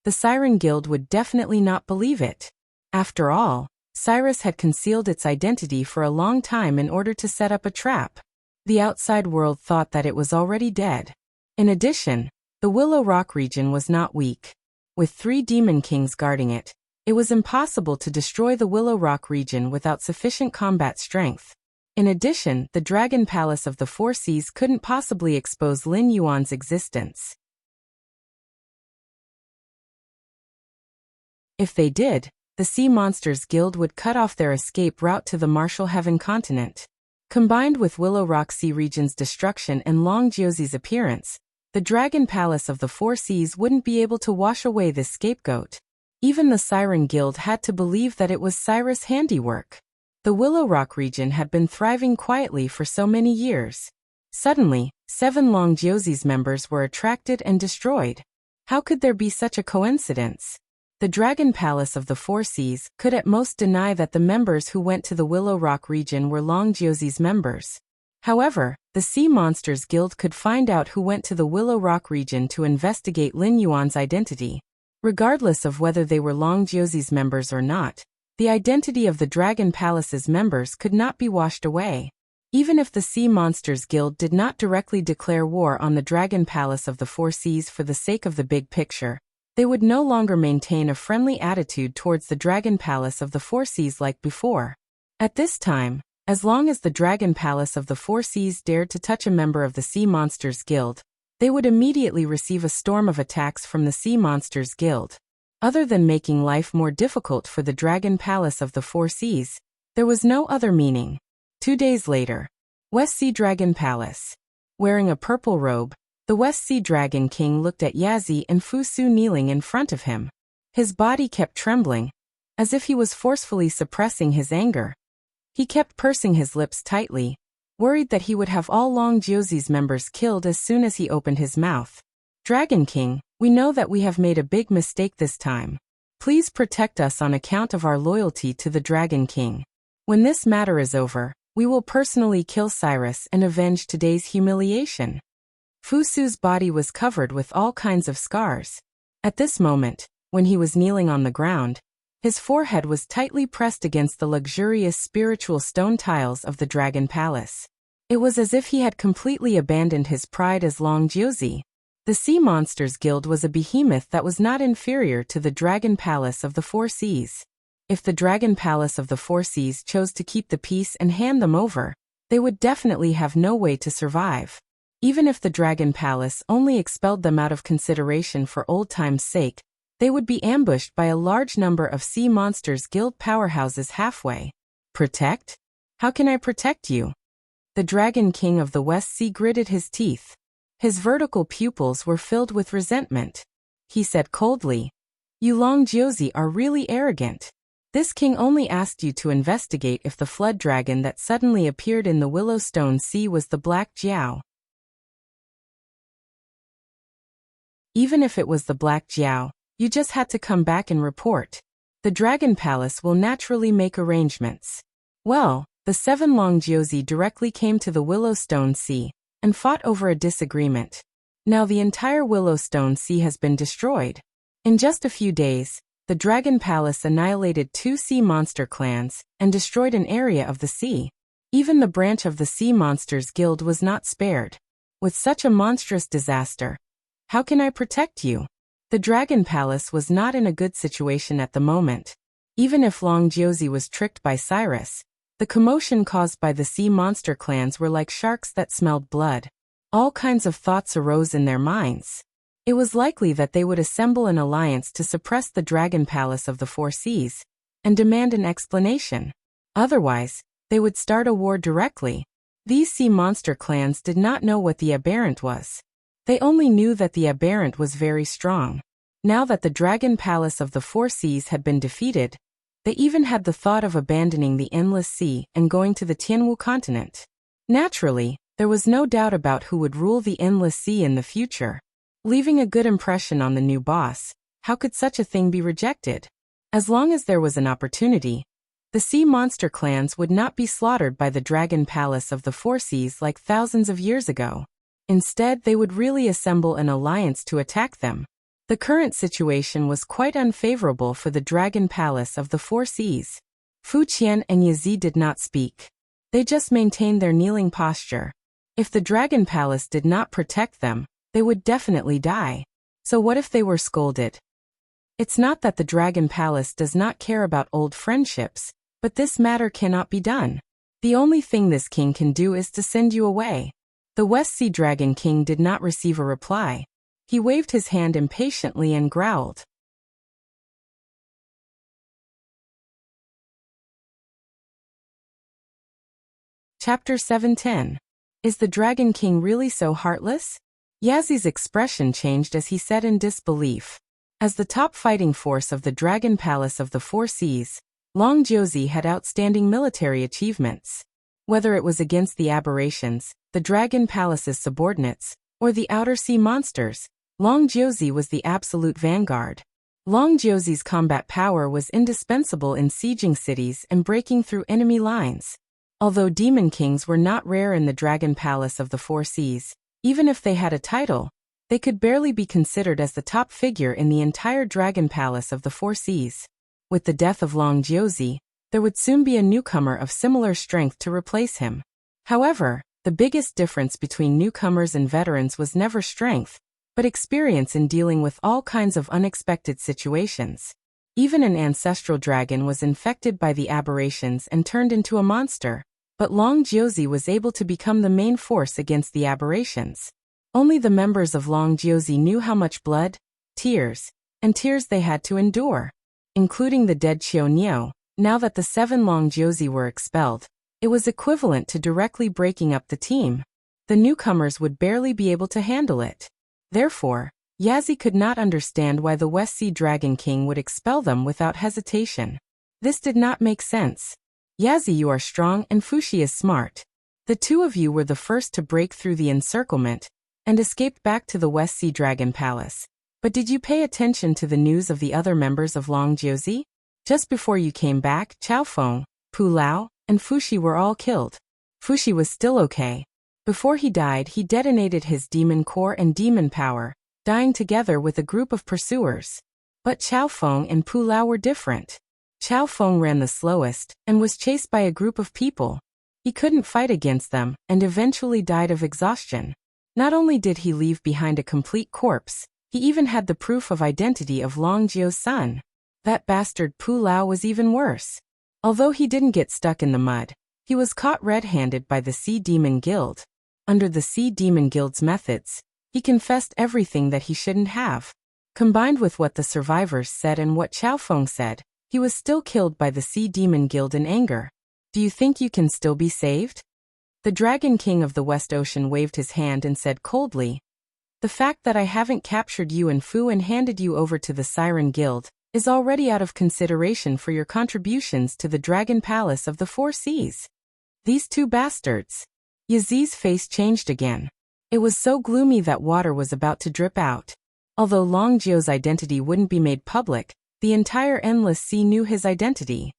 the Siren Guild would definitely not believe it. After all, Cyrus had concealed its identity for a long time in order to set up a trap. The outside world thought that it was already dead. In addition, the Willow Rock region was not weak. With 3 demon kings guarding it, it was impossible to destroy the Willow Rock region without sufficient combat strength. In addition, the Dragon Palace of the Four Seas couldn't possibly expose Lin Yuan's existence. If they did, the Sea Monsters Guild would cut off their escape route to the Martial Heaven continent. Combined with Willow Rock Sea region's destruction and Long Jiuzi's appearance, the Dragon Palace of the Four Seas wouldn't be able to wash away this scapegoat. Even the Siren Guild had to believe that it was Cyrus' handiwork. The Willow Rock region had been thriving quietly for so many years. Suddenly, 7 Long Jiuzi's members were attracted and destroyed. How could there be such a coincidence? The Dragon Palace of the Four Seas could at most deny that the members who went to the Willow Rock region were Long Jiuzi's members. However, the Sea Monsters Guild could find out who went to the Willow Rock region to investigate Lin Yuan's identity. Regardless of whether they were Long Jiuzi's members or not, the identity of the Dragon Palace's members could not be washed away. Even if the Sea Monsters Guild did not directly declare war on the Dragon Palace of the Four Seas for the sake of the big picture, they would no longer maintain a friendly attitude towards the Dragon Palace of the Four Seas like before. At this time, as long as the Dragon Palace of the Four Seas dared to touch a member of the Sea Monsters Guild, they would immediately receive a storm of attacks from the Sea Monsters Guild. Other than making life more difficult for the Dragon Palace of the Four Seas, there was no other meaning. 2 days later, West Sea Dragon Palace. Wearing a purple robe, the West Sea Dragon King looked at Yazi and Fu Su kneeling in front of him. His body kept trembling, as if he was forcefully suppressing his anger. He kept pursing his lips tightly, worried that he would have all Long Jiuzi's members killed as soon as he opened his mouth. Dragon King, we know that we have made a big mistake this time. Please protect us on account of our loyalty to the Dragon King. When this matter is over, we will personally kill Cyrus and avenge today's humiliation. Fusu's body was covered with all kinds of scars. At this moment, when he was kneeling on the ground, his forehead was tightly pressed against the luxurious spiritual stone tiles of the Dragon Palace. It was as if he had completely abandoned his pride as Long Jiuzi. The Sea Monsters Guild was a behemoth that was not inferior to the Dragon Palace of the Four Seas. If the Dragon Palace of the Four Seas chose to keep the peace and hand them over, they would definitely have no way to survive. Even if the Dragon Palace only expelled them out of consideration for old time's sake, they would be ambushed by a large number of Sea Monsters Guild powerhouses halfway. Protect? How can I protect you? The Dragon King of the West Sea gritted his teeth. His vertical pupils were filled with resentment. He said coldly, "You Long Jiuzi are really arrogant. This king only asked you to investigate if the flood dragon that suddenly appeared in the Willowstone Sea was the Black Jiao. Even if it was the Black Jiao, you just had to come back and report. The Dragon Palace will naturally make arrangements." Well, the 7 Long Jiuzi directly came to the Willowstone Sea and fought over a disagreement. Now the entire Willowstone Sea has been destroyed. In just a few days, the Dragon Palace annihilated 2 sea monster clans and destroyed an area of the sea. Even the branch of the Sea Monsters Guild was not spared. With such a monstrous disaster, how can I protect you? The Dragon Palace was not in a good situation at the moment. Even if Long Jiuzi was tricked by Cyrus, the commotion caused by the sea monster clans were like sharks that smelled blood. All kinds of thoughts arose in their minds. It was likely that they would assemble an alliance to suppress the Dragon Palace of the Four Seas and demand an explanation. Otherwise, they would start a war directly. These sea monster clans did not know what the aberrant was. They only knew that the aberrant was very strong. Now that the Dragon Palace of the Four Seas had been defeated, they even had the thought of abandoning the Endless Sea and going to the Tianwu continent. Naturally, there was no doubt about who would rule the Endless Sea in the future. Leaving a good impression on the new boss, how could such a thing be rejected? As long as there was an opportunity, the sea monster clans would not be slaughtered by the Dragon Palace of the Four Seas like thousands of years ago. Instead, they would really assemble an alliance to attack them. The current situation was quite unfavorable for the Dragon Palace of the Four Seas. Fu Qian and Yazi did not speak. They just maintained their kneeling posture. If the Dragon Palace did not protect them, they would definitely die. So what if they were scolded? It's not that the Dragon Palace does not care about old friendships, but this matter cannot be done. The only thing this king can do is to send you away. The West Sea Dragon King did not receive a reply. He waved his hand impatiently and growled. Chapter 710. Is the Dragon King really so heartless? Yazi's expression changed as he said in disbelief. As the top fighting force of the Dragon Palace of the Four Seas, Long Jiuzi had outstanding military achievements. Whether it was against the aberrations, the Dragon Palace's subordinates, or the outer sea monsters, Long Jiuzi was the absolute vanguard. Long Jiuzi's combat power was indispensable in sieging cities and breaking through enemy lines. Although demon kings were not rare in the Dragon Palace of the Four Seas, even if they had a title, they could barely be considered as the top figure in the entire Dragon Palace of the Four Seas. With the death of Long Jiuzi, there would soon be a newcomer of similar strength to replace him. However, the biggest difference between newcomers and veterans was never strength, but experience in dealing with all kinds of unexpected situations. Even an ancestral dragon was infected by the aberrations and turned into a monster, but Long Jiuzi was able to become the main force against the aberrations. Only the members of Long Jiuzi knew how much blood, tears they had to endure. Including the dead Qiu Niu, now that the 7 Long Jiuzi were expelled, it was equivalent to directly breaking up the team. The newcomers would barely be able to handle it. Therefore, Yazi could not understand why the West Sea Dragon King would expel them without hesitation. This did not make sense. Yazi, you are strong and Fushi is smart. The two of you were the first to break through the encirclement and escaped back to the West Sea Dragon Palace. But did you pay attention to the news of the other members of Long Jiuzi? Just before you came back, Chao Feng, Pu Lao, and Fuxi were all killed. Fuxi was still okay. Before he died, he detonated his demon core and demon power, dying together with a group of pursuers. But Chao Feng and Pu Lao were different. Chao Feng ran the slowest and was chased by a group of people. He couldn't fight against them and eventually died of exhaustion. Not only did he leave behind a complete corpse, he even had the proof of identity of Long Jiu's son. That bastard Pu Lao was even worse. Although he didn't get stuck in the mud, he was caught red-handed by the Sea Demon Guild. Under the Sea Demon Guild's methods, he confessed everything that he shouldn't have. Combined with what the survivors said and what Chao Feng said, he was still killed by the Sea Demon Guild in anger. Do you think you can still be saved? The Dragon King of the West Ocean waved his hand and said coldly, "The fact that I haven't captured you and Fu and handed you over to the Siren Guild is already out of consideration for your contributions to the Dragon Palace of the Four Seas. These two bastards." Yazi's face changed again. It was so gloomy that water was about to drip out. Although Long Jiu's identity wouldn't be made public, the entire Endless Sea knew his identity.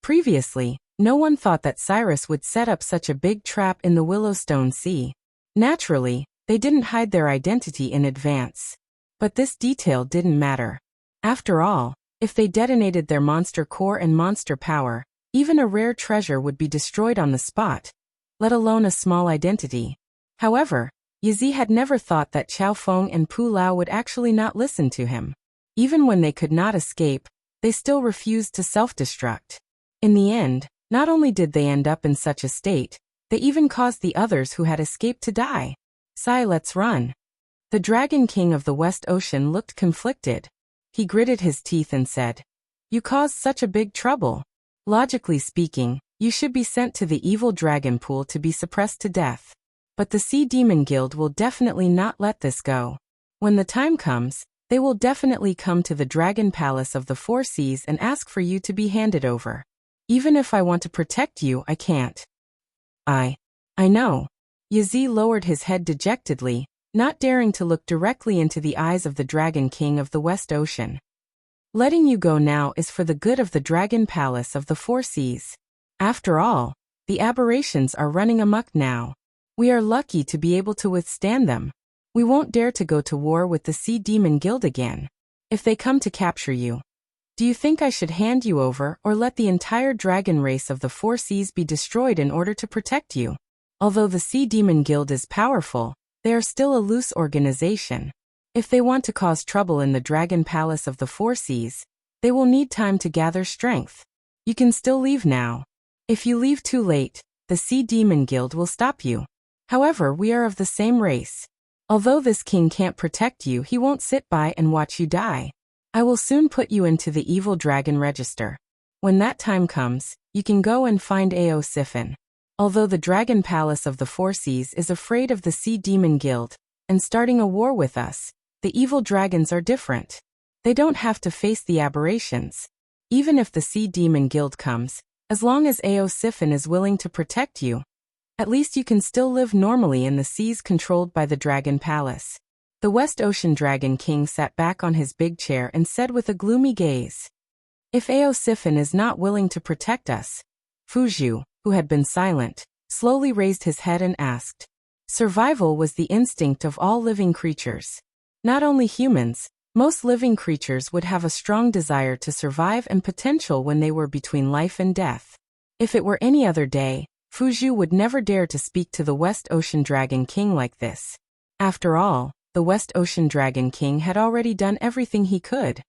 Previously, no one thought that Cyrus would set up such a big trap in the Willowstone Sea. Naturally, they didn't hide their identity in advance. But this detail didn't matter. After all, if they detonated their monster core and monster power, even a rare treasure would be destroyed on the spot, let alone a small identity. However, Yazi had never thought that Chao Feng and Pu Lao would actually not listen to him. Even when they could not escape, they still refused to self-destruct. In the end, not only did they end up in such a state, they even caused the others who had escaped to die. "Sai, let's run." The Dragon King of the West Ocean looked conflicted. He gritted his teeth and said, "You caused such a big trouble. Logically speaking, you should be sent to the evil dragon pool to be suppressed to death. But the Sea Demon Guild will definitely not let this go. When the time comes, they will definitely come to the Dragon Palace of the Four Seas and ask for you to be handed over. Even if I want to protect you, I can't." I know." Yazi lowered his head dejectedly, not daring to look directly into the eyes of the Dragon King of the West Ocean. "Letting you go now is for the good of the Dragon Palace of the Four Seas. After all, the aberrations are running amok now. We are lucky to be able to withstand them. We won't dare to go to war with the Sea Demon Guild again. If they come to capture you, do you think I should hand you over or let the entire dragon race of the Four Seas be destroyed in order to protect you? Although the Sea Demon Guild is powerful, they are still a loose organization. If they want to cause trouble in the Dragon Palace of the Four Seas, they will need time to gather strength. You can still leave now. If you leave too late, the Sea Demon Guild will stop you. However, we are of the same race. Although this king can't protect you, he won't sit by and watch you die. I will soon put you into the evil dragon register. When that time comes, you can go and find Ao Sifin. Although the Dragon Palace of the Four Seas is afraid of the Sea Demon Guild and starting a war with us, the evil dragons are different. They don't have to face the aberrations. Even if the Sea Demon Guild comes, as long as Ao Sifin is willing to protect you, at least you can still live normally in the seas controlled by the Dragon Palace." The West Ocean Dragon King sat back on his big chair and said with a gloomy gaze, "If Ao Sifin is not willing to protect us." Fuzhu, who had been silent, slowly raised his head and asked. Survival was the instinct of all living creatures. Not only humans, most living creatures would have a strong desire to survive and potential when they were between life and death. If it were any other day, Fuzhu would never dare to speak to the West Ocean Dragon King like this. After all, the West Ocean Dragon King had already done everything he could.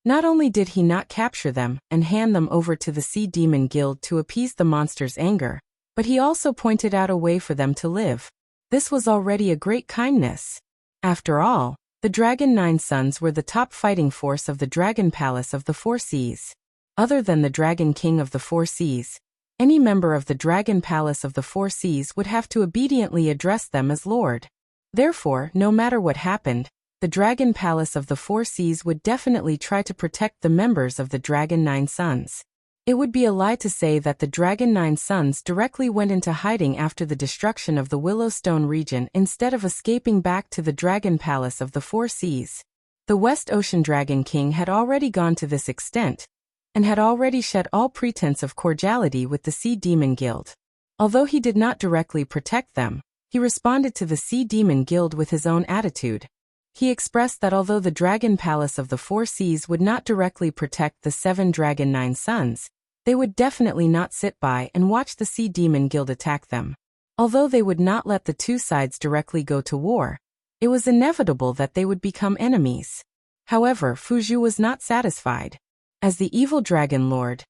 Not only did he not capture them and hand them over to the Sea Demon Guild to appease the monster's anger, but he also pointed out a way for them to live. This was already a great kindness. After all, the Dragon Nine Sons were the top fighting force of the Dragon Palace of the Four Seas. Other than the Dragon King of the Four Seas, any member of the Dragon Palace of the Four Seas would have to obediently address them as Lord. Therefore, no matter what happened, the Dragon Palace of the Four Seas would definitely try to protect the members of the Dragon Nine Sons. It would be a lie to say that the Dragon Nine Sons directly went into hiding after the destruction of the Willowstone region instead of escaping back to the Dragon Palace of the Four Seas. The West Ocean Dragon King had already gone to this extent, and had already shed all pretense of cordiality with the Sea Demon Guild. Although he did not directly protect them, he responded to the Sea Demon Guild with his own attitude. He expressed that although the Dragon Palace of the Four Seas would not directly protect the 7 Dragon Nine Sons, they would definitely not sit by and watch the Sea Demon Guild attack them. Although they would not let the two sides directly go to war, it was inevitable that they would become enemies. However, Fu Zhu was not satisfied. As the evil dragon lord,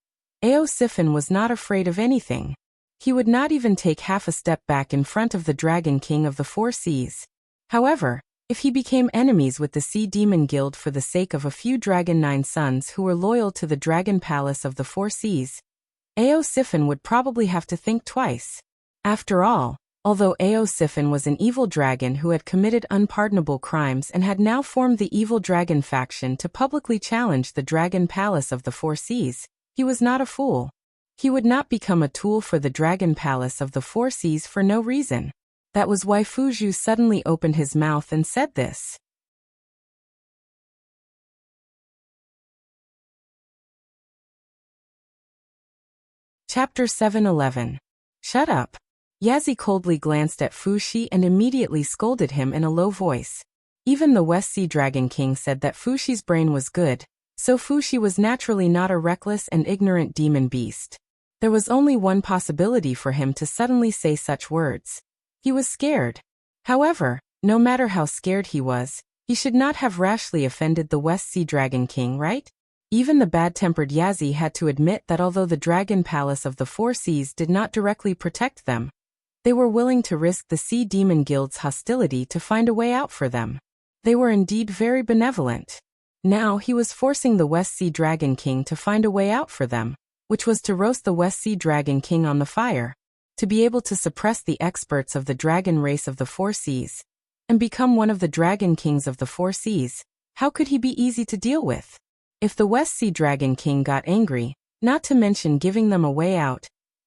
Ao Sifin was not afraid of anything. He would not even take half a step back in front of the Dragon King of the Four Seas. However, if he became enemies with the Sea Demon Guild for the sake of a few Dragon Nine Sons who were loyal to the Dragon Palace of the Four Seas, Ao Sifin would probably have to think twice. After all, although Ao Sifin was an evil dragon who had committed unpardonable crimes and had now formed the evil dragon faction to publicly challenge the Dragon Palace of the Four Seas, he was not a fool. He would not become a tool for the Dragon Palace of the Four Seas for no reason. That was why Fu Zhu suddenly opened his mouth and said this. Chapter 7:11. Shut up. Yazi coldly glanced at Fu Shi and immediately scolded him in a low voice. Even the West Sea Dragon King said that Fu Shi's brain was good, so Fu Shi was naturally not a reckless and ignorant demon beast. There was only one possibility for him to suddenly say such words. He was scared. However, no matter how scared he was, he should not have rashly offended the West Sea Dragon King, right? Even the bad-tempered Yazi had to admit that although the Dragon Palace of the Four Seas did not directly protect them, they were willing to risk the Sea Demon Guild's hostility to find a way out for them. They were indeed very benevolent. Now he was forcing the West Sea Dragon King to find a way out for them, which was to roast the West Sea Dragon King on the fire, to be able to suppress the experts of the dragon race of the Four Seas, and become one of the Dragon Kings of the Four Seas. How could he be easy to deal with? If the West Sea Dragon King got angry, not to mention giving them a way out,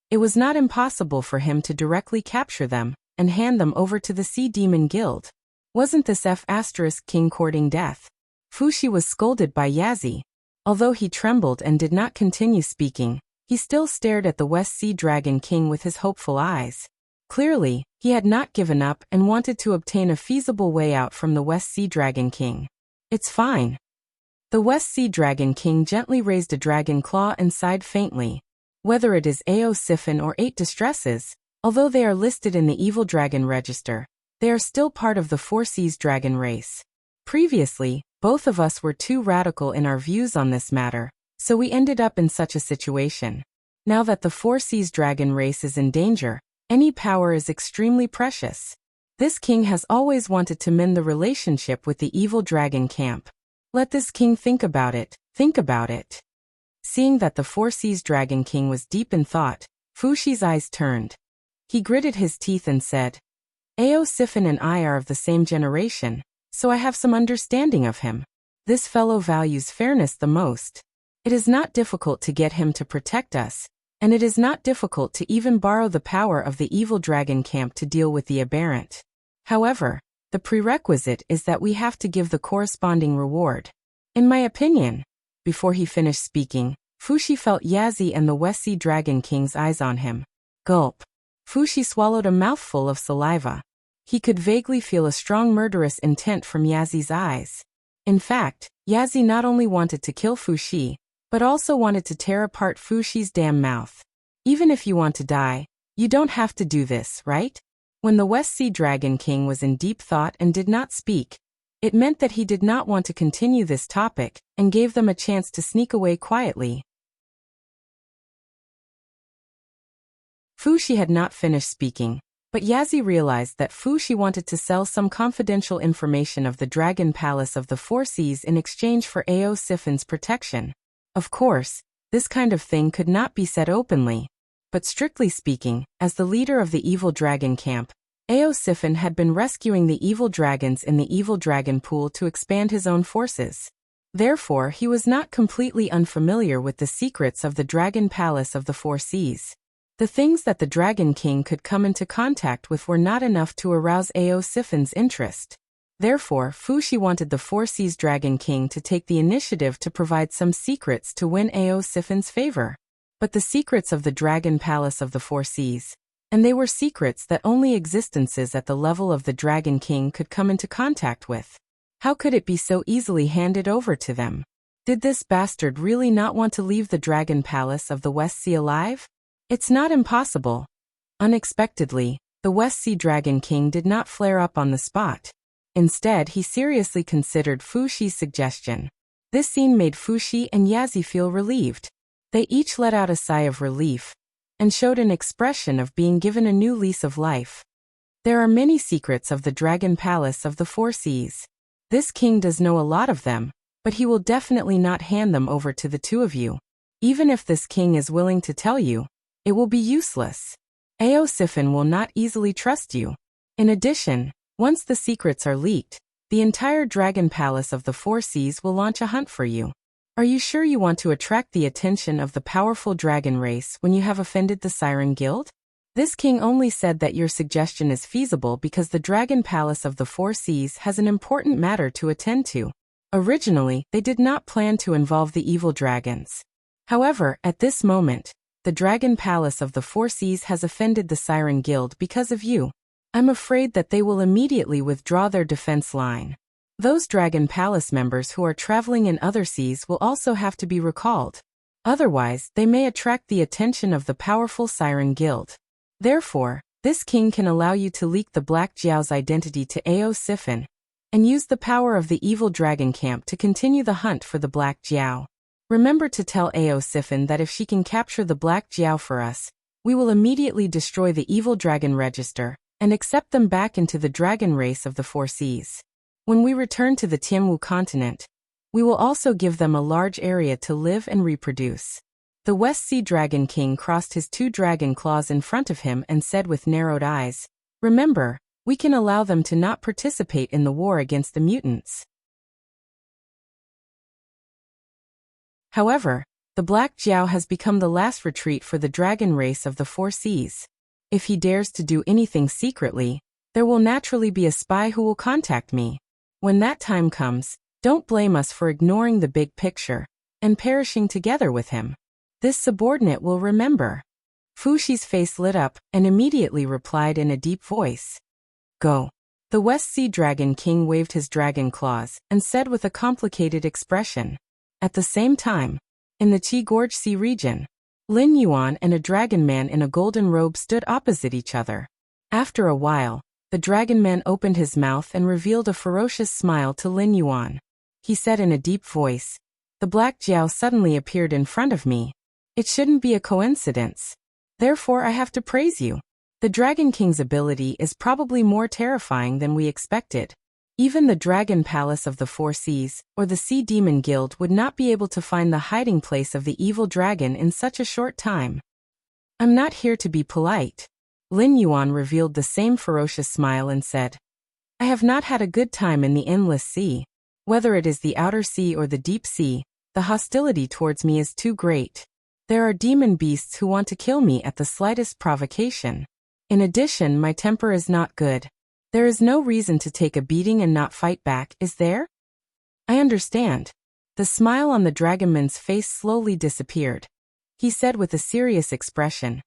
it was not impossible for him to directly capture them and hand them over to the Sea Demon Guild. Wasn't this King courting death? Fu Shi was scolded by Yazi. Although he trembled and did not continue speaking, he still stared at the West Sea Dragon King with his hopeful eyes. Clearly, he had not given up and wanted to obtain a feasible way out from the West Sea Dragon King. It's fine. The West Sea Dragon King gently raised a dragon claw and sighed faintly. Whether it is Ao Sifin or 8 Distresses, although they are listed in the Evil Dragon Register, they are still part of the Four Seas dragon race. Previously, both of us were too radical in our views on this matter, so we ended up in such a situation. Now that the Four Seas dragon race is in danger, any power is extremely precious. This king has always wanted to mend the relationship with the evil dragon camp. Let this king think about it, think about it. Seeing that the Four Seas Dragon King was deep in thought, Fu Shi's eyes turned. He gritted his teeth and said, Ao Sifin and I are of the same generation, so I have some understanding of him. This fellow values fairness the most. It is not difficult to get him to protect us, and it is not difficult to even borrow the power of the evil dragon camp to deal with the aberrant. However, the prerequisite is that we have to give the corresponding reward. In my opinion. Before he finished speaking, Fu Shi felt Yazi and the West Sea Dragon King's eyes on him. Gulp. Fu Shi swallowed a mouthful of saliva. He could vaguely feel a strong murderous intent from Yazi's eyes. In fact, Yazi not only wanted to kill Fu Shi, but also wanted to tear apart Fu Shi's damn mouth. Even if you want to die, you don't have to do this, right? When the West Sea Dragon King was in deep thought and did not speak, it meant that he did not want to continue this topic, and gave them a chance to sneak away quietly. Fu Shi had not finished speaking, but Yazi realized that Fu Shi wanted to sell some confidential information of the Dragon Palace of the Four Seas in exchange for Ao Sifin's protection. Of course, this kind of thing could not be said openly, but strictly speaking, as the leader of the evil dragon camp, Ao Sifin had been rescuing the evil dragons in the evil dragon pool to expand his own forces. Therefore, he was not completely unfamiliar with the secrets of the Dragon Palace of the Four Seas. The things that the Dragon King could come into contact with were not enough to arouse Ao Sifen's interest. Therefore, Fu Shi wanted the Four Seas Dragon King to take the initiative to provide some secrets to win Ao Sifen's favor. But the secrets of the Dragon Palace of the Four Seas, and they were secrets that only existences at the level of the Dragon King could come into contact with. How could it be so easily handed over to them? Did this bastard really not want to leave the Dragon Palace of the West Sea alive? It's not impossible. Unexpectedly, the West Sea Dragon King did not flare up on the spot. Instead, he seriously considered Fu Shi's suggestion. This scene made Fu Shi and Yazi feel relieved. They each let out a sigh of relief and showed an expression of being given a new lease of life. There are many secrets of the Dragon Palace of the Four Seas. This king does know a lot of them, but he will definitely not hand them over to the two of you. Even if this king is willing to tell you, it will be useless. Ao Sifen will not easily trust you. In addition, once the secrets are leaked, the entire Dragon Palace of the Four Seas will launch a hunt for you. Are you sure you want to attract the attention of the powerful dragon race when you have offended the Siren Guild? This king only said that your suggestion is feasible because the Dragon Palace of the Four Seas has an important matter to attend to. Originally, they did not plan to involve the evil dragons. However, at this moment, the Dragon Palace of the Four Seas has offended the Siren Guild because of you. I'm afraid that they will immediately withdraw their defense line. Those Dragon Palace members who are traveling in other seas will also have to be recalled. Otherwise, they may attract the attention of the powerful Siren Guild. Therefore, this king can allow you to leak the Black Jiao's identity to Ao Sifen and use the power of the evil dragon camp to continue the hunt for the Black Jiao. Remember to tell Ao Sifen that if she can capture the Black Jiao for us, we will immediately destroy the evil dragon register and accept them back into the dragon race of the Four Seas. When we return to the Tianwu continent, we will also give them a large area to live and reproduce. The West Sea Dragon King crossed his two dragon claws in front of him and said with narrowed eyes, "Remember, we can allow them to not participate in the war against the mutants." However, the Black Jiao has become the last retreat for the dragon race of the Four Seas. If he dares to do anything secretly, there will naturally be a spy who will contact me. When that time comes, don't blame us for ignoring the big picture and perishing together with him. This subordinate will remember. Fu Shi's face lit up and immediately replied in a deep voice, "Go." The West Sea Dragon King waved his dragon claws and said with a complicated expression. At the same time, in the Qi Gorge Sea region, Lin Yuan and a dragon man in a golden robe stood opposite each other. After a while, the dragon man opened his mouth and revealed a ferocious smile to Lin Yuan. He said in a deep voice, "The Black Jiao suddenly appeared in front of me. It shouldn't be a coincidence. Therefore, I have to praise you. The Dragon King's ability is probably more terrifying than we expected. Even the Dragon Palace of the Four Seas, or the Sea Demon Guild would not be able to find the hiding place of the evil dragon in such a short time. I'm not here to be polite." Lin Yuan revealed the same ferocious smile and said, "I have not had a good time in the endless sea. Whether it is the outer sea or the deep sea, the hostility towards me is too great. There are demon beasts who want to kill me at the slightest provocation. In addition, my temper is not good. There is no reason to take a beating and not fight back, is there?" "I understand." The smile on the dragonman's face slowly disappeared. He said with a serious expression,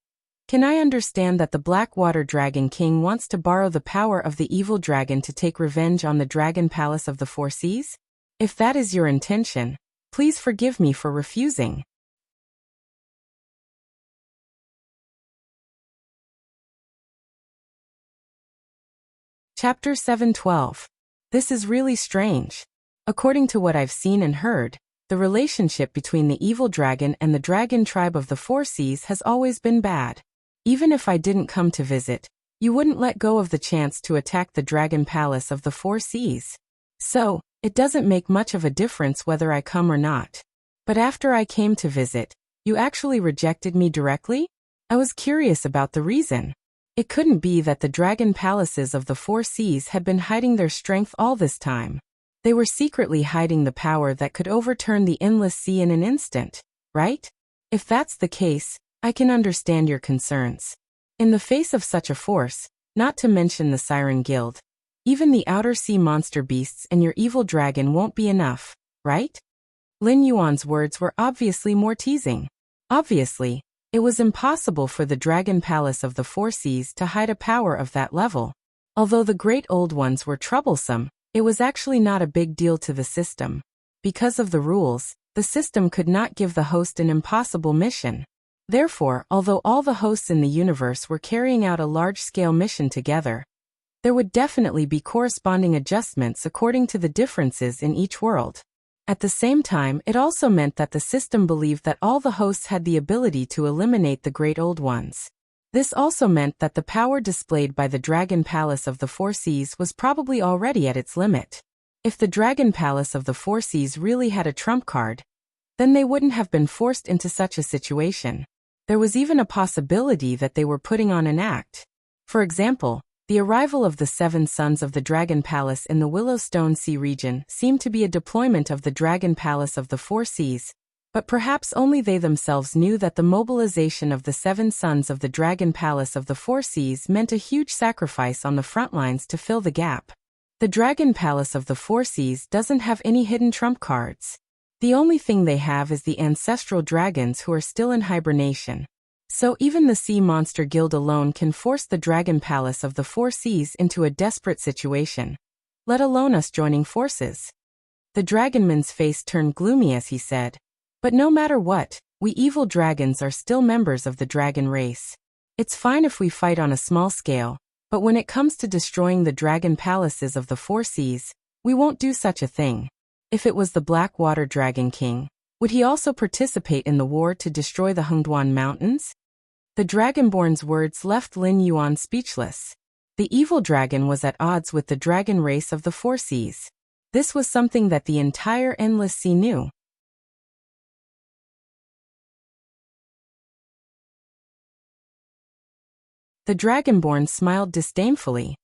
"Can I understand that the Blackwater Dragon King wants to borrow the power of the evil dragon to take revenge on the Dragon Palace of the Four Seas? If that is your intention, please forgive me for refusing." Chapter 712. This is really strange. According to what I've seen and heard, the relationship between the evil dragon and the dragon tribe of the Four Seas has always been bad. Even if I didn't come to visit, you wouldn't let go of the chance to attack the Dragon Palace of the Four Seas. So, it doesn't make much of a difference whether I come or not. But after I came to visit, you actually rejected me directly? I was curious about the reason. It couldn't be that the Dragon Palaces of the Four Seas had been hiding their strength all this time. They were secretly hiding the power that could overturn the endless sea in an instant, right? If that's the case, I can understand your concerns. In the face of such a force, not to mention the Siren Guild, even the outer sea monster beasts and your evil dragon won't be enough, right? Lin Yuan's words were obviously more teasing. Obviously, it was impossible for the Dragon Palace of the Four Seas to hide a power of that level. Although the Great Old Ones were troublesome, it was actually not a big deal to the system. Because of the rules, the system could not give the host an impossible mission. Therefore, although all the hosts in the universe were carrying out a large-scale mission together, there would definitely be corresponding adjustments according to the differences in each world. At the same time, it also meant that the system believed that all the hosts had the ability to eliminate the Great Old Ones. This also meant that the power displayed by the Dragon Palace of the Four Seas was probably already at its limit. If the Dragon Palace of the Four Seas really had a trump card, then they wouldn't have been forced into such a situation. There was even a possibility that they were putting on an act. For example, the arrival of the 7 sons of the Dragon Palace in the Willowstone Sea region seemed to be a deployment of the Dragon Palace of the Four Seas, but perhaps only they themselves knew that the mobilization of the 7 sons of the Dragon Palace of the Four Seas meant a huge sacrifice on the front lines to fill the gap. The Dragon Palace of the Four Seas doesn't have any hidden trump cards. The only thing they have is the ancestral dragons who are still in hibernation. So even the Sea Monster Guild alone can force the Dragon Palace of the Four Seas into a desperate situation, let alone us joining forces. The Dragonman's face turned gloomy as he said, "But no matter what, we evil dragons are still members of the dragon race. It's fine if we fight on a small scale, but when it comes to destroying the dragon palaces of the Four Seas, we won't do such a thing." If it was the Black Water Dragon King, would he also participate in the war to destroy the Hengduan Mountains? The Dragonborn's words left Lin Yuan speechless. The evil dragon was at odds with the dragon race of the Four Seas. This was something that the entire Endless Sea knew. The Dragonborn smiled disdainfully.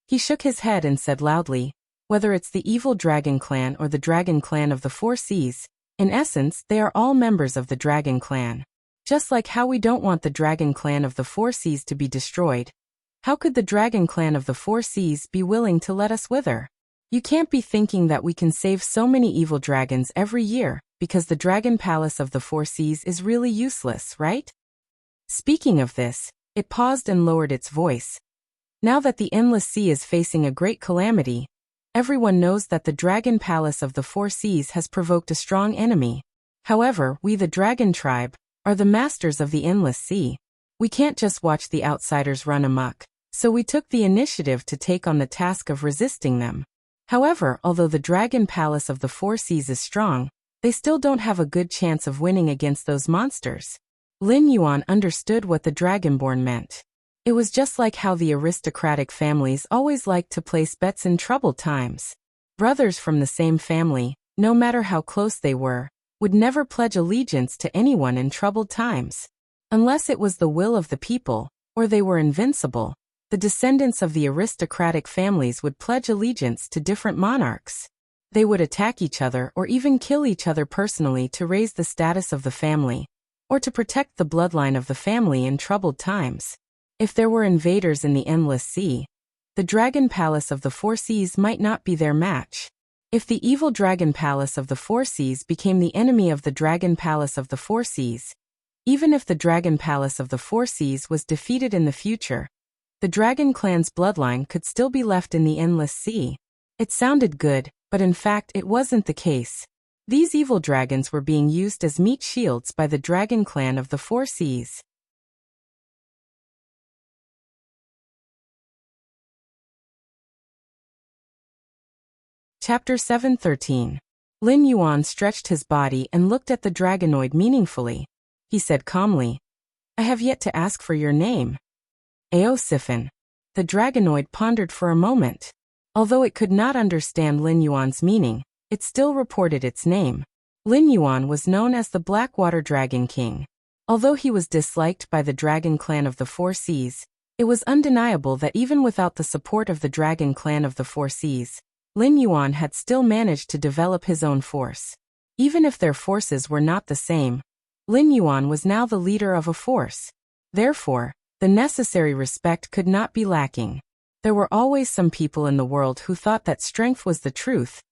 He shook his head and said loudly, "Whether it's the evil dragon clan or the dragon clan of the Four Seas, in essence, they are all members of the dragon clan. Just like how we don't want the dragon clan of the Four Seas to be destroyed, how could the dragon clan of the Four Seas be willing to let us wither? You can't be thinking that we can save so many evil dragons every year, because the Dragon Palace of the Four Seas is really useless, right?" Speaking of this, it paused and lowered its voice. Now that the Endless Sea is facing a great calamity, everyone knows that the Dragon Palace of the Four Seas has provoked a strong enemy. However, we the Dragon Tribe are the masters of the Endless Sea. We can't just watch the outsiders run amok, so we took the initiative to take on the task of resisting them. However, although the Dragon Palace of the Four Seas is strong, they still don't have a good chance of winning against those monsters. Lin Yuan understood what the Dragonborn meant. It was just like how the aristocratic families always liked to place bets in troubled times. Brothers from the same family, no matter how close they were, would never pledge allegiance to anyone in troubled times. Unless it was the will of the people, or they were invincible, the descendants of the aristocratic families would pledge allegiance to different monarchs. They would attack each other or even kill each other personally to raise the status of the family, or to protect the bloodline of the family in troubled times. If there were invaders in the Endless Sea, the Dragon Palace of the Four Seas might not be their match. If the evil Dragon Palace of the Four Seas became the enemy of the Dragon Palace of the Four Seas, even if the Dragon Palace of the Four Seas was defeated in the future, the Dragon Clan's bloodline could still be left in the Endless Sea. It sounded good, but in fact it wasn't the case. These evil dragons were being used as meat shields by the Dragon Clan of the Four Seas. Chapter 713. Lin Yuan stretched his body and looked at the dragonoid meaningfully. He said calmly, "I have yet to ask for your name." Aosifin. The dragonoid pondered for a moment. Although it could not understand Lin Yuan's meaning, it still reported its name. Lin Yuan was known as the Blackwater Dragon King. Although he was disliked by the Dragon Clan of the Four Seas, it was undeniable that even without the support of the Dragon Clan of the Four Seas, Lin Yuan had still managed to develop his own force. Even if their forces were not the same, Lin Yuan was now the leader of a force. Therefore, the necessary respect could not be lacking. There were always some people in the world who thought that strength was the truth,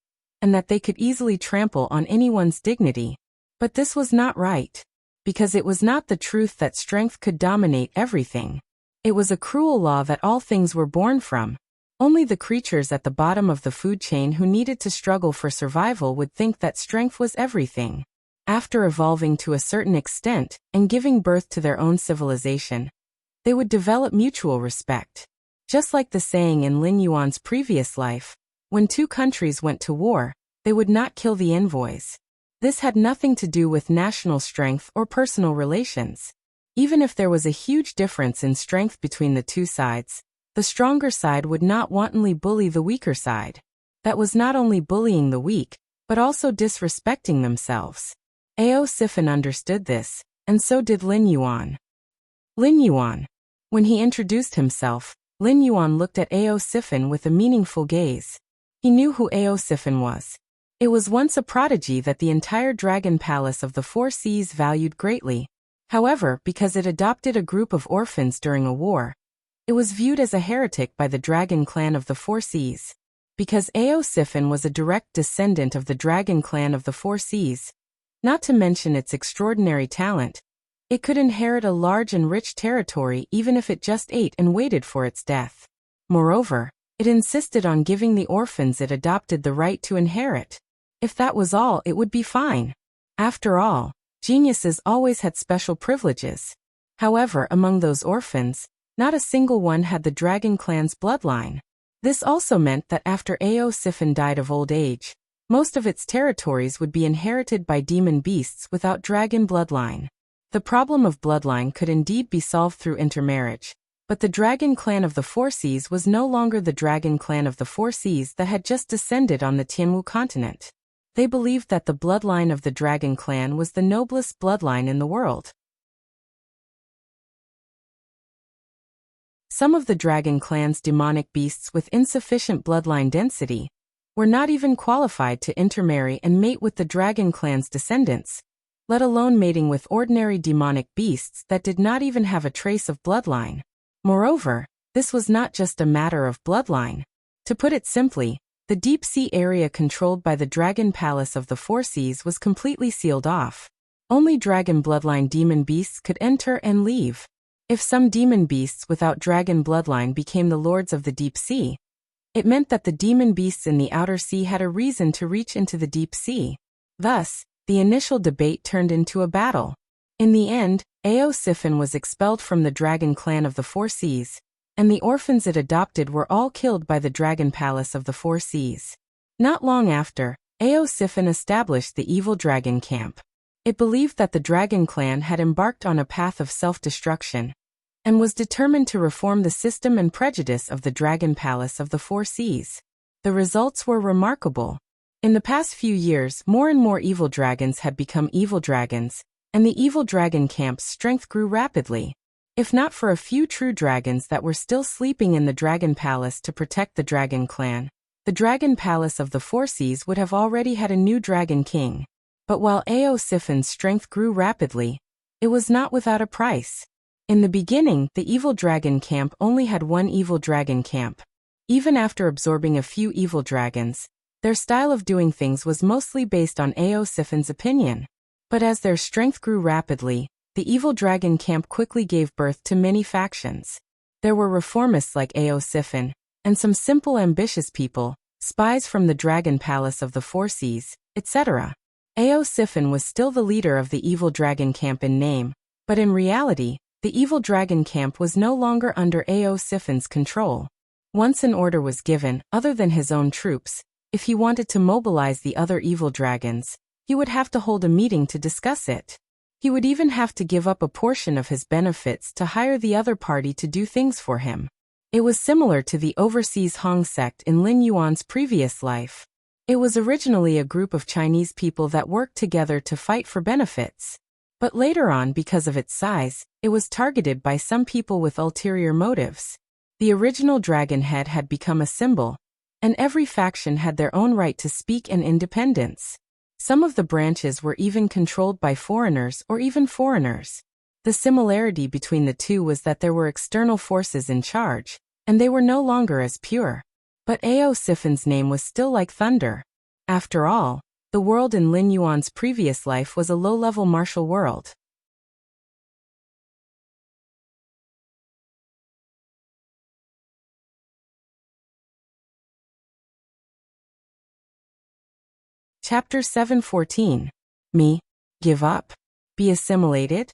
and that they could easily trample on anyone's dignity. But this was not right. Because it was not the truth that strength could dominate everything. It was a cruel law that all things were born from. Only the creatures at the bottom of the food chain who needed to struggle for survival would think that strength was everything. After evolving to a certain extent and giving birth to their own civilization, they would develop mutual respect. Just like the saying in Lin Yuan's previous life, when two countries went to war, they would not kill the envoys. This had nothing to do with national strength or personal relations. Even if there was a huge difference in strength between the two sides, the stronger side would not wantonly bully the weaker side. That was not only bullying the weak, but also disrespecting themselves. Ao Sifan understood this, and so did Lin Yuan. Lin Yuan. When he introduced himself, Lin Yuan looked at Ao Sifan with a meaningful gaze. He knew who Ao Sifan was. It was once a prodigy that the entire Dragon Palace of the Four Seas valued greatly. However, because it adopted a group of orphans during a war, it was viewed as a heretic by the Dragon Clan of the Four Seas. Because Ao Sifan was a direct descendant of the Dragon Clan of the Four Seas, not to mention its extraordinary talent, it could inherit a large and rich territory even if it just ate and waited for its death. Moreover, it insisted on giving the orphans it adopted the right to inherit. If that was all, it would be fine. After all, geniuses always had special privileges. However, among those orphans, not a single one had the Dragon Clan's bloodline. This also meant that after Ao Sifan died of old age, most of its territories would be inherited by demon beasts without dragon bloodline. The problem of bloodline could indeed be solved through intermarriage, but the Dragon Clan of the Four Seas was no longer the Dragon Clan of the Four Seas that had just descended on the Tianwu continent. They believed that the bloodline of the Dragon Clan was the noblest bloodline in the world. Some of the Dragon Clan's demonic beasts with insufficient bloodline density were not even qualified to intermarry and mate with the Dragon Clan's descendants, let alone mating with ordinary demonic beasts that did not even have a trace of bloodline. Moreover, this was not just a matter of bloodline. To put it simply, the deep sea area controlled by the Dragon Palace of the Four Seas was completely sealed off. Only dragon bloodline demon beasts could enter and leave. If some demon beasts without dragon bloodline became the lords of the deep sea, it meant that the demon beasts in the outer sea had a reason to reach into the deep sea. Thus, the initial debate turned into a battle. In the end, Ao Sifan was expelled from the Dragon Clan of the Four Seas, and the orphans it adopted were all killed by the Dragon Palace of the Four Seas. Not long after, Ao Sifan established the Evil Dragon Camp. It believed that the Dragon Clan had embarked on a path of self-destruction, and was determined to reform the system and prejudice of the Dragon Palace of the Four Seas. The results were remarkable. In the past few years, more and more evil dragons had become evil dragons, and the Evil Dragon Camp's strength grew rapidly. If not for a few true dragons that were still sleeping in the Dragon Palace to protect the Dragon Clan, the Dragon Palace of the Four Seas would have already had a new Dragon King. But while Ao Sifan's strength grew rapidly, it was not without a price. In the beginning, the Evil Dragon Camp only had one Evil Dragon Camp. Even after absorbing a few evil dragons, their style of doing things was mostly based on Ao Sifan's opinion. But as their strength grew rapidly, the Evil Dragon Camp quickly gave birth to many factions. There were reformists like Ao Sifan, and some simple ambitious people, spies from the Dragon Palace of the Four Seas, etc. Ao Sifan was still the leader of the Evil Dragon Camp in name, but in reality, the Evil Dragon Camp was no longer under Ao Sifan's control. Once an order was given, other than his own troops, if he wanted to mobilize the other evil dragons, he would have to hold a meeting to discuss it. He would even have to give up a portion of his benefits to hire the other party to do things for him. It was similar to the overseas Hong sect in Lin Yuan's previous life. It was originally a group of Chinese people that worked together to fight for benefits. But later on, because of its size, it was targeted by some people with ulterior motives. The original dragon head had become a symbol, and every faction had their own right to speak and independence. Some of the branches were even controlled by foreigners or even foreigners. The similarity between the two was that there were external forces in charge, and they were no longer as pure. But Ao Sifen's name was still like thunder. After all, the world in Lin Yuan's previous life was a low-level martial world. Chapter 7:14. Me? Give up? Be assimilated?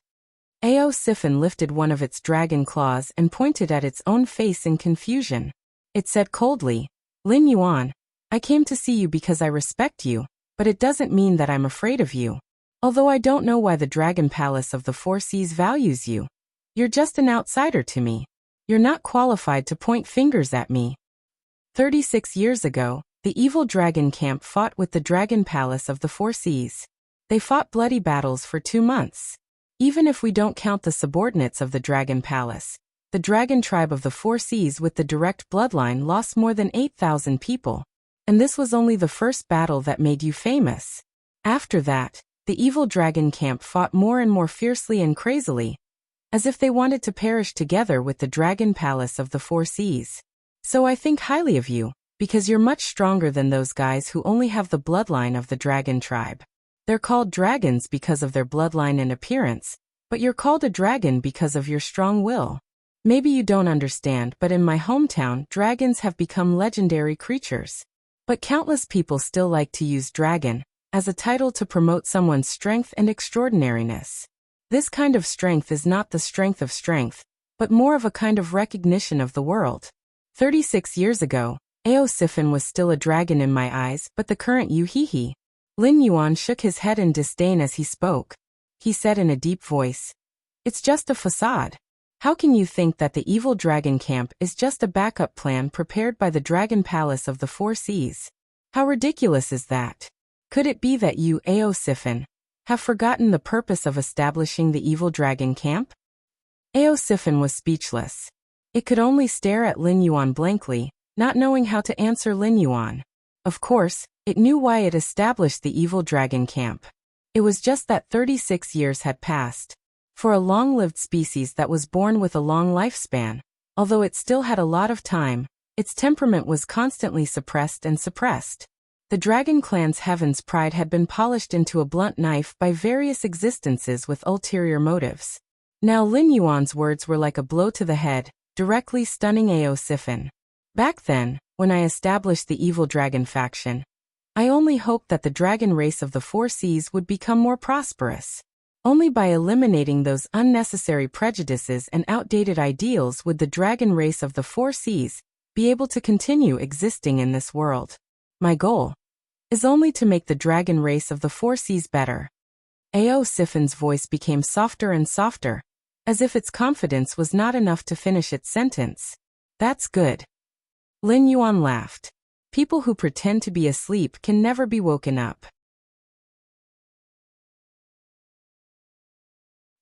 Ao Sifen lifted one of its dragon claws and pointed at its own face in confusion. It said coldly, Lin Yuan, I came to see you because I respect you, but it doesn't mean that I'm afraid of you. Although I don't know why the Dragon Palace of the Four Seas values you. You're just an outsider to me. You're not qualified to point fingers at me. 36 years ago, the evil dragon camp fought with the Dragon Palace of the Four Seas. They fought bloody battles for 2 months. Even if we don't count the subordinates of the Dragon Palace, the Dragon Tribe of the Four Seas with the direct bloodline lost more than 8,000 people. And this was only the first battle that made you famous. After that, the evil dragon camp fought more and more fiercely and crazily, as if they wanted to perish together with the Dragon Palace of the Four Seas. So I think highly of you, because you're much stronger than those guys who only have the bloodline of the Dragon Tribe. They're called dragons because of their bloodline and appearance, but you're called a dragon because of your strong will. Maybe you don't understand, but in my hometown, dragons have become legendary creatures. But countless people still like to use dragon as a title to promote someone's strength and extraordinariness. This kind of strength is not the strength of strength, but more of a kind of recognition of the world. 36 years ago, Ao Sifen was still a dragon in my eyes, but the current Yuhihi. Lin Yuan shook his head in disdain as he spoke. He said in a deep voice, It's just a facade. How can you think that the evil dragon camp is just a backup plan prepared by the Dragon Palace of the Four Seas? How ridiculous is that? Could it be that you, Ao Sifen, have forgotten the purpose of establishing the evil dragon camp? Ao Sifen was speechless. It could only stare at Lin Yuan blankly, not knowing how to answer Lin Yuan. Of course, it knew why it established the evil dragon camp. It was just that 36 years had passed. For a long-lived species that was born with a long lifespan, although it still had a lot of time, its temperament was constantly suppressed and suppressed. The dragon clan's heaven's pride had been polished into a blunt knife by various existences with ulterior motives. Now Lin Yuan's words were like a blow to the head, directly stunning Ao Sifen. Back then, when I established the evil dragon faction, I only hoped that the dragon race of the Four Seas would become more prosperous. Only by eliminating those unnecessary prejudices and outdated ideals would the dragon race of the Four Seas be able to continue existing in this world. My goal is only to make the dragon race of the Four Seas better. Ao Sifen's voice became softer and softer, as if its confidence was not enough to finish its sentence. That's good. Lin Yuan laughed. People who pretend to be asleep can never be woken up.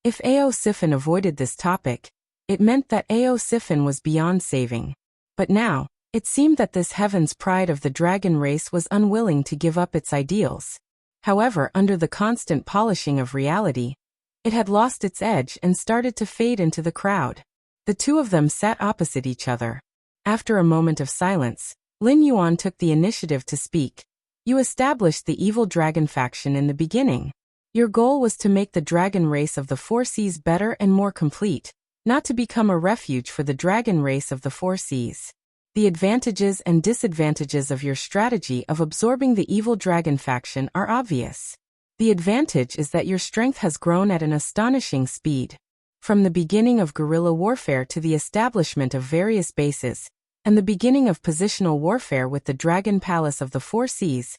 If Ao Sifen avoided this topic, it meant that Ao Sifen was beyond saving. But now, it seemed that this heaven's pride of the dragon race was unwilling to give up its ideals. However, under the constant polishing of reality, it had lost its edge and started to fade into the crowd. The two of them sat opposite each other. After a moment of silence, Lin Yuan took the initiative to speak. You established the evil dragon faction in the beginning. Your goal was to make the dragon race of the Four Seas better and more complete, not to become a refuge for the dragon race of the Four Seas. The advantages and disadvantages of your strategy of absorbing the evil dragon faction are obvious. The advantage is that your strength has grown at an astonishing speed. From the beginning of guerrilla warfare to the establishment of various bases, and the beginning of positional warfare with the Dragon Palace of the Four Seas,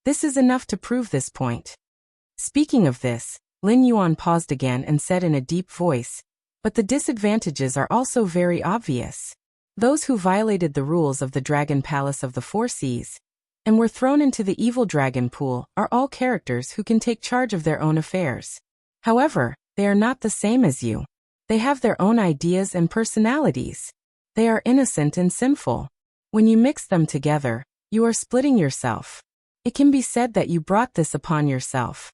this is enough to prove this point. Speaking of this, Lin Yuan paused again and said in a deep voice, but the disadvantages are also very obvious. Those who violated the rules of the Dragon Palace of the Four Seas, and were thrown into the evil dragon pool, are all characters who can take charge of their own affairs. However, they are not the same as you. They have their own ideas and personalities. They are innocent and sinful. When you mix them together, You are splitting yourself. It can be said that you brought this upon yourself.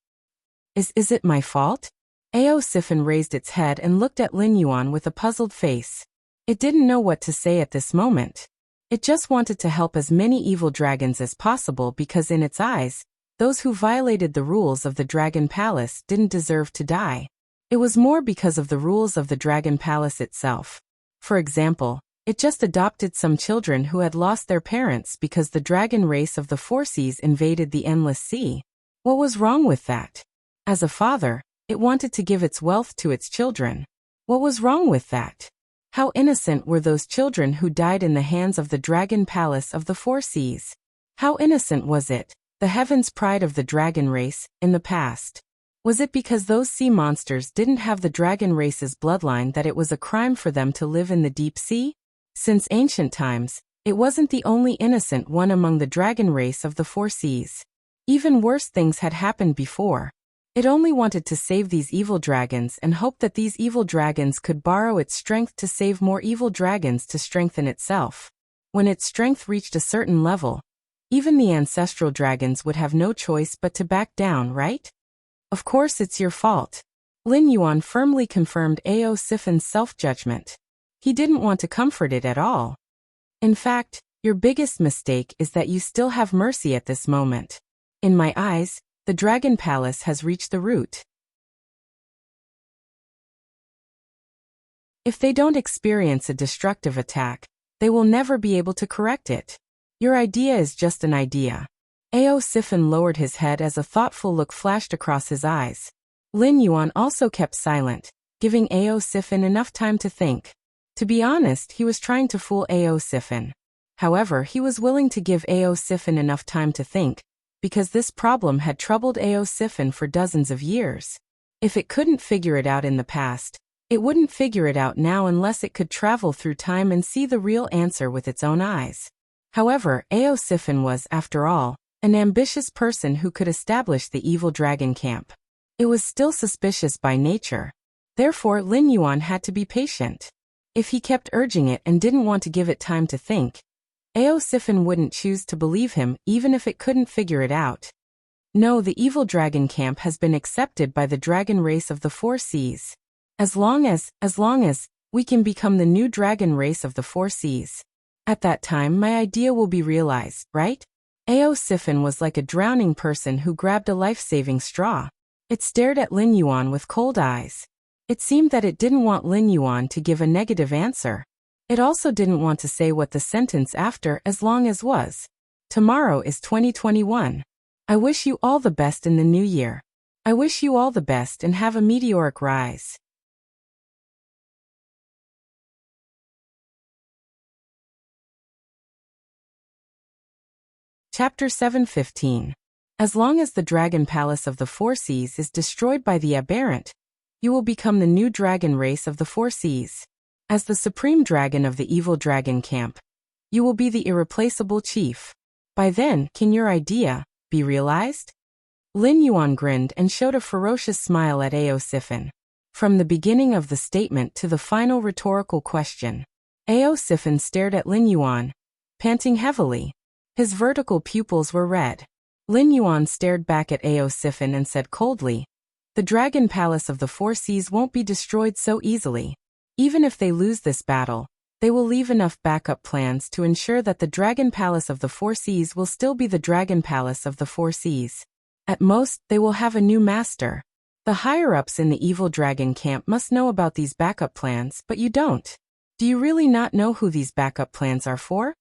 Is it my fault? Ao Sifin raised its head and looked at Lin Yuan with a puzzled face. It didn't know what to say at this moment. It just wanted to help as many evil dragons as possible because in its eyes, those who violated the rules of the Dragon Palace didn't deserve to die. It was more because of the rules of the Dragon Palace itself. For example, it just adopted some children who had lost their parents because the dragon race of the Four Seas invaded the Endless Sea. What was wrong with that? As a father, it wanted to give its wealth to its children. What was wrong with that? How innocent were those children who died in the hands of the Dragon Palace of the Four Seas? How innocent was it, the heaven's pride of the dragon race, in the past? Was it because those sea monsters didn't have the dragon race's bloodline that it was a crime for them to live in the deep sea? Since ancient times, it wasn't the only innocent one among the dragon race of the Four Seas. Even worse things had happened before. It only wanted to save these evil dragons and hoped that these evil dragons could borrow its strength to save more evil dragons to strengthen itself. When its strength reached a certain level, even the ancestral dragons would have no choice but to back down, right? Of course it's your fault. Lin Yuan firmly confirmed Ao Sifin's self-judgment. He didn't want to comfort it at all. In fact, your biggest mistake is that you still have mercy at this moment. In my eyes, the Dragon Palace has reached the root. If they don't experience a destructive attack, they will never be able to correct it. Your idea is just an idea. Ao Sifin lowered his head as a thoughtful look flashed across his eyes. Lin Yuan also kept silent, giving Ao Sifin enough time to think. To be honest, he was trying to fool Ao Sifin. However, he was willing to give Ao Sifin enough time to think, because this problem had troubled Ao Sifin for dozens of years. If it couldn't figure it out in the past, it wouldn't figure it out now unless it could travel through time and see the real answer with its own eyes. However, Ao Sifin was, after all, an ambitious person who could establish the evil dragon camp. It was still suspicious by nature. Therefore, Lin Yuan had to be patient. If he kept urging it and didn't want to give it time to think, Ao Sifin wouldn't choose to believe him even if it couldn't figure it out. No, the evil dragon camp has been accepted by the dragon race of the Four Seas. As long as we can become the new dragon race of the Four Seas. At that time my idea will be realized, right? Ao Sifin was like a drowning person who grabbed a life-saving straw. It stared at Lin Yuan with cold eyes. It seemed that it didn't want Lin Yuan to give a negative answer. It also didn't want to say what the sentence after as long as was. Tomorrow is 2021. I wish you all the best in the new year. I wish you all the best and have a meteoric rise. Chapter 7:15. As long as the Dragon Palace of the Four Seas is destroyed by the aberrant, you will become the new dragon race of the Four Seas. As the supreme dragon of the evil dragon camp, you will be the irreplaceable chief. By then, can your idea be realized? Lin Yuan grinned and showed a ferocious smile at Ao Sifin. From the beginning of the statement to the final rhetorical question, Ao Sifin stared at Lin Yuan, panting heavily. His vertical pupils were red. Lin Yuan stared back at Ao Sifin and said coldly, "The Dragon Palace of the Four Seas won't be destroyed so easily. Even if they lose this battle, they will leave enough backup plans to ensure that the Dragon Palace of the Four Seas will still be the Dragon Palace of the Four Seas. At most, they will have a new master. The higher-ups in the evil dragon camp must know about these backup plans, but you don't. Do you really not know who these backup plans are for?"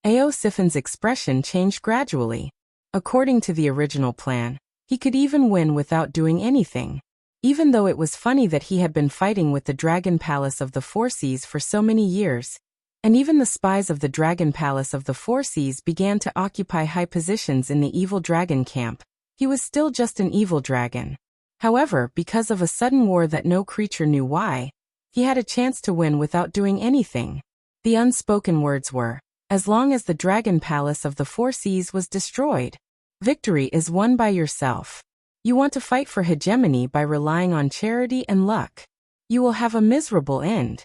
Ao Sifin's expression changed gradually. According to the original plan, he could even win without doing anything. Even though it was funny that he had been fighting with the Dragon Palace of the Four Seas for so many years, and even the spies of the Dragon Palace of the Four Seas began to occupy high positions in the evil dragon camp, he was still just an evil dragon. However, because of a sudden war that no creature knew why, he had a chance to win without doing anything. The unspoken words were, as long as the Dragon Palace of the Four Seas was destroyed, victory is won by yourself. You want to fight for hegemony by relying on charity and luck. You will have a miserable end.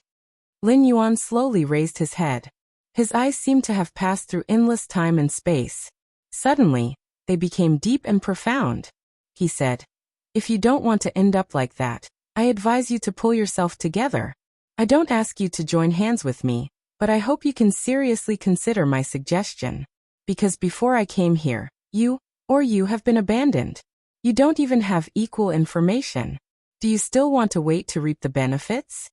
Lin Yuan slowly raised his head. His eyes seemed to have passed through endless time and space. Suddenly, they became deep and profound. He said, "If you don't want to end up like that, I advise you to pull yourself together. I don't ask you to join hands with me, but I hope you can seriously consider my suggestion. Because before I came here, you have been abandoned. You don't even have equal information. Do you still want to wait to reap the benefits?"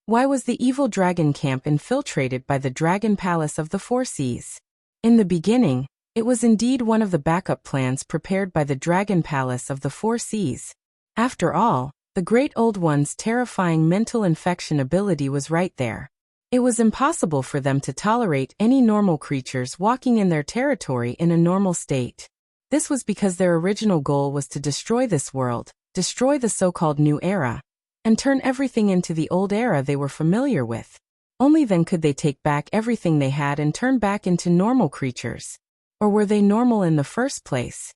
Why was the evil dragon camp infiltrated by the Dragon Palace of the Four Seas? In the beginning, it was indeed one of the backup plans prepared by the Dragon Palace of the Four Seas. After all, the Great Old One's terrifying mental infection ability was right there. It was impossible for them to tolerate any normal creatures walking in their territory in a normal state. This was because their original goal was to destroy this world, destroy the so-called New Era, and turn everything into the old era they were familiar with. Only then could they take back everything they had and turn back into normal creatures. Or were they normal in the first place?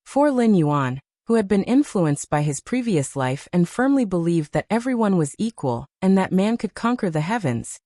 For Lin Yuan, who had been influenced by his previous life and firmly believed that everyone was equal and that man could conquer the heavens,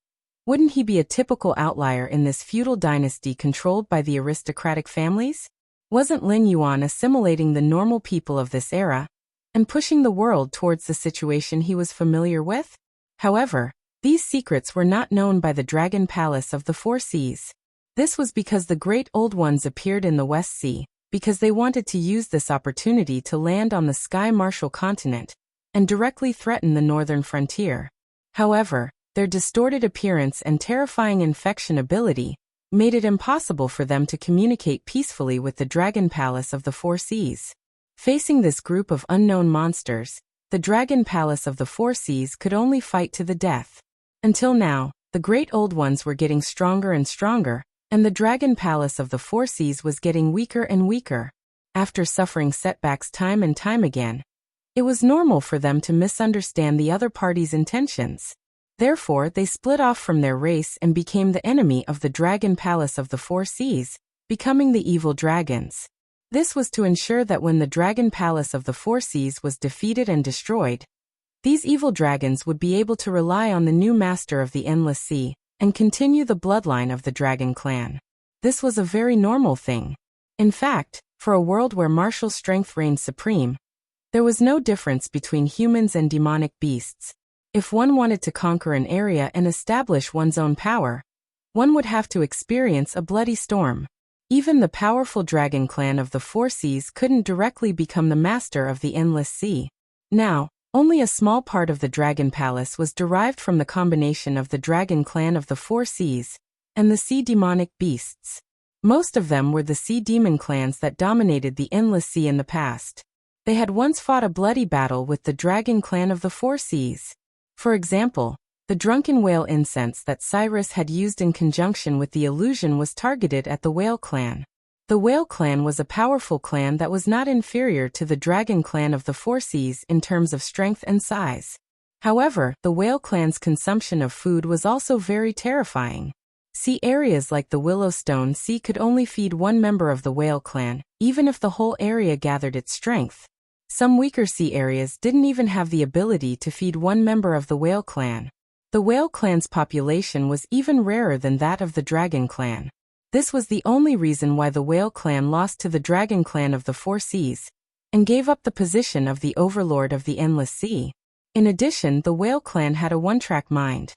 wouldn't he be a typical outlier in this feudal dynasty controlled by the aristocratic families? Wasn't Lin Yuan assimilating the normal people of this era and pushing the world towards the situation he was familiar with? However, these secrets were not known by the Dragon Palace of the Four Seas. This was because the Great Old Ones appeared in the West Sea, because they wanted to use this opportunity to land on the Sky Martial continent and directly threaten the northern frontier. However, their distorted appearance and terrifying infection ability made it impossible for them to communicate peacefully with the Dragon Palace of the Four Seas. Facing this group of unknown monsters, the Dragon Palace of the Four Seas could only fight to the death. Until now, the Great Old Ones were getting stronger and stronger, and the Dragon Palace of the Four Seas was getting weaker and weaker. After suffering setbacks time and time again, it was normal for them to misunderstand the other party's intentions. Therefore, they split off from their race and became the enemy of the Dragon Palace of the Four Seas, becoming the evil dragons. This was to ensure that when the Dragon Palace of the Four Seas was defeated and destroyed, these evil dragons would be able to rely on the new master of the Endless Sea and continue the bloodline of the Dragon Clan. This was a very normal thing. In fact, for a world where martial strength reigned supreme, there was no difference between humans and demonic beasts. If one wanted to conquer an area and establish one's own power, one would have to experience a bloody storm. Even the powerful Dragon Clan of the Four Seas couldn't directly become the master of the Endless Sea. Now, only a small part of the Dragon Palace was derived from the combination of the Dragon Clan of the Four Seas and the Sea Demonic Beasts. Most of them were the Sea Demon clans that dominated the Endless Sea in the past. They had once fought a bloody battle with the Dragon Clan of the Four Seas. For example, the drunken whale incense that Cyrus had used in conjunction with the illusion was targeted at the Whale Clan. The Whale Clan was a powerful clan that was not inferior to the Dragon Clan of the Four Seas in terms of strength and size. However, the Whale Clan's consumption of food was also very terrifying. Sea areas like the Willowstone Sea could only feed one member of the Whale Clan, even if the whole area gathered its strength. Some weaker sea areas didn't even have the ability to feed one member of the Whale Clan. The Whale Clan's population was even rarer than that of the Dragon Clan. This was the only reason why the Whale Clan lost to the Dragon Clan of the Four Seas and gave up the position of the overlord of the Endless Sea. In addition, the Whale Clan had a one-track mind.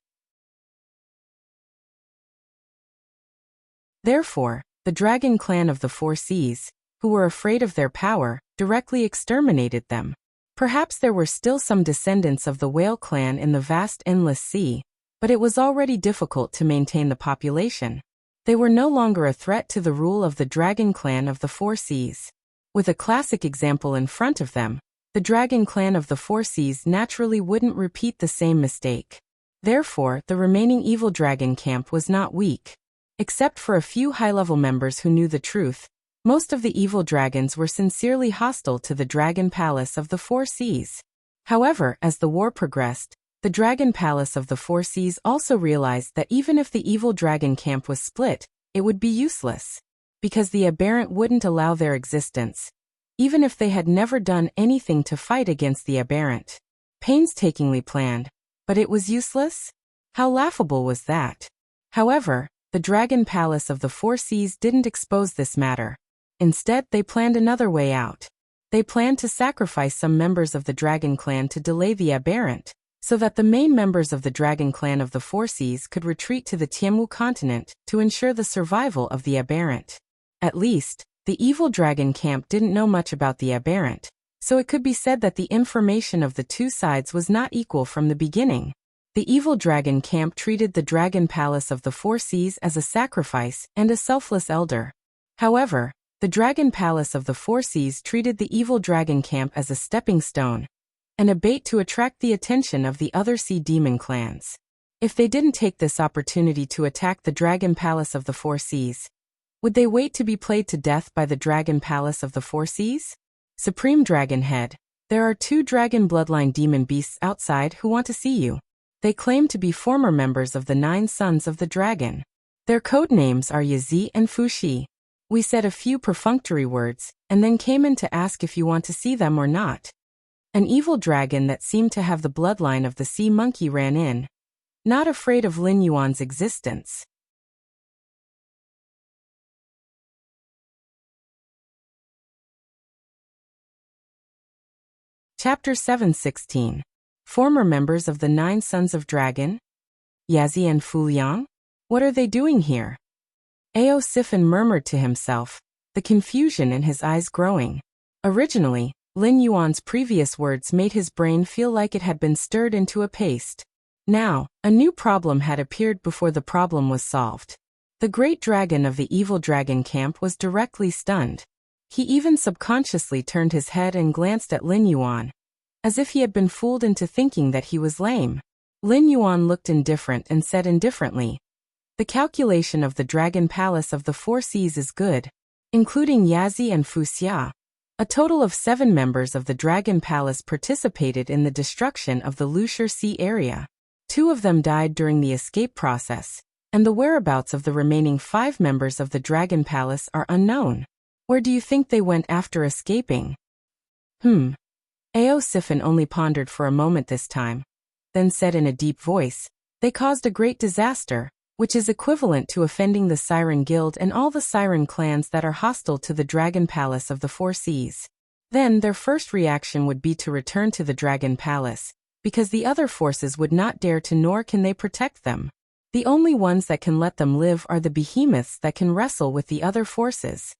Therefore, the Dragon Clan of the Four Seas, who were afraid of their power, directly exterminated them. Perhaps there were still some descendants of the Whale Clan in the vast Endless Sea, but it was already difficult to maintain the population. They were no longer a threat to the rule of the Dragon Clan of the Four Seas. With a classic example in front of them, the Dragon Clan of the Four Seas naturally wouldn't repeat the same mistake. Therefore, the remaining evil dragon camp was not weak. Except for a few high-level members who knew the truth, most of the evil dragons were sincerely hostile to the Dragon Palace of the Four Seas. However, as the war progressed, the Dragon Palace of the Four Seas also realized that even if the evil dragon camp was split, it would be useless, because the aberrant wouldn't allow their existence, even if they had never done anything to fight against the aberrant. Painstakingly planned, But it was useless? How laughable was that? However, the Dragon Palace of the Four Seas didn't expose this matter. Instead, they planned another way out. They planned to sacrifice some members of the Dragon Clan to delay the aberrant, so that the main members of the Dragon Clan of the Four Seas could retreat to the Tianwu continent to ensure the survival of the aberrant. At least, the evil dragon camp didn't know much about the aberrant, so it could be said that the information of the two sides was not equal from the beginning. The evil dragon camp treated the Dragon Palace of the Four Seas as a sacrifice and a selfless elder. However, the Dragon Palace of the Four Seas treated the evil dragon camp as a stepping stone and a bait to attract the attention of the other sea demon clans. If they didn't take this opportunity to attack the Dragon Palace of the Four Seas, would they wait to be played to death by the Dragon Palace of the Four Seas? Supreme Dragon Head, there are 2 dragon bloodline demon beasts outside who want to see you. They claim to be former members of the 9 Sons of the Dragon. Their code names are Yazi and Fuxi. We said a few perfunctory words, and then came in to ask if you want to see them or not. An evil dragon that seemed to have the bloodline of the sea monkey ran in, not afraid of Lin Yuan's existence. Chapter 7:16. Former members of the 9 Sons of Dragon? Yazi and Fu Liang? What are they doing here? Ao Sifan murmured to himself, the confusion in his eyes growing. Originally, Lin Yuan's previous words made his brain feel like it had been stirred into a paste. Now, a new problem had appeared before the problem was solved. The great dragon of the evil dragon camp was directly stunned. He even subconsciously turned his head and glanced at Lin Yuan, as if he had been fooled into thinking that he was lame. Lin Yuan looked indifferent and said indifferently, "The calculation of the Dragon Palace of the Four Seas is good, including Yazi and Fuxia. A total of 7 members of the Dragon Palace participated in the destruction of the Luxia Sea area. 2 of them died during the escape process, and the whereabouts of the remaining 5 members of the Dragon Palace are unknown. Where do you think they went after escaping?" Ao Sifan only pondered for a moment this time, then said in a deep voice, "They caused a great disaster, which is equivalent to offending the Siren Guild and all the Siren clans that are hostile to the Dragon Palace of the Four Seas. Then their first reaction would be to return to the Dragon Palace, because the other forces would not dare to, nor can they protect them. The only ones that can let them live are the behemoths that can wrestle with the other forces."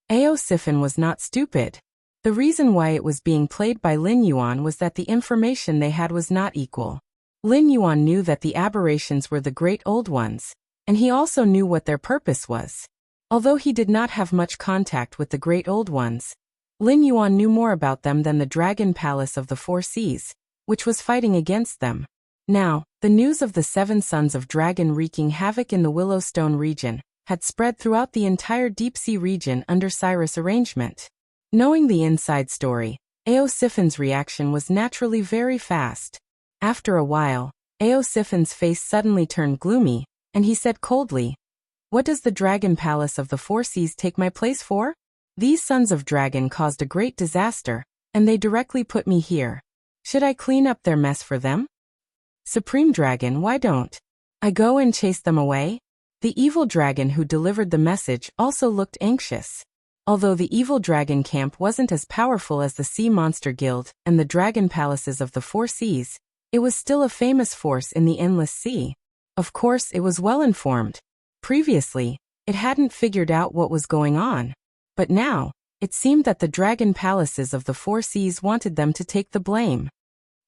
Ao Sifan was not stupid. The reason why it was being played by Lin Yuan was that the information they had was not equal. Lin Yuan knew that the aberrations were the Great Old Ones, and he also knew what their purpose was. Although he did not have much contact with the Great Old Ones, Lin Yuan knew more about them than the Dragon Palace of the Four Seas, which was fighting against them. Now, the news of the 7 Sons of Dragon wreaking havoc in the Willowstone region had spread throughout the entire Deep Sea region under Cyrus' arrangement. Knowing the inside story, Ao Sifan's reaction was naturally very fast. After a while, Ao Sifan's face suddenly turned gloomy, and he said coldly, "What does the Dragon Palace of the Four Seas take my place for? These Sons of Dragon caused a great disaster, and they directly put me here. Should I clean up their mess for them? Supreme Dragon, why don't I go and chase them away?" The evil dragon who delivered the message also looked anxious. Although the evil dragon camp wasn't as powerful as the Sea Monster Guild and the Dragon Palaces of the Four Seas, it was still a famous force in the Endless Sea. Of course, it was well informed. Previously, it hadn't figured out what was going on. But now, it seemed that the Dragon Palaces of the Four Seas wanted them to take the blame.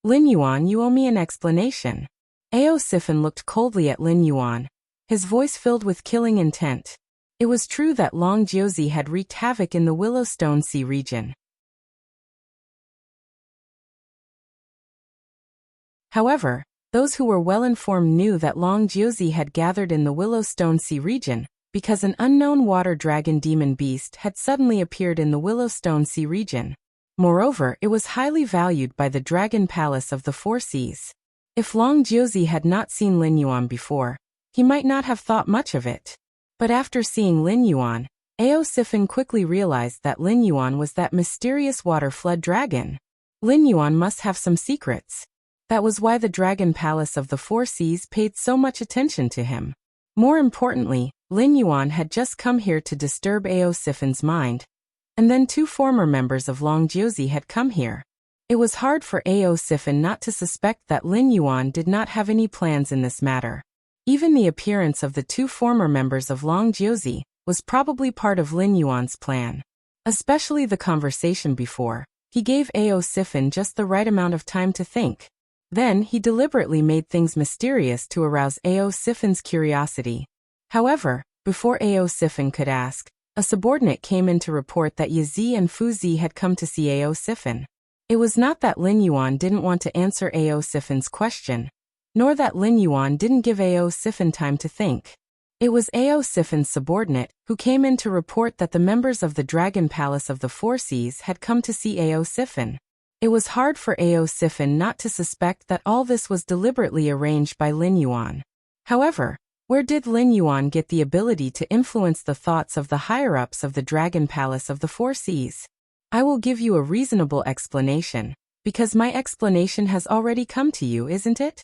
"Lin Yuan, you owe me an explanation." Ao Sifan looked coldly at Lin Yuan, his voice filled with killing intent. It was true that Long Jiuzi had wreaked havoc in the Willowstone Sea region. However, those who were well-informed knew that Long Jiuzi had gathered in the Willowstone Sea region because an unknown water dragon demon beast had suddenly appeared in the Willowstone Sea region. Moreover, it was highly valued by the Dragon Palace of the Four Seas. If Long Jiuzi had not seen Lin Yuan before, he might not have thought much of it. But after seeing Lin Yuan, Ao Sifan quickly realized that Lin Yuan was that mysterious water flood dragon. Lin Yuan must have some secrets. That was why the Dragon Palace of the Four Seas paid so much attention to him. More importantly, Lin Yuan had just come here to disturb Ao Sifen's mind, and then 2 former members of Long Jiuzi had come here. It was hard for Ao Sifen not to suspect that Lin Yuan did not have any plans in this matter. Even the appearance of the 2 former members of Long Jiuzi was probably part of Lin Yuan's plan. Especially the conversation before. He gave Ao Sifen just the right amount of time to think. Then he deliberately made things mysterious to arouse Ao Sifen's curiosity. However, before Ao Sifen could ask, a subordinate came in to report that Yazi and Fu Zi had come to see Ao Sifen. It was not that Lin Yuan didn't want to answer Ao Sifen's question, nor that Lin Yuan didn't give Ao Sifen time to think. It was Ao Sifen's subordinate who came in to report that the members of the Dragon Palace of the Four Seas had come to see Ao Sifen. It was hard for Ao Sifen not to suspect that all this was deliberately arranged by Lin Yuan. However, where did Lin Yuan get the ability to influence the thoughts of the higher-ups of the Dragon Palace of the Four Seas? I will give you a reasonable explanation, because my explanation has already come to you, isn't it?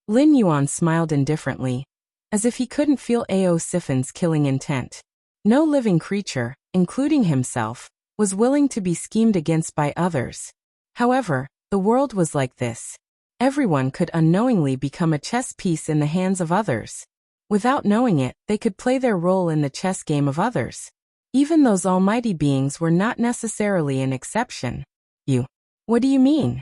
Lin Yuan smiled indifferently, as if he couldn't feel Ao Sifen's killing intent. No living creature, including himself, was willing to be schemed against by others. However, the world was like this. Everyone could unknowingly become a chess piece in the hands of others. Without knowing it, they could play their role in the chess game of others. Even those almighty beings were not necessarily an exception. What do you mean?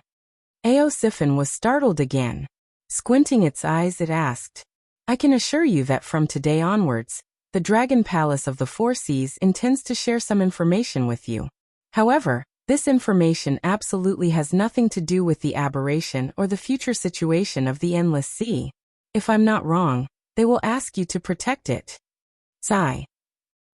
Ao Sifen was startled again. Squinting its eyes, it asked. I can assure you that from today onwards, the Dragon Palace of the Four Seas intends to share some information with you. However, this information absolutely has nothing to do with the aberration or the future situation of the Endless Sea. If I'm not wrong, they will ask you to protect it. Sigh.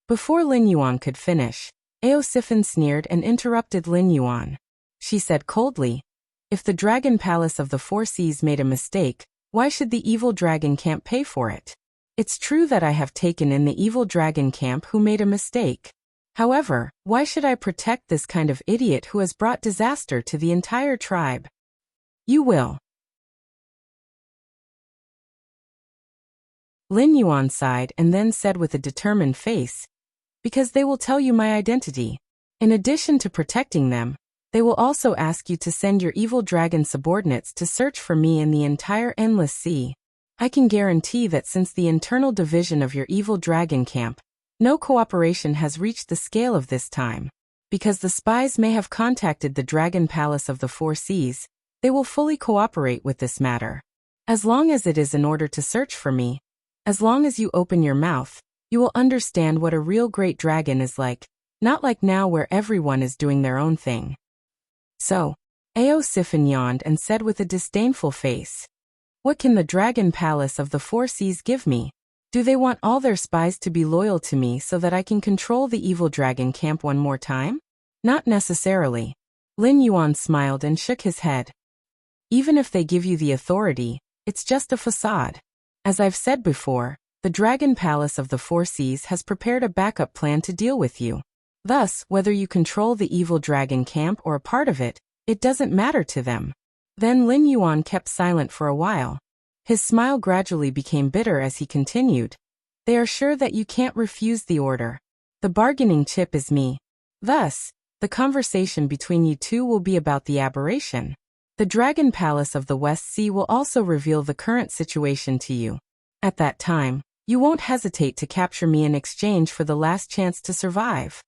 Before Lin Yuan could finish, Ao Sifen sneered and interrupted Lin Yuan. She said coldly, if the Dragon Palace of the Four Seas made a mistake, why should the evil dragon camp pay for it? It's true that I have taken in the evil dragon camp who made a mistake. However, why should I protect this kind of idiot who has brought disaster to the entire tribe? You will. Lin Yuan sighed and then said with a determined face, because they will tell you my identity. In addition to protecting them, they will also ask you to send your evil dragon subordinates to search for me in the entire Endless Sea. I can guarantee that since the internal division of your evil dragon camp, no cooperation has reached the scale of this time. Because the spies may have contacted the Dragon Palace of the Four Seas, they will fully cooperate with this matter. As long as it is in order to search for me, as long as you open your mouth, you will understand what a real great dragon is like, not like now where everyone is doing their own thing. So, Ao Sifen yawned and said with a disdainful face, what can the Dragon Palace of the Four Seas give me? Do they want all their spies to be loyal to me so that I can control the evil dragon camp one more time? Not necessarily. Lin Yuan smiled and shook his head. Even if they give you the authority, it's just a facade. As I've said before, the Dragon Palace of the Four Seas has prepared a backup plan to deal with you. Thus, whether you control the evil dragon camp or a part of it, it doesn't matter to them. Then Lin Yuan kept silent for a while. His smile gradually became bitter as he continued. They are sure that you can't refuse the order. The bargaining chip is me. Thus, the conversation between you two will be about the aberration. The Dragon Palace of the West Sea will also reveal the current situation to you. At that time, you won't hesitate to capture me in exchange for the last chance to survive.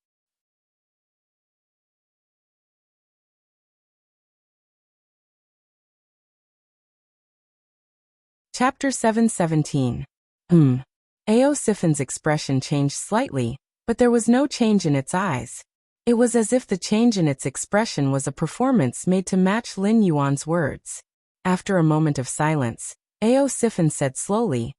Chapter 717. Ao Sifen's expression changed slightly, but there was no change in its eyes. It was as if the change in its expression was a performance made to match Lin Yuan's words. After a moment of silence, Ao Sifen said slowly,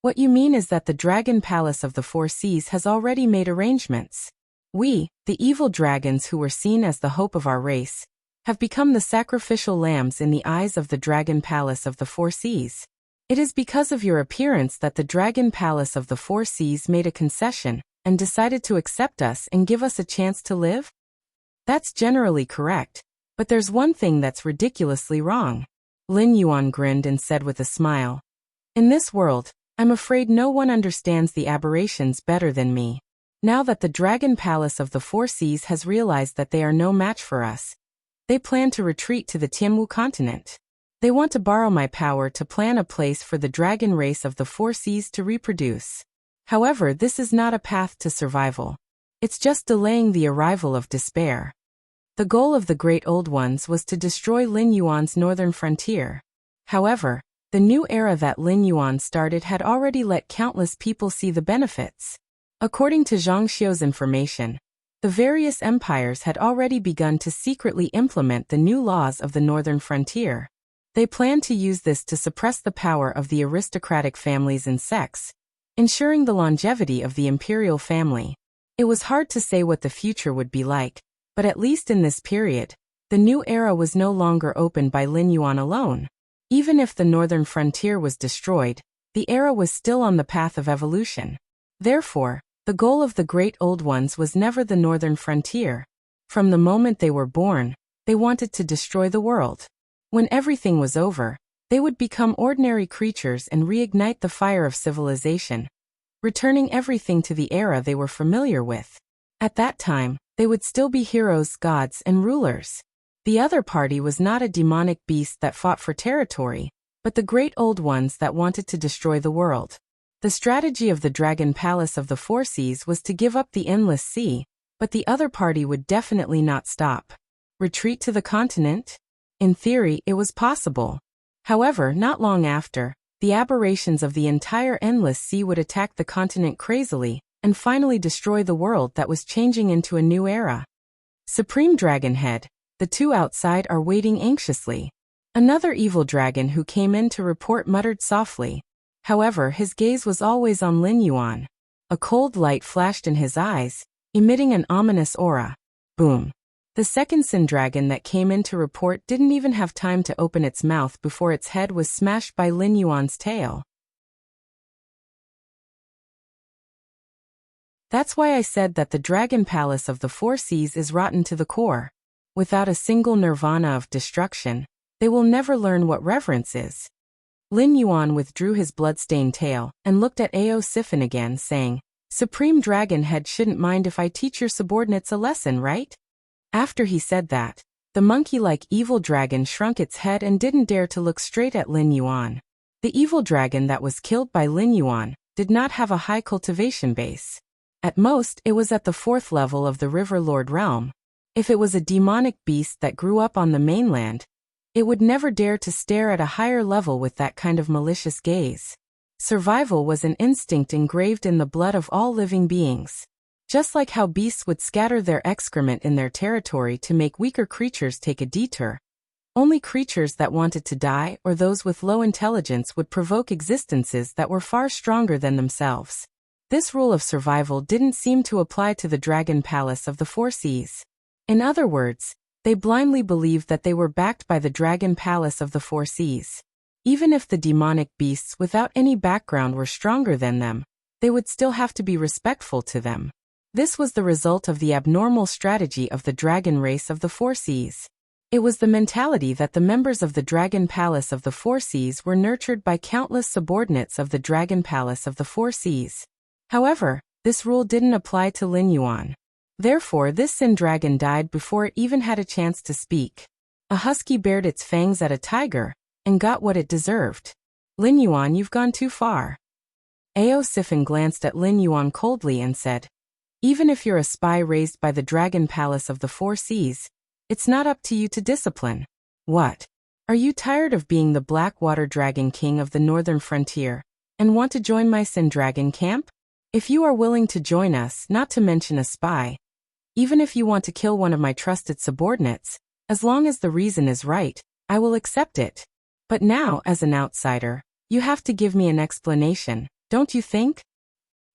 what you mean is that the Dragon Palace of the Four Seas has already made arrangements. We, the evil dragons who were seen as the hope of our race, have become the sacrificial lambs in the eyes of the Dragon Palace of the Four Seas. It is because of your appearance that the Dragon Palace of the Four Seas made a concession and decided to accept us and give us a chance to live? That's generally correct, but there's one thing that's ridiculously wrong. Lin Yuan grinned and said with a smile, "In this world, I'm afraid no one understands the aberrations better than me. Now that the Dragon Palace of the Four Seas has realized that they are no match for us, they plan to retreat to the Tianwu continent. They want to borrow my power to plan a place for the dragon race of the Four Seas to reproduce. However, this is not a path to survival. It's just delaying the arrival of despair." The goal of the Great Old Ones was to destroy Lin Yuan's northern frontier. However, the new era that Lin Yuan started had already let countless people see the benefits. According to Zhang Xiu's information, the various empires had already begun to secretly implement the new laws of the northern frontier. They planned to use this to suppress the power of the aristocratic families and sects, ensuring the longevity of the imperial family. It was hard to say what the future would be like, but at least in this period, the new era was no longer opened by Lin Yuan alone. Even if the northern frontier was destroyed, the era was still on the path of evolution. Therefore, the goal of the Great Old Ones was never the northern frontier. From the moment they were born, they wanted to destroy the world. When everything was over, they would become ordinary creatures and reignite the fire of civilization, returning everything to the era they were familiar with. At that time, they would still be heroes, gods, and rulers. The other party was not a demonic beast that fought for territory, but the Great Old Ones that wanted to destroy the world. The strategy of the Dragon Palace of the Four Seas was to give up the endless sea, but the other party would definitely not stop. Retreat to the continent? In theory, it was possible. However, not long after, the aberrations of the entire endless sea would attack the continent crazily, and finally destroy the world that was changing into a new era. Supreme Dragon Head, the two outside are waiting anxiously. Another evil dragon who came in to report muttered softly. However, his gaze was always on Lin Yuan. A cold light flashed in his eyes, emitting an ominous aura. Boom. The second Sin Dragon that came in to report didn't even have time to open its mouth before its head was smashed by Lin Yuan's tail. That's why I said that the Dragon Palace of the Four Seas is rotten to the core. Without a single nirvana of destruction, they will never learn what reverence is. Lin Yuan withdrew his blood-stained tail and looked at Ao Sifin again, saying, "Supreme Dragon Head shouldn't mind if I teach your subordinates a lesson, right?" After he said that, the monkey-like evil dragon shrunk its head and didn't dare to look straight at Lin Yuan. The evil dragon that was killed by Lin Yuan did not have a high cultivation base. At most, it was at the 4th level of the River Lord realm. If it was a demonic beast that grew up on the mainland, it would never dare to stare at a higher level with that kind of malicious gaze. Survival was an instinct engraved in the blood of all living beings. Just like how beasts would scatter their excrement in their territory to make weaker creatures take a detour, only creatures that wanted to die or those with low intelligence would provoke existences that were far stronger than themselves. This rule of survival didn't seem to apply to the Dragon Palace of the Four Seas. In other words, they blindly believed that they were backed by the Dragon Palace of the Four Seas. Even if the demonic beasts without any background were stronger than them, they would still have to be respectful to them. This was the result of the abnormal strategy of the dragon race of the Four Seas. It was the mentality that the members of the Dragon Palace of the Four Seas were nurtured by countless subordinates of the Dragon Palace of the Four Seas. However, this rule didn't apply to Lin Yuan. Therefore, this Sin Dragon died before it even had a chance to speak. A husky bared its fangs at a tiger, and got what it deserved. Lin Yuan, you've gone too far. Ao Sifin glanced at Lin Yuan coldly and said, "Even if you're a spy raised by the Dragon Palace of the Four Seas, it's not up to you to discipline. What? Are you tired of being the Blackwater Dragon King of the Northern Frontier, and want to join my Sin Dragon camp? If you are willing to join us, not to mention a spy, even if you want to kill one of my trusted subordinates, as long as the reason is right, I will accept it. But now, as an outsider, you have to give me an explanation, don't you think?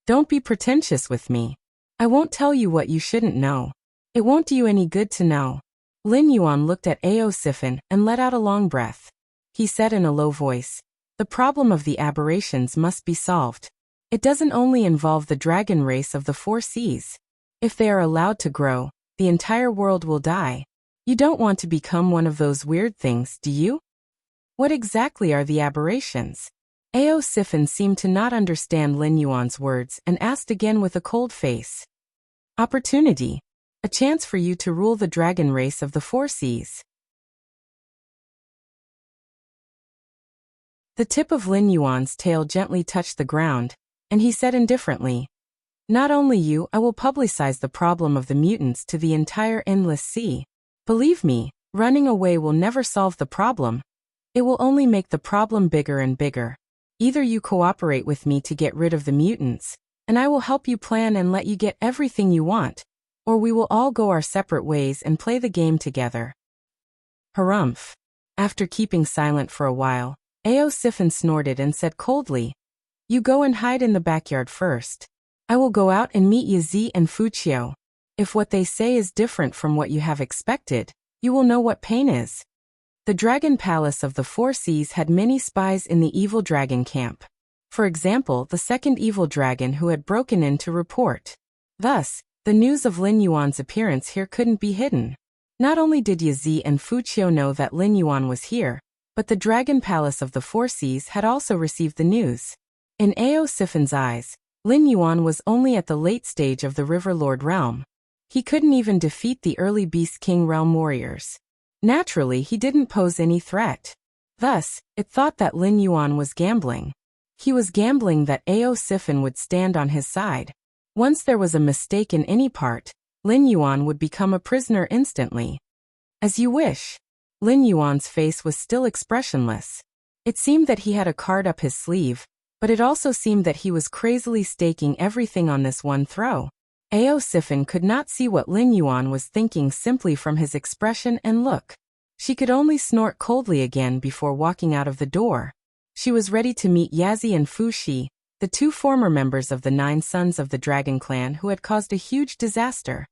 Don't be pretentious with me. I won't tell you what you shouldn't know. It won't do you any good to know." Lin Yuan looked at Ao Sifin and let out a long breath. He said in a low voice, "The problem of the aberrations must be solved. It doesn't only involve the dragon race of the Four Seas. If they are allowed to grow, the entire world will die. You don't want to become one of those weird things, do you?" What exactly are the aberrations? Ao Sifan seemed to not understand Lin Yuan's words and asked again with a cold face. Opportunity. A chance for you to rule the dragon race of the four seas. The tip of Lin Yuan's tail gently touched the ground, and he said indifferently, "Not only you, I will publicize the problem of the mutants to the entire endless sea. Believe me, running away will never solve the problem. It will only make the problem bigger and bigger. Either you cooperate with me to get rid of the mutants, and I will help you plan and let you get everything you want, or we will all go our separate ways and play the game together." Harumph. After keeping silent for a while, Ao Sifan snorted and said coldly, "You go and hide in the backyard first. I will go out and meet Yazi and Fuchio. If what they say is different from what you have expected, you will know what pain is." The Dragon Palace of the Four Seas had many spies in the evil dragon camp. For example, the second evil dragon who had broken in to report. Thus, the news of Lin Yuan's appearance here couldn't be hidden. Not only did Yazi and Fuchio know that Lin Yuan was here, but the Dragon Palace of the Four Seas had also received the news. In Ao Sifan's eyes, Lin Yuan was only at the late stage of the River Lord realm. He couldn't even defeat the early Beast King realm warriors. Naturally, he didn't pose any threat. Thus, it thought that Lin Yuan was gambling. He was gambling that Ao Sifan would stand on his side. Once there was a mistake in any part, Lin Yuan would become a prisoner instantly. "As you wish." Lin Yuan's face was still expressionless. It seemed that he had a card up his sleeve, but it also seemed that he was crazily staking everything on this one throw. Ao Sifan could not see what Lin Yuan was thinking simply from his expression and look. She could only snort coldly again before walking out of the door. She was ready to meet Yazi and Fu Shi, the two former members of the 9 Sons of the Dragon Clan who had caused a huge disaster.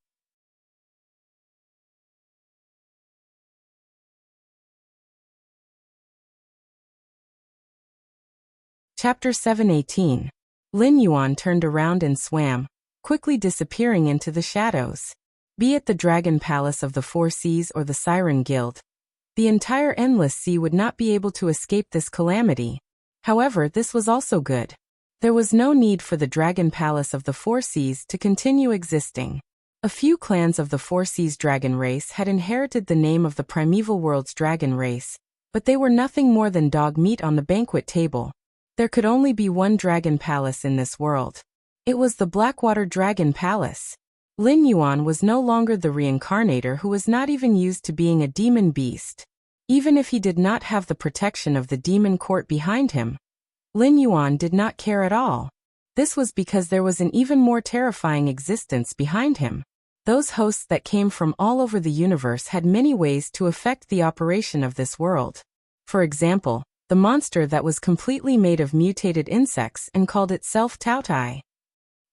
Chapter 718. Lin Yuan turned around and swam, quickly disappearing into the shadows. Be it the Dragon Palace of the Four Seas or the Siren Guild, the entire Endless Sea would not be able to escape this calamity. However, this was also good. There was no need for the Dragon Palace of the Four Seas to continue existing. A few clans of the Four Seas dragon race had inherited the name of the primeval world's dragon race, but they were nothing more than dog meat on the banquet table. There could only be one dragon palace in this world. It was the Blackwater Dragon Palace. Lin Yuan was no longer the reincarnator who was not even used to being a demon beast. Even if he did not have the protection of the demon court behind him, Lin Yuan did not care at all. This was because there was an even more terrifying existence behind him. Those hosts that came from all over the universe had many ways to affect the operation of this world. For example, the monster that was completely made of mutated insects and called itself Taotai.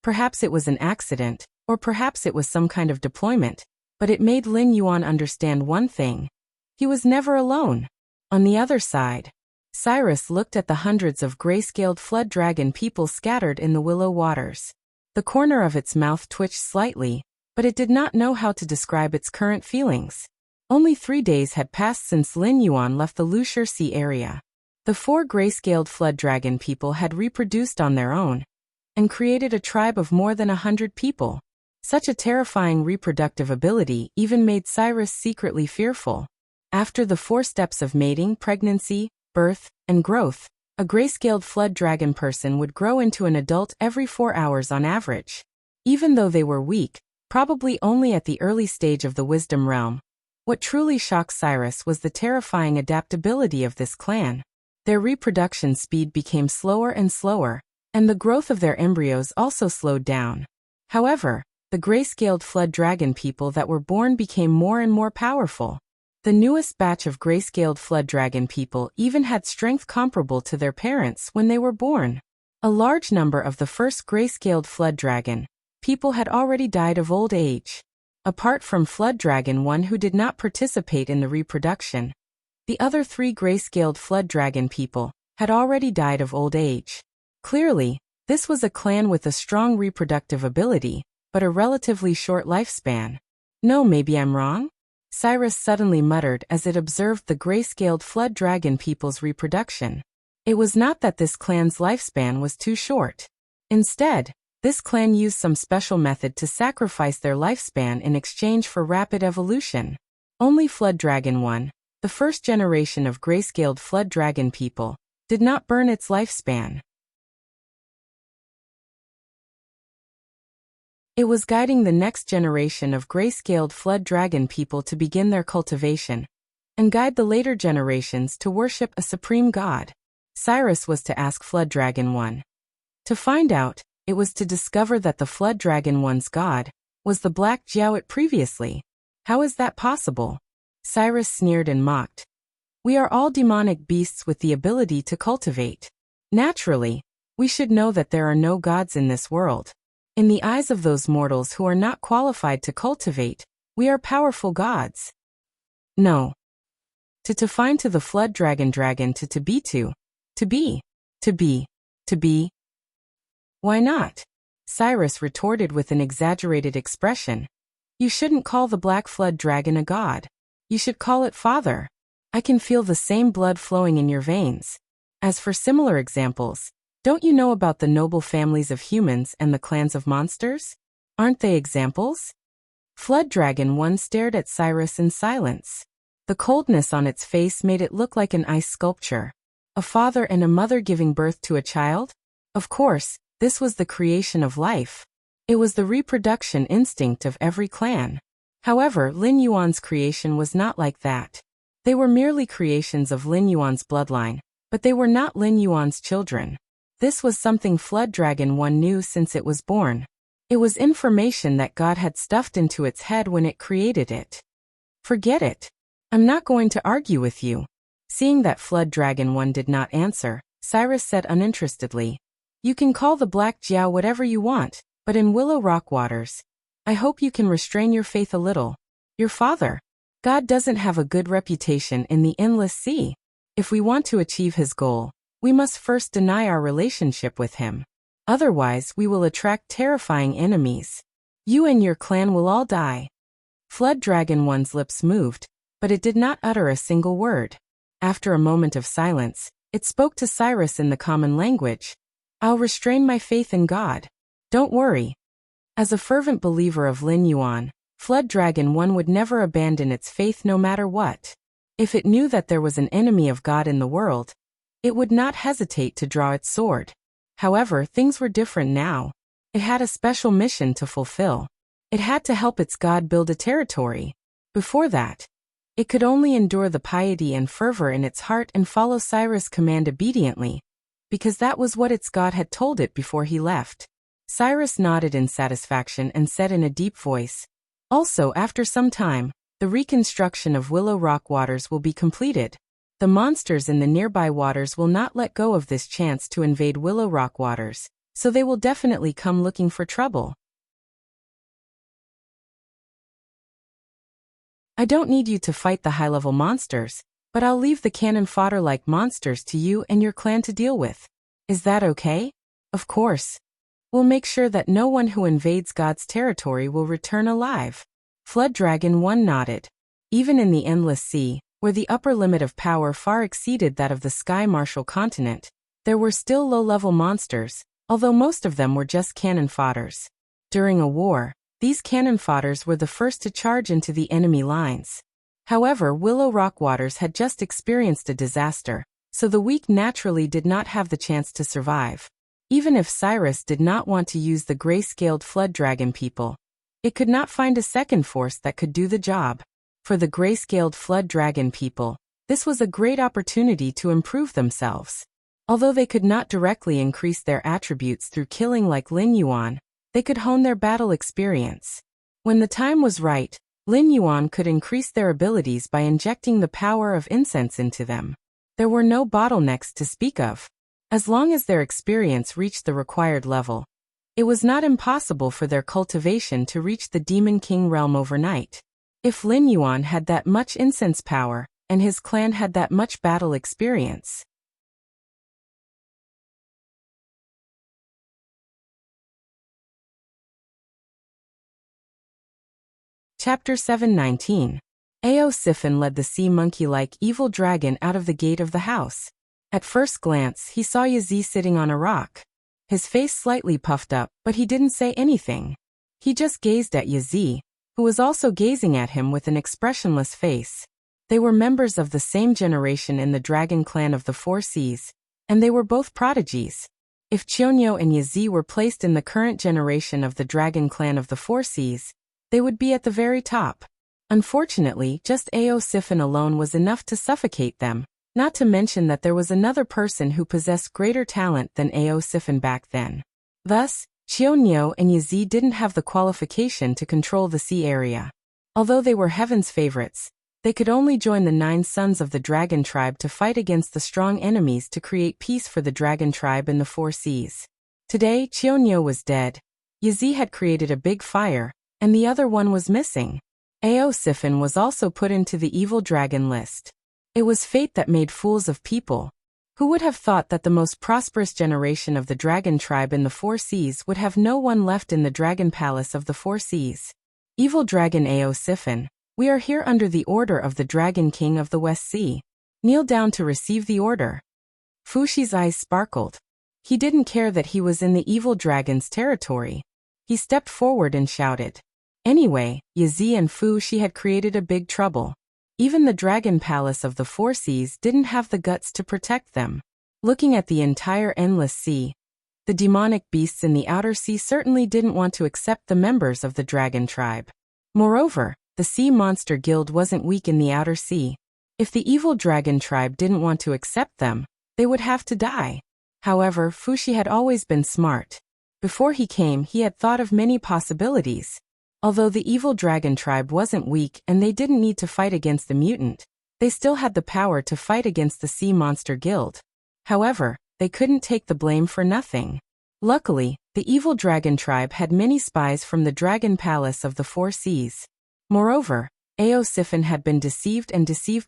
Perhaps it was an accident, or perhaps it was some kind of deployment, but it made Lin Yuan understand one thing. He was never alone. On the other side, Cyrus looked at the hundreds of gray-scaled flood dragon people scattered in the willow waters. The corner of its mouth twitched slightly, but it did not know how to describe its current feelings. Only 3 days had passed since Lin Yuan left the Lucier Sea area. The 4 gray-scaled flood dragon people had reproduced on their own and created a tribe of more than 100 people. Such a terrifying reproductive ability even made Cyrus secretly fearful. After the 4 steps of mating, pregnancy, birth, and growth, a gray-scaled flood dragon person would grow into an adult every 4 hours on average. Even though they were weak, probably only at the early stage of the wisdom realm, what truly shocked Cyrus was the terrifying adaptability of this clan. Their reproduction speed became slower and slower, and the growth of their embryos also slowed down. However, the gray-scaled flood dragon people that were born became more and more powerful. The newest batch of gray-scaled flood dragon people even had strength comparable to their parents when they were born. A large number of the first gray-scaled flood dragon people had already died of old age. Apart from Flood Dragon 1 who did not participate in the reproduction, the other 3 gray-scaled flood dragon people had already died of old age. Clearly, this was a clan with a strong reproductive ability, but a relatively short lifespan. No, maybe I'm wrong? Cyrus suddenly muttered as it observed the gray-scaled flood dragon people's reproduction. It was not that this clan's lifespan was too short. Instead, this clan used some special method to sacrifice their lifespan in exchange for rapid evolution. Only Flood Dragon 1, the first generation of gray-scaled flood dragon people, did not burn its lifespan. It was guiding the next generation of gray-scaled flood dragon people to begin their cultivation, and guide the later generations to worship a supreme god. Cyrus was to ask Flood Dragon 1. To find out, it was to discover that the Flood Dragon 1's god was the Black Jiaowit previously. How is that possible? Cyrus sneered and mocked. We are all demonic beasts with the ability to cultivate. Naturally, we should know that there are no gods in this world. In the eyes of those mortals who are not qualified to cultivate, we are powerful gods. No. To find to the Flood Dragon to be to be. Why not? Cyrus retorted with an exaggerated expression. You shouldn't call the Black Flood Dragon a god. You should call it Father. I can feel the same blood flowing in your veins. As for similar examples, don't you know about the noble families of humans and the clans of monsters? Aren't they examples? Flood Dragon 1 stared at Cyrus in silence. The coldness on its face made it look like an ice sculpture. A father and a mother giving birth to a child? Of course, this was the creation of life. It was the reproduction instinct of every clan. However, Lin Yuan's creation was not like that. They were merely creations of Lin Yuan's bloodline, but they were not Lin Yuan's children. This was something Flood Dragon 1 knew since it was born. It was information that God had stuffed into its head when it created it. Forget it. I'm not going to argue with you. Seeing that Flood Dragon 1 did not answer, Cyrus said uninterestedly, You can call the Black Jiao whatever you want, but in Willow Rock Waters, I hope you can restrain your faith a little. Your father, God doesn't have a good reputation in the Endless Sea. If we want to achieve his goal, we must first deny our relationship with him. Otherwise, we will attract terrifying enemies. You and your clan will all die. Flood Dragon 1's lips moved, but it did not utter a single word. After a moment of silence, it spoke to Cyrus in the common language. I'll restrain my faith in God. Don't worry. As a fervent believer of Lin Yuan, Flood Dragon 1 would never abandon its faith no matter what. If it knew that there was an enemy of God in the world, it would not hesitate to draw its sword. However, things were different now. It had a special mission to fulfill. It had to help its God build a territory. Before that, it could only endure the piety and fervor in its heart and follow Cyrus' command obediently, because that was what its God had told it before he left. Cyrus nodded in satisfaction and said in a deep voice, Also, after some time, the reconstruction of Willow Rock Waters will be completed. The monsters in the nearby waters will not let go of this chance to invade Willow Rock Waters, so they will definitely come looking for trouble. I don't need you to fight the high-level monsters, but I'll leave the cannon fodder-like monsters to you and your clan to deal with. Is that okay? Of course. We'll make sure that no one who invades God's territory will return alive. Flood Dragon 1 nodded. Even in the Endless Sea, where the upper limit of power far exceeded that of the Sky Martial continent, there were still low-level monsters, although most of them were just cannon fodders. During a war, these cannon fodders were the first to charge into the enemy lines. However, Willow Rock Waters had just experienced a disaster, so the weak naturally did not have the chance to survive. Even if Cyrus did not want to use the gray-scaled flood dragon people, it could not find a second force that could do the job. For the gray-scaled flood dragon people, this was a great opportunity to improve themselves. Although they could not directly increase their attributes through killing like Lin Yuan, they could hone their battle experience. When the time was right, Lin Yuan could increase their abilities by injecting the power of incense into them. There were no bottlenecks to speak of. As long as their experience reached the required level, it was not impossible for their cultivation to reach the Demon King realm overnight. If Lin Yuan had that much incense power, and his clan had that much battle experience. Chapter 719. Sifin led the sea monkey-like evil dragon out of the gate of the house. At first glance, he saw Yazi sitting on a rock. His face slightly puffed up, but he didn't say anything. He just gazed at Yazi, who was also gazing at him with an expressionless face. They were members of the same generation in the dragon clan of the Four Seas, and they were both prodigies. If Chionyo and Yazi were placed in the current generation of the dragon clan of the Four Seas, they would be at the very top. Unfortunately, just Sifin alone was enough to suffocate them, not to mention that there was another person who possessed greater talent than Sifin back then. Thus, Chionyo and Yazi didn't have the qualification to control the sea area. Although they were heaven's favorites, they could only join the 9 sons of the dragon tribe to fight against the strong enemies to create peace for the dragon tribe in the Four Seas. Today, Chionyo was dead. Yazi had created a big fire, and the other one was missing. Sifin was also put into the evil dragon list. It was fate that made fools of people. Who would have thought that the most prosperous generation of the dragon tribe in the Four Seas would have no one left in the dragon palace of the Four Seas? Evil dragon Sifin, we are here under the order of the Dragon King of the West Sea. Kneel down to receive the order. Fushi's eyes sparkled. He didn't care that he was in the evil dragon's territory. He stepped forward and shouted. Anyway, Yazi and Fushi had created a big trouble. Even the dragon palace of the Four Seas didn't have the guts to protect them. Looking at the entire endless sea, the demonic beasts in the outer sea certainly didn't want to accept the members of the dragon tribe. Moreover, the Sea Monster Guild wasn't weak in the outer sea. If the evil dragon tribe didn't want to accept them, they would have to die. However, Fushi had always been smart. Before he came, he had thought of many possibilities. Although the evil dragon tribe wasn't weak and they didn't need to fight against the mutant, they still had the power to fight against the Sea Monster Guild. However, they couldn't take the blame for nothing. Luckily, the evil dragon tribe had many spies from the dragon palace of the Four Seas. Moreover, Sifin had been deceived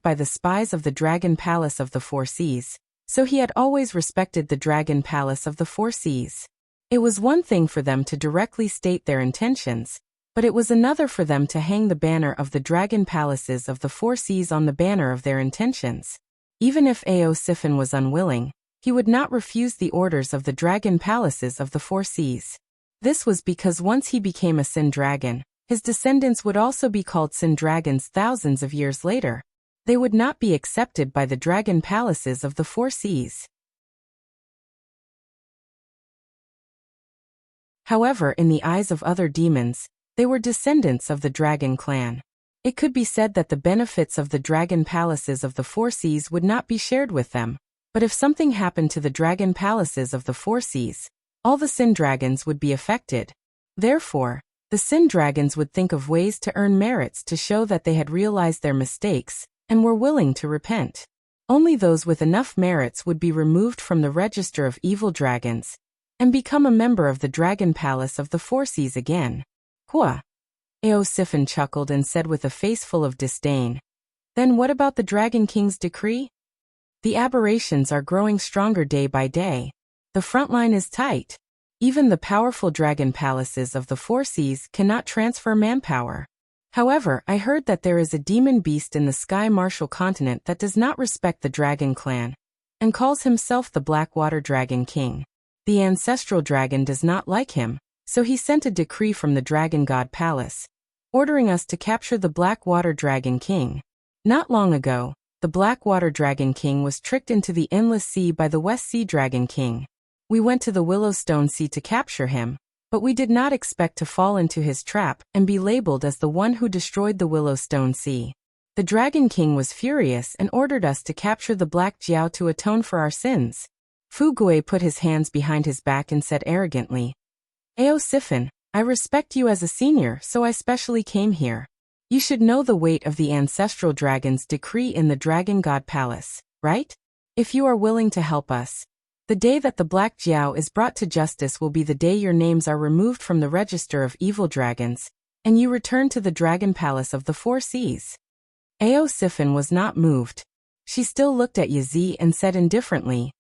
by the spies of the dragon palace of the Four Seas, so he had always respected the dragon palace of the Four Seas. It was one thing for them to directly state their intentions, but it was another for them to hang the banner of the dragon palaces of the Four Seas on the banner of their intentions. Even if Sifin was unwilling, he would not refuse the orders of the dragon palaces of the Four Seas. This was because once he became a Sin Dragon, his descendants would also be called Sin Dragons thousands of years later. They would not be accepted by the dragon palaces of the Four Seas. However, in the eyes of other demons, they were descendants of the dragon clan. It could be said that the benefits of the dragon palaces of the Four Seas would not be shared with them, but if something happened to the dragon palaces of the Four Seas, all the Sin Dragons would be affected. Therefore, the Sin Dragons would think of ways to earn merits to show that they had realized their mistakes and were willing to repent. Only those with enough merits would be removed from the register of evil dragons and become a member of the dragon palace of the Four Seas again. Hua! Sifin chuckled and said with a face full of disdain. Then what about the Dragon King's decree? The aberrations are growing stronger day by day. The front line is tight. Even the powerful dragon palaces of the Four Seas cannot transfer manpower. However, I heard that there is a demon beast in the Sky Martial continent that does not respect the dragon clan and calls himself the Blackwater Dragon King. The ancestral dragon does not like him, so he sent a decree from the Dragon God Palace, ordering us to capture the Blackwater Dragon King. Not long ago, the Blackwater Dragon King was tricked into the Endless Sea by the West Sea Dragon King. We went to the Willowstone Sea to capture him, but we did not expect to fall into his trap and be labeled as the one who destroyed the Willowstone Sea. The Dragon King was furious and ordered us to capture the Black Jiao to atone for our sins. Fu Gui put his hands behind his back and said arrogantly, Sifin, I respect you as a senior, so I specially came here. You should know the weight of the ancestral dragon's decree in the Dragon God Palace, right? If you are willing to help us, the day that the Black Jiao is brought to justice will be the day your names are removed from the register of evil dragons, and you return to the Dragon Palace of the Four Seas. Sifin was not moved. She still looked at Yazi and said indifferently,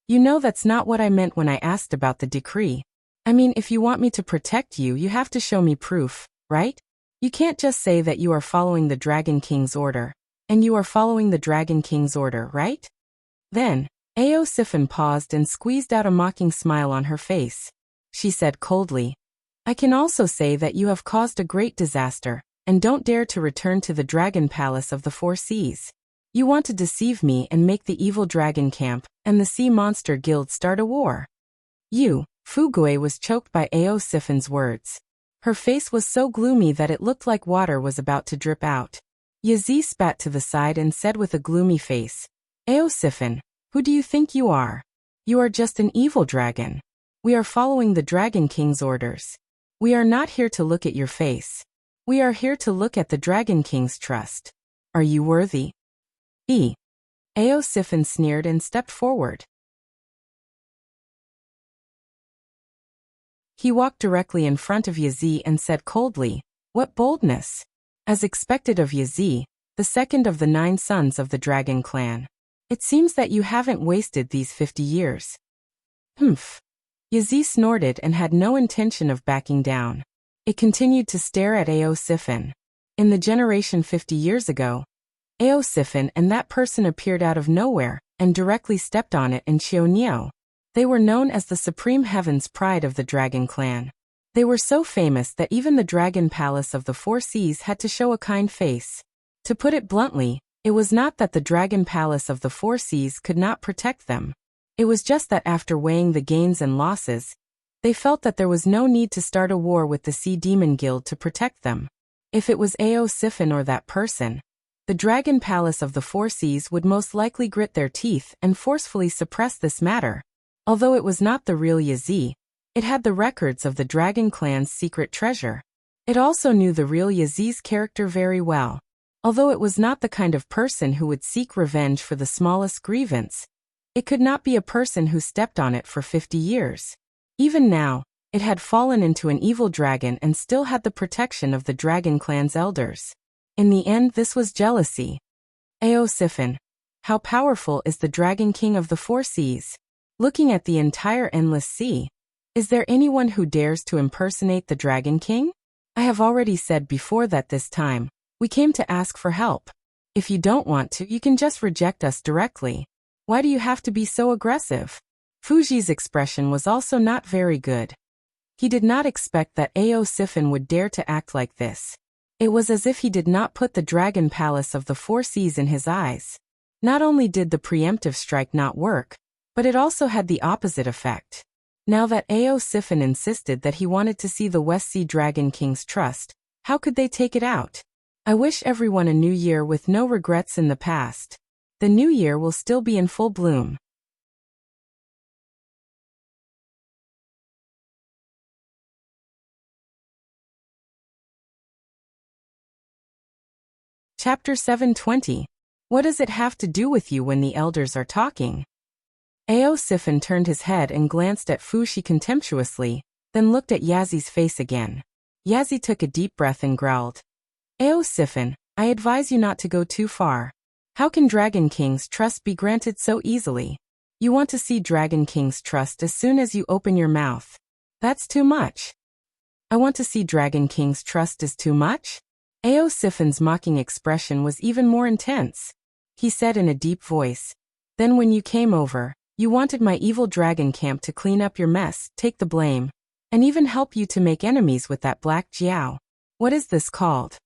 You know that's not what I meant when I asked about the decree. I mean, if you want me to protect you, you have to show me proof, right? You can't just say that you are following the Dragon King's order. And you are following the Dragon King's order, right? Then, Aosifin paused and squeezed out a mocking smile on her face. She said coldly, I can also say that you have caused a great disaster, and don't dare to return to the Dragon Palace of the Four Seas. You want to deceive me and make the evil dragon camp and the Sea Monster Guild start a war. Fugui was choked by Aosifin's words. Her face was so gloomy that it looked like water was about to drip out. Yazi spat to the side and said with a gloomy face, Aosifin, who do you think you are? You are just an evil dragon. We are following the Dragon King's orders. We are not here to look at your face. We are here to look at the Dragon King's trust. Are you worthy? Aosifin sneered and stepped forward. He walked directly in front of Yazi and said coldly, What boldness! As expected of Yazi, the second of the 9 sons of the Dragon Clan. It seems that you haven't wasted these 50 years. Humph. Yazi snorted and had no intention of backing down. It continued to stare at Aosifin. In the generation 50 years ago, Aosifin and that person appeared out of nowhere and directly stepped on it in Xiaoniao. They were known as the Supreme Heaven's Pride of the Dragon Clan. They were so famous that even the Dragon Palace of the Four Seas had to show a kind face. To put it bluntly, it was not that the Dragon Palace of the Four Seas could not protect them. It was just that after weighing the gains and losses, they felt that there was no need to start a war with the Sea Demon Guild to protect them. If it was Aosifin or that person, the Dragon Palace of the Four Seas would most likely grit their teeth and forcefully suppress this matter. Although it was not the real Yazi, it had the records of the Dragon Clan's secret treasure. It also knew the real Yazi's character very well. Although it was not the kind of person who would seek revenge for the smallest grievance, it could not be a person who stepped on it for 50 years. Even now, it had fallen into an evil dragon and still had the protection of the Dragon Clan's elders. In the end, this was jealousy. Aosifin, how powerful is the Dragon King of the Four Seas? Looking at the entire endless sea, is there anyone who dares to impersonate the Dragon King? I have already said before that this time, we came to ask for help. If you don't want to, you can just reject us directly. Why do you have to be so aggressive? Fuji's expression was also not very good. He did not expect that Aosifin would dare to act like this. It was as if he did not put the Dragon Palace of the Four Seas in his eyes. Not only did the preemptive strike not work, but it also had the opposite effect. Now that Aosifin insisted that he wanted to see the West Sea Dragon King's trust, how could they take it out? I wish everyone a new year with no regrets in the past. The new year will still be in full bloom. Chapter 720. What does it have to do with you when the elders are talking? Aosifin turned his head and glanced at Fuji contemptuously, then looked at Yazi's face again. Yazi took a deep breath and growled. Aosifin, I advise you not to go too far. How can Dragon King's trust be granted so easily? You want to see Dragon King's trust as soon as you open your mouth. That's too much. I want to see Dragon King's trust is too much? Aosifin's mocking expression was even more intense. He said in a deep voice, Then when you came over, you wanted my evil dragon camp to clean up your mess, take the blame, and even help you to make enemies with that black Jiao. What is this called?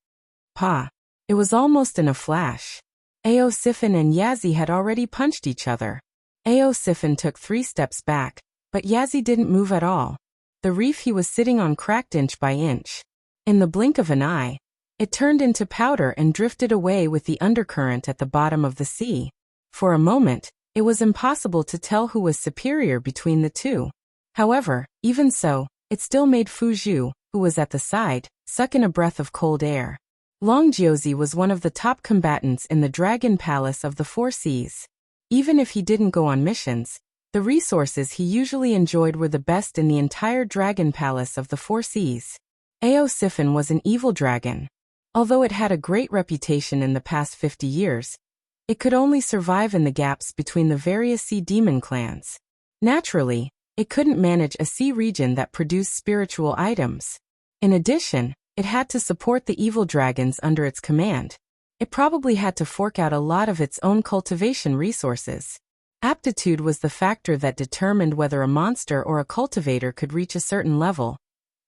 Pa. It was almost in a flash. Aosifin and Yazi had already punched each other. Aosifin took 3 steps back, but Yazi didn't move at all. The reef he was sitting on cracked inch by inch. In the blink of an eye, it turned into powder and drifted away with the undercurrent at the bottom of the sea. For a moment, it was impossible to tell who was superior between the two. However, even so, it still made Fuju, who was at the side, suck in a breath of cold air. Long Jiuzi was one of the top combatants in the Dragon Palace of the Four Seas. Even if he didn't go on missions, the resources he usually enjoyed were the best in the entire Dragon Palace of the Four Seas. Aosifin was an evil dragon. Although it had a great reputation in the past 50 years, it could only survive in the gaps between the various sea demon clans. Naturally, it couldn't manage a sea region that produced spiritual items. In addition, it had to support the evil dragons under its command. It probably had to fork out a lot of its own cultivation resources. Aptitude was the factor that determined whether a monster or a cultivator could reach a certain level.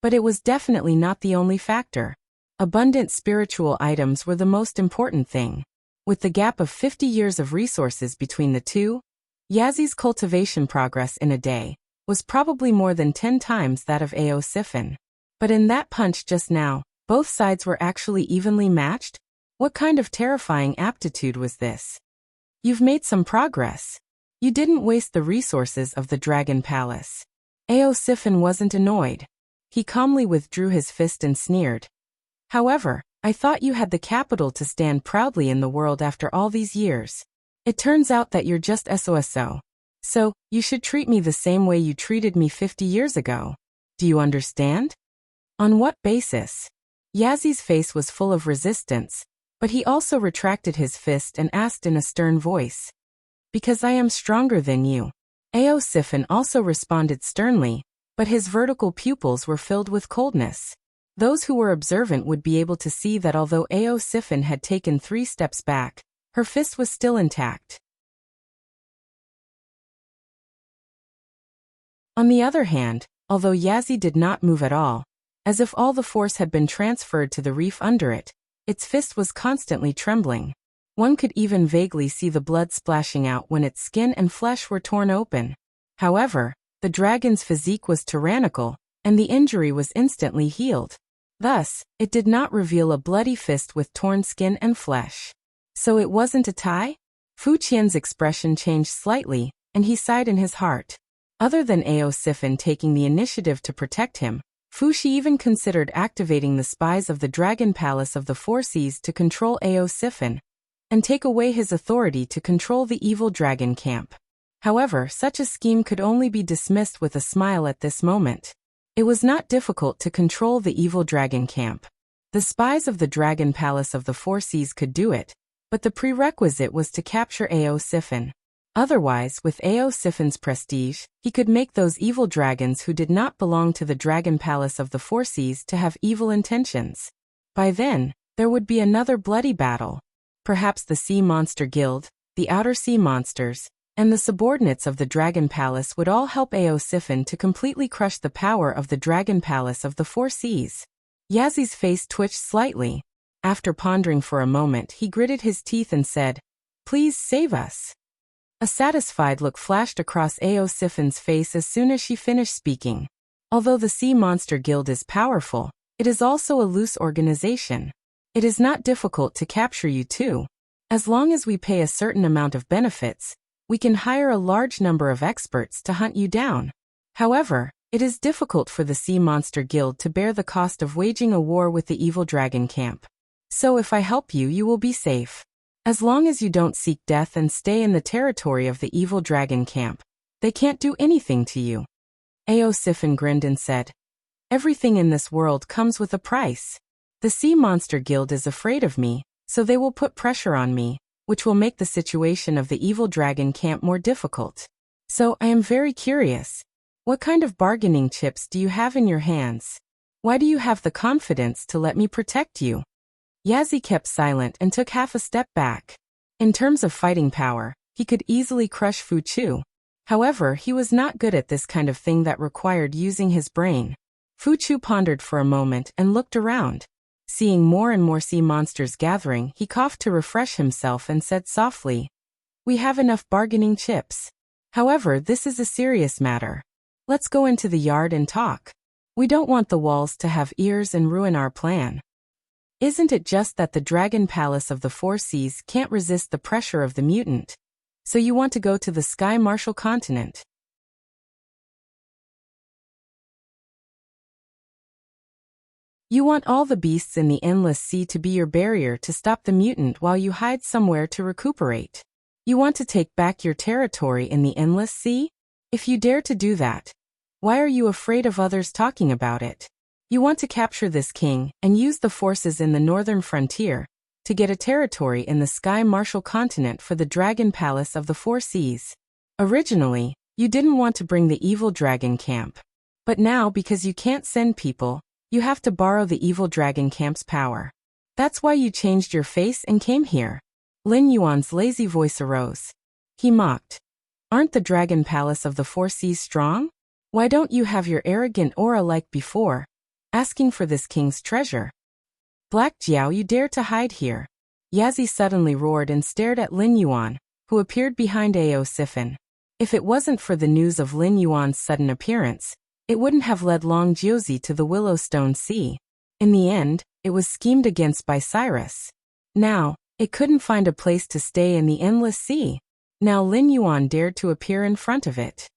But it was definitely not the only factor. Abundant spiritual items were the most important thing. With the gap of 50 years of resources between the two, Yazi's cultivation progress in a day was probably more than 10 times that of Sifin. But in that punch just now, both sides were actually evenly matched? What kind of terrifying aptitude was this? You've made some progress. You didn't waste the resources of the Dragon Palace. Sifin wasn't annoyed. He calmly withdrew his fist and sneered. However, I thought you had the capital to stand proudly in the world after all these years. It turns out that you're just SOSO. So, you should treat me the same way you treated me 50 years ago. Do you understand? On what basis? Yazi's face was full of resistance, but he also retracted his fist and asked in a stern voice. Because I am stronger than you. Sifin also responded sternly, but his vertical pupils were filled with coldness. Those who were observant would be able to see that although Sifin had taken 3 steps back, her fist was still intact. On the other hand, although Yazi did not move at all, as if all the force had been transferred to the reef under it, its fist was constantly trembling. One could even vaguely see the blood splashing out when its skin and flesh were torn open. However, the dragon's physique was tyrannical, and the injury was instantly healed. Thus, it did not reveal a bloody fist with torn skin and flesh. So it wasn't a tie? Fu Qian's expression changed slightly, and he sighed in his heart. Other than Sifin taking the initiative to protect him, Fu Xi even considered activating the spies of the Dragon Palace of the Four Seas to control Sifin, and take away his authority to control the evil dragon camp. However, such a scheme could only be dismissed with a smile at this moment. It was not difficult to control the evil dragon camp. The spies of the Dragon Palace of the Four Seas could do it, but the prerequisite was to capture Sifin. Otherwise, with Sifin's prestige, he could make those evil dragons who did not belong to the Dragon Palace of the Four Seas to have evil intentions. By then, there would be another bloody battle. Perhaps the Sea Monster Guild, the Outer Sea Monsters, and the subordinates of the Dragon Palace would all help Sifin to completely crush the power of the Dragon Palace of the Four Seas. Yazi's face twitched slightly. After pondering for a moment, he gritted his teeth and said, "Please save us." A satisfied look flashed across Sifin's face as soon as she finished speaking. Although the Sea Monster Guild is powerful, it is also a loose organization. It is not difficult to capture you too. As long as we pay a certain amount of benefits, we can hire a large number of experts to hunt you down. However, it is difficult for the Sea Monster Guild to bear the cost of waging a war with the evil dragon camp. So if I help you, you will be safe. As long as you don't seek death and stay in the territory of the evil dragon camp, they can't do anything to you. Sifin grinned and said, "Everything in this world comes with a price. The Sea Monster Guild is afraid of me, so they will put pressure on me, which will make the situation of the evil dragon camp more difficult. So I am very curious. What kind of bargaining chips do you have in your hands? Why do you have the confidence to let me protect you?" Yazi kept silent and took half a step back. In terms of fighting power, he could easily crush Fu Chu. However, he was not good at this kind of thing that required using his brain. Fu Chu pondered for a moment and looked around. Seeing more and more sea monsters gathering, he coughed to refresh himself and said softly, "We have enough bargaining chips. However, this is a serious matter. Let's go into the yard and talk. We don't want the walls to have ears and ruin our plan. Isn't it just that the Dragon Palace of the Four Seas can't resist the pressure of the mutant? So you want to go to the Sky Martial Continent? You want all the beasts in the endless sea to be your barrier to stop the mutant while you hide somewhere to recuperate. You want to take back your territory in the endless sea? If you dare to do that, why are you afraid of others talking about it? You want to capture this king and use the forces in the northern frontier to get a territory in the Sky Martial Continent for the Dragon Palace of the Four Seas. Originally, you didn't want to bring the evil dragon camp. But now, because you can't send people, You have to borrow the evil dragon camp's power. That's why you changed your face and came here. Lin Yuan's lazy voice arose. He mocked. Aren't the dragon palace of the four seas strong? Why don't you have your arrogant aura like before, asking for this king's treasure? Black Jiao, you dare to hide here. Yazi suddenly roared and stared at Lin Yuan, who appeared behind Ao Sifan. If it wasn't for the news of Lin Yuan's sudden appearance, it wouldn't have led Long Jiuzi to the Willowstone Sea. In the end, it was schemed against by Cyrus. Now, it couldn't find a place to stay in the endless sea. Now Lin Yuan dared to appear in front of it.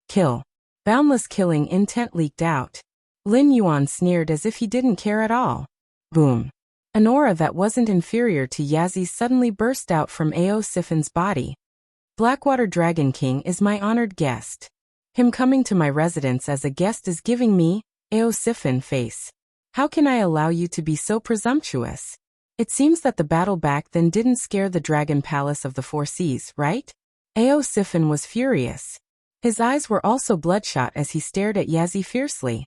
Kill. Boundless killing intent leaked out. Lin Yuan sneered as if he didn't care at all. Boom. An aura that wasn't inferior to Yazi's suddenly burst out from Ao Sifan's body. Blackwater Dragon King is my honored guest. Him coming to my residence as a guest is giving me, Ao Sifan face. How can I allow you to be so presumptuous? It seems that the battle back then didn't scare the Dragon Palace of the Four Seas, right? Ao Sifan was furious. His eyes were also bloodshot as he stared at Yazi fiercely.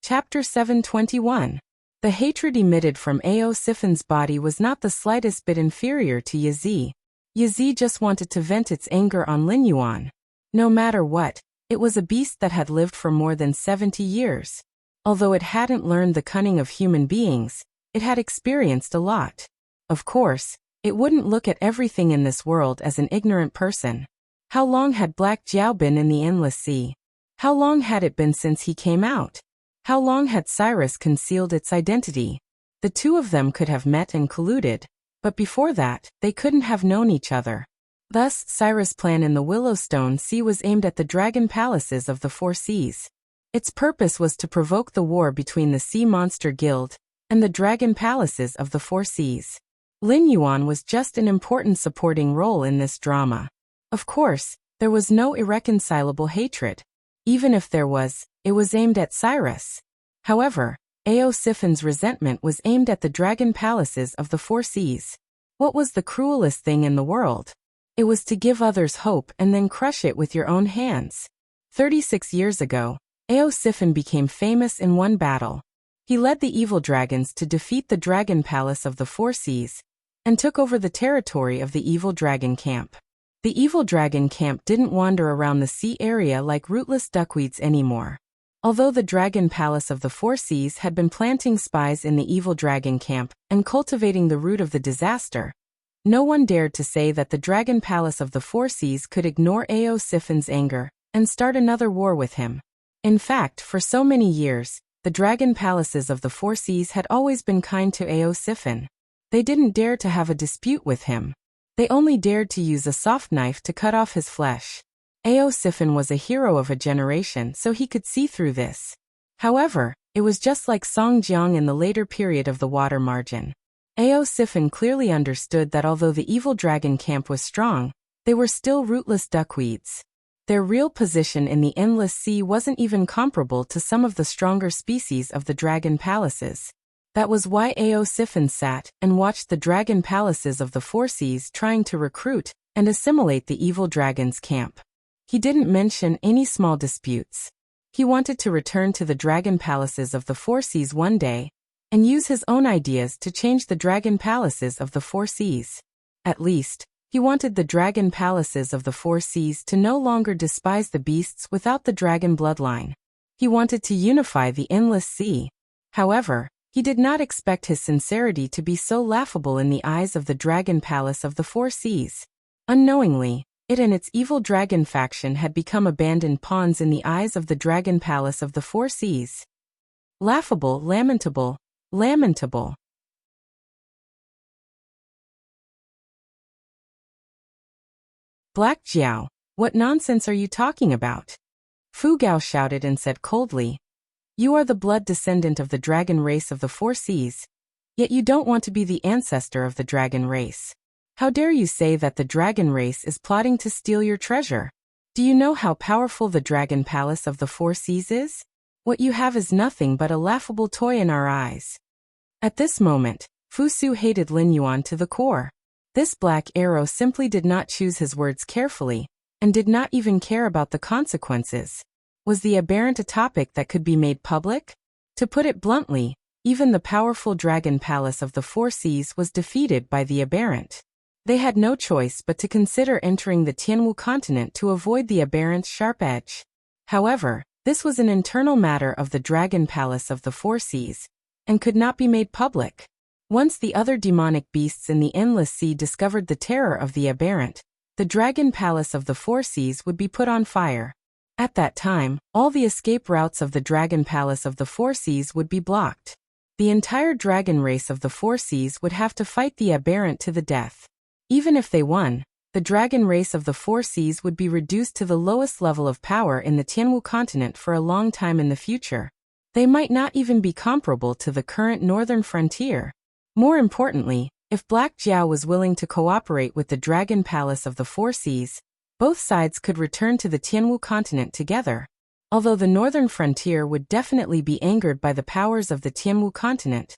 Chapter 721. The hatred emitted from Ao Sifan's body was not the slightest bit inferior to Yazi. Yazi just wanted to vent its anger on Lin Yuan. No matter what, it was a beast that had lived for more than 70 years. Although it hadn't learned the cunning of human beings, it had experienced a lot. Of course, it wouldn't look at everything in this world as an ignorant person. How long had Black Jiao been in the endless sea? How long had it been since he came out? How long had Cyrus concealed its identity? The two of them could have met and colluded, but before that, they couldn't have known each other. Thus, Cyrus' plan in the Willowstone Sea was aimed at the dragon palaces of the Four Seas. Its purpose was to provoke the war between the Sea Monster Guild and the dragon palaces of the Four Seas. Lin Yuan was just an important supporting role in this drama. Of course, there was no irreconcilable hatred. Even if there was, it was aimed at Cyrus. However, Ao Sifan's resentment was aimed at the dragon palaces of the Four Seas. What was the cruelest thing in the world? It was to give others hope and then crush it with your own hands. 36 years ago, Ao Sifan became famous in one battle. He led the evil dragons to defeat the dragon palace of the Four Seas and took over the territory of the evil dragon camp. The evil dragon camp didn't wander around the sea area like rootless duckweeds anymore. Although the dragon palace of the Four Seas had been planting spies in the evil dragon camp and cultivating the root of the disaster, no one dared to say that the dragon palace of the Four Seas could ignore Ao Sifan's anger and start another war with him. In fact, for so many years, the dragon palaces of the Four Seas had always been kind to Ao Sifan. They didn't dare to have a dispute with him. They only dared to use a soft knife to cut off his flesh. Ao Sifan was a hero of a generation, so he could see through this. However, it was just like Song Jiang in the later period of the water margin. Ao Sifan clearly understood that although the evil dragon camp was strong, they were still rootless duckweeds. Their real position in the endless sea wasn't even comparable to some of the stronger species of the dragon palaces. That was why Ao Sifan sat and watched the dragon palaces of the Four Seas trying to recruit and assimilate the evil dragon's camp. He didn't mention any small disputes. He wanted to return to the dragon palaces of the Four Seas one day and use his own ideas to change the dragon palaces of the Four Seas. At least, he wanted the dragon palaces of the Four Seas to no longer despise the beasts without the dragon bloodline. He wanted to unify the endless sea. However, he did not expect his sincerity to be so laughable in the eyes of the dragon palace of the Four Seas. Unknowingly, it and its evil dragon faction had become abandoned pawns in the eyes of the dragon palace of the Four Seas. Laughable, lamentable, lamentable. Black Jiao, what nonsense are you talking about? Fu Gao shouted and said coldly, you are the blood descendant of the dragon race of the Four Seas, yet you don't want to be the ancestor of the dragon race. How dare you say that the dragon race is plotting to steal your treasure? Do you know how powerful the dragon palace of the Four Seas is? What you have is nothing but a laughable toy in our eyes. At this moment, Fu Su hated Lin Yuan to the core. This black arrow simply did not choose his words carefully, and did not even care about the consequences. Was the aberrant a topic that could be made public? To put it bluntly, even the powerful dragon palace of the Four Seas was defeated by the aberrant. They had no choice but to consider entering the Tianwu continent to avoid the aberrant's sharp edge. However, this was an internal matter of the dragon palace of the Four Seas, and could not be made public. Once the other demonic beasts in the Endless Sea discovered the terror of the aberrant, the dragon palace of the Four Seas would be put on fire. At that time, all the escape routes of the dragon palace of the Four Seas would be blocked. The entire dragon race of the Four Seas would have to fight the aberrant to the death. Even if they won, the dragon race of the Four Seas would be reduced to the lowest level of power in the Tianwu continent for a long time in the future. They might not even be comparable to the current northern frontier. More importantly, if Black Jiao was willing to cooperate with the dragon palace of the Four Seas, both sides could return to the Tianwu continent together. Although the northern frontier would definitely be angered by the powers of the Tianwu continent,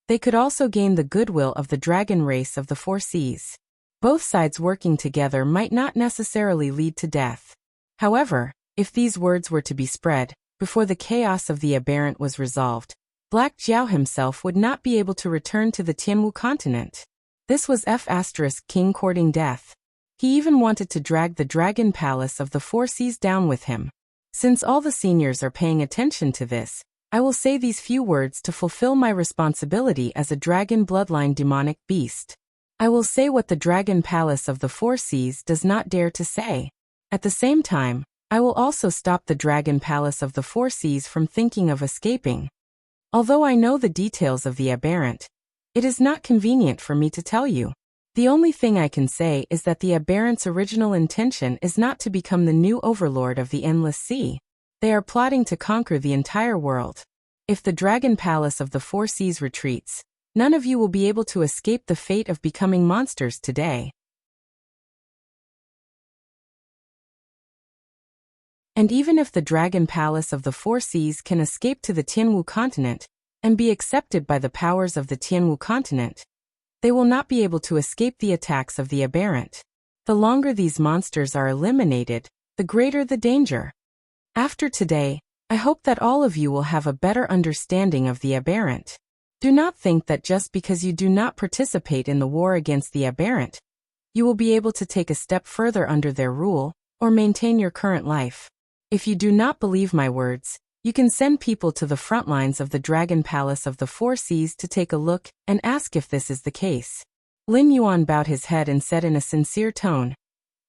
they could also gain the goodwill of the dragon race of the Four Seas. Both sides working together might not necessarily lead to death. However, if these words were to be spread, before the chaos of the aberrant was resolved, Black Jiao himself would not be able to return to the Tianwu continent. This was King courting death. He even wanted to drag the dragon palace of the Four Seas down with him. Since all the seniors are paying attention to this, I will say these few words to fulfill my responsibility as a dragon bloodline demonic beast. I will say what the dragon palace of the Four Seas does not dare to say. At the same time, I will also stop the dragon palace of the Four Seas from thinking of escaping. Although I know the details of the aberrant, it is not convenient for me to tell you. The only thing I can say is that the aberrant's original intention is not to become the new overlord of the Endless Sea. They are plotting to conquer the entire world. If the dragon palace of the Four Seas retreats, none of you will be able to escape the fate of becoming monsters today. And even if the dragon palace of the Four Seas can escape to the Tianwu continent, and be accepted by the powers of the Tianwu continent, they will not be able to escape the attacks of the aberrant. The longer these monsters are eliminated, the greater the danger. After today, I hope that all of you will have a better understanding of the aberrant. Do not think that just because you do not participate in the war against the aberrant, you will be able to take a step further under their rule, or maintain your current life. If you do not believe my words, you can send people to the front lines of the Dragon Palace of the Four Seas to take a look and ask if this is the case. Lin Yuan bowed his head and said in a sincere tone,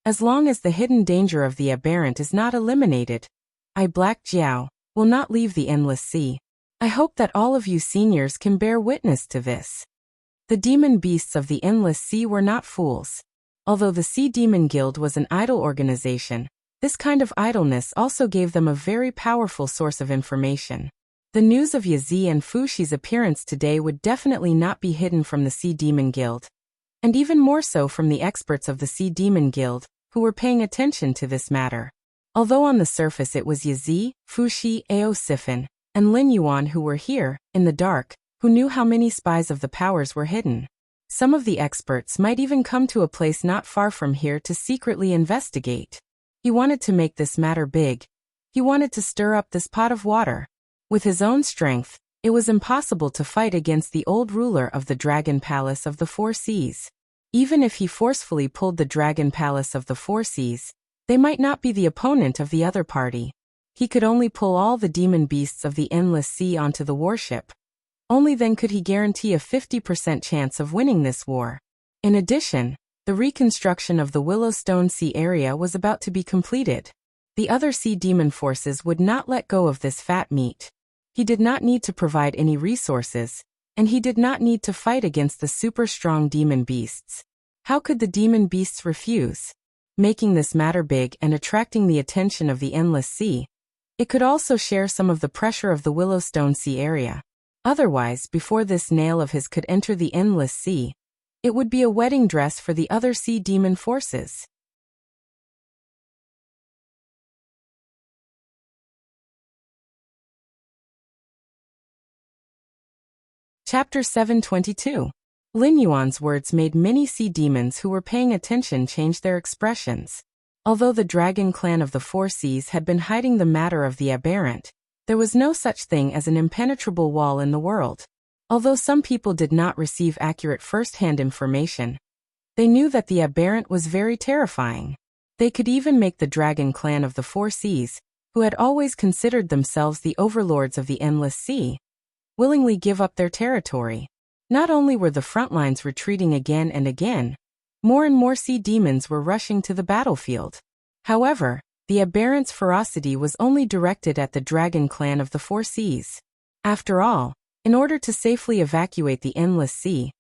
"As long as the hidden danger of the aberrant is not eliminated, I, Black Jiao, will not leave the Endless Sea. I hope that all of you seniors can bear witness to this." The demon beasts of the Endless Sea were not fools. Although the Sea Demon Guild was an idle organization, this kind of idleness also gave them a very powerful source of information. The news of Yazi and Fushi's appearance today would definitely not be hidden from the Sea Demon Guild, and even more so from the experts of the Sea Demon Guild, who were paying attention to this matter. Although on the surface it was Yazi, Fushi, Ao Sifan, and Lin Yuan who were here, in the dark, who knew how many spies of the powers were hidden. Some of the experts might even come to a place not far from here to secretly investigate. He wanted to make this matter big. He wanted to stir up this pot of water. With his own strength, it was impossible to fight against the old ruler of the Dragon Palace of the Four Seas. Even if he forcefully pulled the Dragon Palace of the Four Seas, they might not be the opponent of the other party. He could only pull all the demon beasts of the Endless Sea onto the warship. Only then could he guarantee a 50% chance of winning this war. In addition, the reconstruction of the Willowstone Sea area was about to be completed. The other sea demon forces would not let go of this fat meat. He did not need to provide any resources, and he did not need to fight against the super strong demon beasts. How could the demon beasts refuse? Making this matter big and attracting the attention of the Endless Sea, it could also share some of the pressure of the Willowstone Sea area. Otherwise, before this nail of his could enter the Endless Sea, it would be a wedding dress for the other sea demon forces. Chapter 722. Lin Yuan's words made many sea demons who were paying attention change their expressions. Although the dragon clan of the Four Seas had been hiding the matter of the aberrant, there was no such thing as an impenetrable wall in the world. Although some people did not receive accurate first-hand information, they knew that the aberrant was very terrifying. They could even make the dragon clan of the Four Seas, who had always considered themselves the overlords of the endless sea, willingly give up their territory. Not only were the front lines retreating again and again, more and more sea demons were rushing to the battlefield. However, the aberrant's ferocity was only directed at the dragon clan of the Four Seas. After all, in order to safely evacuate the endless sea,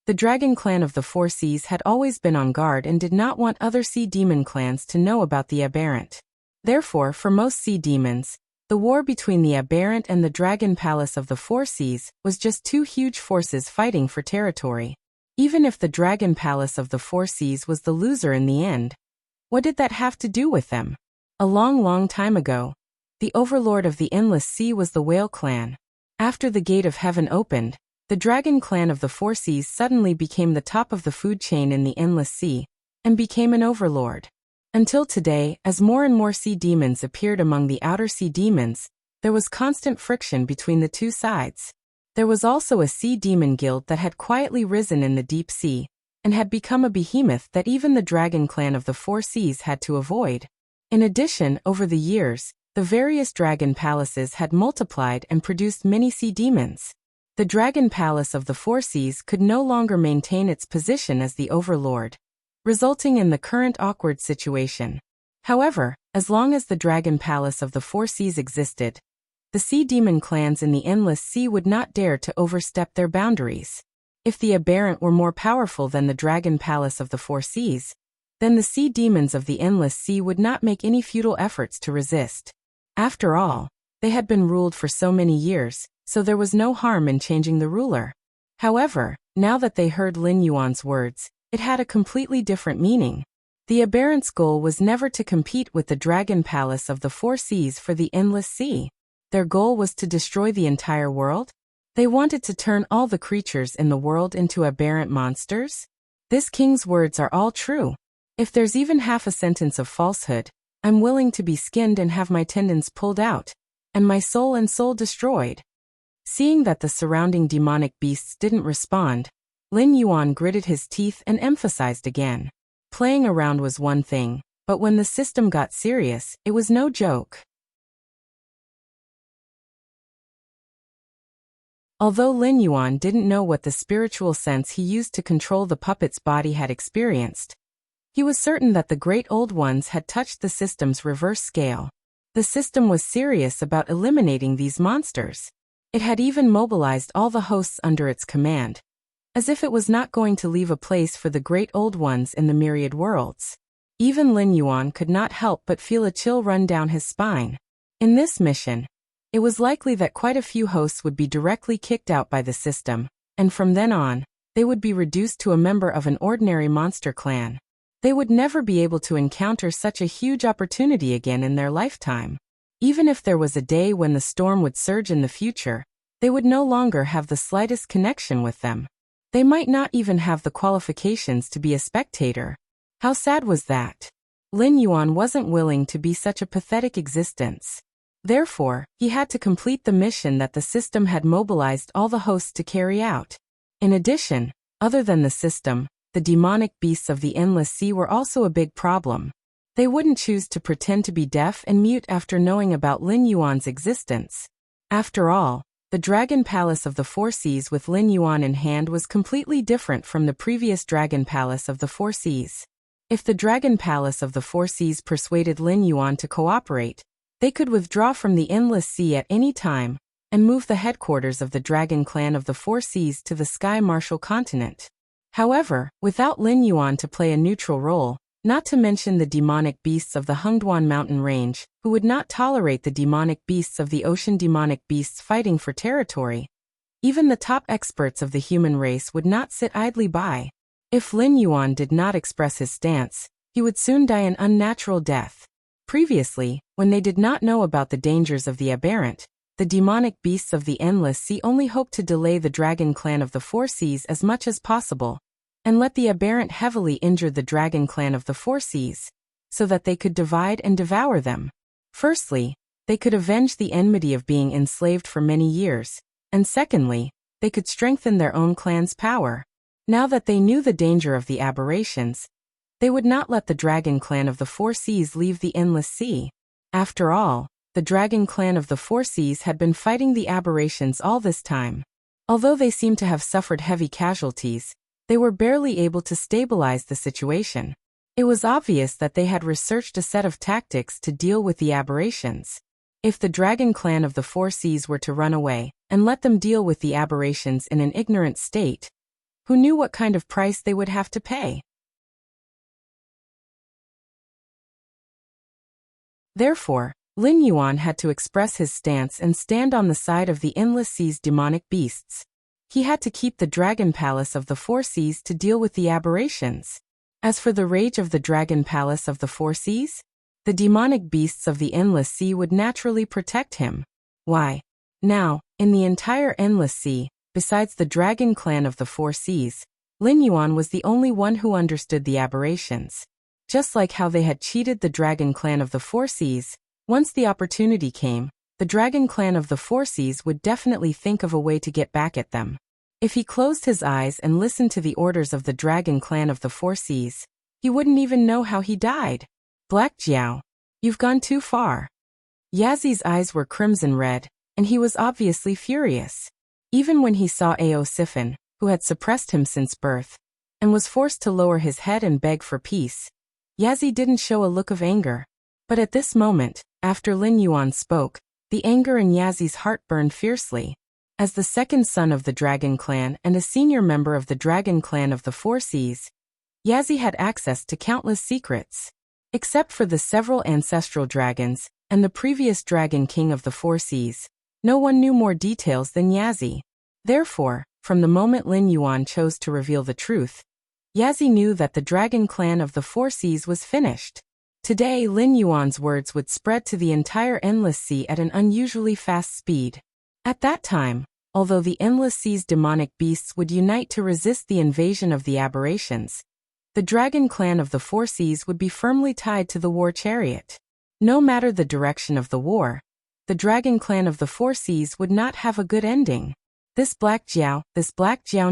the dragon clan of the Four Seas had always been on guard and did not want other sea demon clans to know about the aberrant. Therefore, for most sea demons, the war between the aberrant and the dragon palace of the Four Seas was just two huge forces fighting for territory. Even if the dragon palace of the Four Seas was the loser in the end, what did that have to do with them? A long time ago, the overlord of the endless sea was the whale clan. After the gate of heaven opened, the dragon clan of the Four Seas suddenly became the top of the food chain in the endless sea, and became an overlord. Until today, as more and more sea demons appeared among the outer sea demons, there was constant friction between the two sides. There was also a sea demon guild that had quietly risen in the deep sea, and had become a behemoth that even the dragon clan of the Four Seas had to avoid. In addition, over the years, the various dragon palaces had multiplied and produced many sea demons. The dragon palace of the Four Seas could no longer maintain its position as the overlord, resulting in the current awkward situation. However, as long as the dragon palace of the Four Seas existed, the sea demon clans in the endless sea would not dare to overstep their boundaries. If the aberrant were more powerful than the dragon palace of the Four Seas, then the sea demons of the endless sea would not make any futile efforts to resist. After all, they had been ruled for so many years, so there was no harm in changing the ruler. However, now that they heard Lin Yuan's words, it had a completely different meaning. The aberrant's goal was never to compete with the dragon palace of the Four Seas for the endless sea. Their goal was to destroy the entire world. They wanted to turn all the creatures in the world into aberrant monsters. This king's words are all true. If there's even half a sentence of falsehood, I'm willing to be skinned and have my tendons pulled out, and my soul and soul destroyed. Seeing that the surrounding demonic beasts didn't respond, Lin Yuan gritted his teeth and emphasized again. Playing around was one thing, but when the system got serious, it was no joke. Although Lin Yuan didn't know what the spiritual sense he used to control the puppet's body had experienced, he was certain that the Great Old Ones had touched the system's reverse scale. The system was serious about eliminating these monsters. It had even mobilized all the hosts under its command, as if it was not going to leave a place for the Great Old Ones in the myriad worlds. Even Lin Yuan could not help but feel a chill run down his spine. In this mission, it was likely that quite a few hosts would be directly kicked out by the system, and from then on, they would be reduced to a member of an ordinary monster clan. They would never be able to encounter such a huge opportunity again in their lifetime. Even if there was a day when the storm would surge in the future, they would no longer have the slightest connection with them. They might not even have the qualifications to be a spectator. How sad was that? Lin Yuan wasn't willing to be such a pathetic existence. Therefore, he had to complete the mission that the system had mobilized all the hosts to carry out. In addition, other than the system, the demonic beasts of the endless sea were also a big problem. They wouldn't choose to pretend to be deaf and mute after knowing about Lin Yuan's existence. After all, the Dragon Palace of the Four Seas with Lin Yuan in hand was completely different from the previous Dragon Palace of the Four Seas. If the Dragon Palace of the Four Seas persuaded Lin Yuan to cooperate, they could withdraw from the endless sea at any time, and move the headquarters of the Dragon Clan of the Four Seas to the Sky Martial continent. However, without Lin Yuan to play a neutral role, not to mention the demonic beasts of the Hengduan mountain range, who would not tolerate the demonic beasts of the ocean demonic beasts fighting for territory, even the top experts of the human race would not sit idly by. If Lin Yuan did not express his stance, he would soon die an unnatural death. Previously, when they did not know about the dangers of the aberrant, the demonic beasts of the Endless Sea only hoped to delay the dragon clan of the Four Seas as much as possible, and let the aberrant heavily injure the dragon clan of the Four Seas, so that they could divide and devour them. Firstly, they could avenge the enmity of being enslaved for many years, and secondly, they could strengthen their own clan's power. Now that they knew the danger of the aberrations, they would not let the dragon clan of the Four Seas leave the Endless Sea. After all, the dragon clan of the Four Seas had been fighting the aberrations all this time. Although they seemed to have suffered heavy casualties, they were barely able to stabilize the situation. It was obvious that they had researched a set of tactics to deal with the aberrations. If the dragon clan of the Four Seas were to run away and let them deal with the aberrations in an ignorant state, who knew what kind of price they would have to pay? Therefore, Lin Yuan had to express his stance and stand on the side of the Endless Sea's demonic beasts. He had to keep the Dragon Palace of the Four Seas to deal with the aberrations. As for the rage of the Dragon Palace of the Four Seas, the demonic beasts of the Endless Sea would naturally protect him. Why? Now, in the entire Endless Sea, besides the Dragon Clan of the Four Seas, Lin Yuan was the only one who understood the aberrations. Just like how they had cheated the Dragon Clan of the Four Seas, once the opportunity came, the Dragon Clan of the Four Seas would definitely think of a way to get back at them. If he closed his eyes and listened to the orders of the Dragon Clan of the Four Seas, he wouldn't even know how he died. Black Jiao, you've gone too far. Yazi's eyes were crimson red, and he was obviously furious. Even when he saw Ao Sifan, who had suppressed him since birth, and was forced to lower his head and beg for peace, Yazi didn't show a look of anger. But at this moment, after Lin Yuan spoke, the anger in Yazi's heart burned fiercely. As the second son of the Dragon Clan and a senior member of the Dragon Clan of the Four Seas, Yazi had access to countless secrets. Except for the several ancestral dragons and the previous Dragon King of the Four Seas, no one knew more details than Yazi. Therefore, from the moment Lin Yuan chose to reveal the truth, Yazi knew that the Dragon Clan of the Four Seas was finished. Today, Lin Yuan's words would spread to the entire Endless Sea at an unusually fast speed. At that time, although the Endless Sea's demonic beasts would unite to resist the invasion of the aberrations, the Dragon Clan of the Four Seas would be firmly tied to the war chariot. No matter the direction of the war, the Dragon Clan of the Four Seas would not have a good ending. This Black Jiao,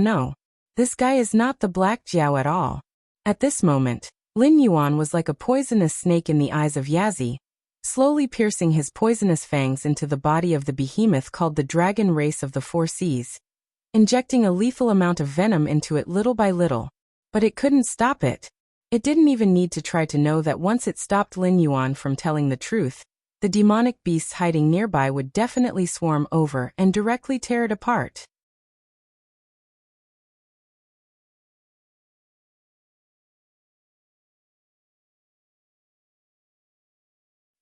no. This guy is not the Black Jiao at all. At this moment, Lin Yuan was like a poisonous snake in the eyes of Yazi, slowly piercing his poisonous fangs into the body of the behemoth called the Dragon Race of the Four Seas, injecting a lethal amount of venom into it little by little. But it couldn't stop it. It didn't even need to try to know that once it stopped Lin Yuan from telling the truth, the demonic beasts hiding nearby would definitely swarm over and directly tear it apart.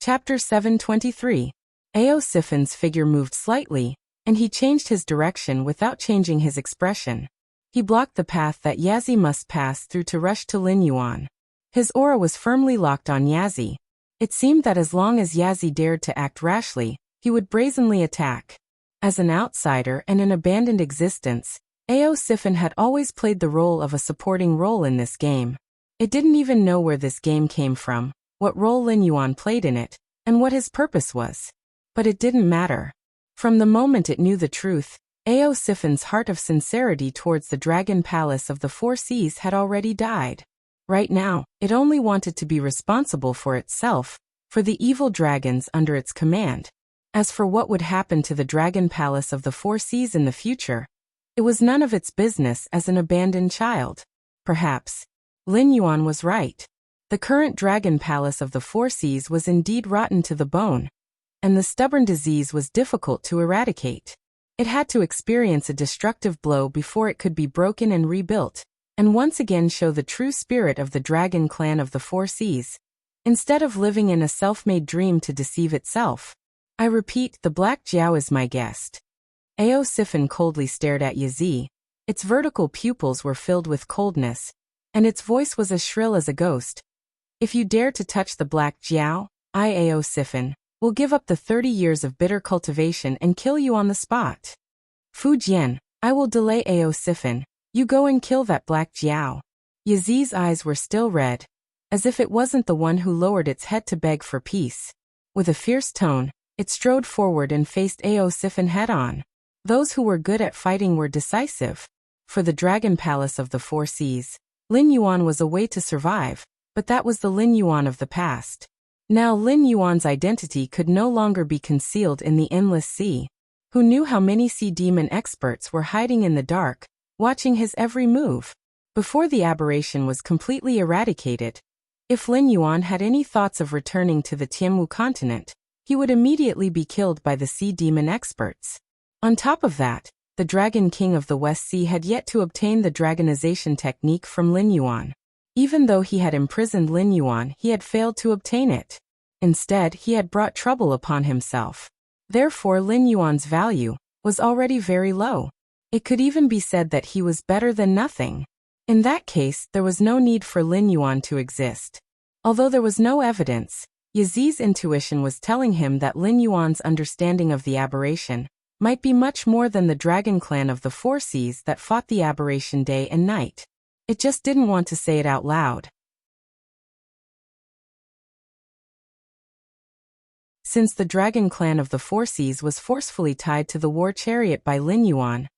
Chapter 723. Ao Sifan's figure moved slightly, and he changed his direction without changing his expression. He blocked the path that Yazi must pass through to rush to Lin Yuan. His aura was firmly locked on Yazi. It seemed that as long as Yazi dared to act rashly, he would brazenly attack. As an outsider and an abandoned existence, Ao Sifan had always played the role of a supporting role in this game. It didn't even know where this game came from, what role Lin Yuan played in it, and what his purpose was. But it didn't matter. From the moment it knew the truth, Ao Sifan's heart of sincerity towards the Dragon Palace of the Four Seas had already died. Right now, it only wanted to be responsible for itself, for the evil dragons under its command. As for what would happen to the Dragon Palace of the Four Seas in the future, it was none of its business as an abandoned child. Perhaps Lin Yuan was right. The current Dragon Palace of the Four Seas was indeed rotten to the bone, and the stubborn disease was difficult to eradicate. It had to experience a destructive blow before it could be broken and rebuilt, and once again show the true spirit of the Dragon Clan of the Four Seas, instead of living in a self-made dream to deceive itself. I repeat, the Black Jiao is my guest. Ao Sifan coldly stared at Yazi. Its vertical pupils were filled with coldness, and its voice was as shrill as a ghost. If you dare to touch the Black Jiao, I, Ao Sifan, We'll give up the 30 years of bitter cultivation and kill you on the spot. Fu Jian, I will delay Ao Sifan. You go and kill that black Jiao. Yazid's eyes were still red, as if it wasn't the one who lowered its head to beg for peace. With a fierce tone, it strode forward and faced Ao Sifan head-on. Those who were good at fighting were decisive. For the Dragon Palace of the Four Seas, Lin Yuan was a way to survive, but that was the Lin Yuan of the past. Now Lin Yuan's identity could no longer be concealed in the endless sea. Who knew how many sea demon experts were hiding in the dark, watching his every move? Before the aberration was completely eradicated, if Lin Yuan had any thoughts of returning to the Tianwu continent, he would immediately be killed by the sea demon experts. On top of that, the Dragon King of the West Sea had yet to obtain the dragonization technique from Lin Yuan. Even though he had imprisoned Lin Yuan, he had failed to obtain it. Instead, he had brought trouble upon himself. Therefore, Lin Yuan's value was already very low. It could even be said that he was better than nothing. In that case, there was no need for Lin Yuan to exist. Although there was no evidence, Yazid's intuition was telling him that Lin Yuan's understanding of the aberration might be much more than the dragon clan of the Four Seas that fought the aberration day and night. It just didn't want to say it out loud. Since the Dragon Clan of the Four Seas was forcefully tied to the war chariot by Lin Yuan,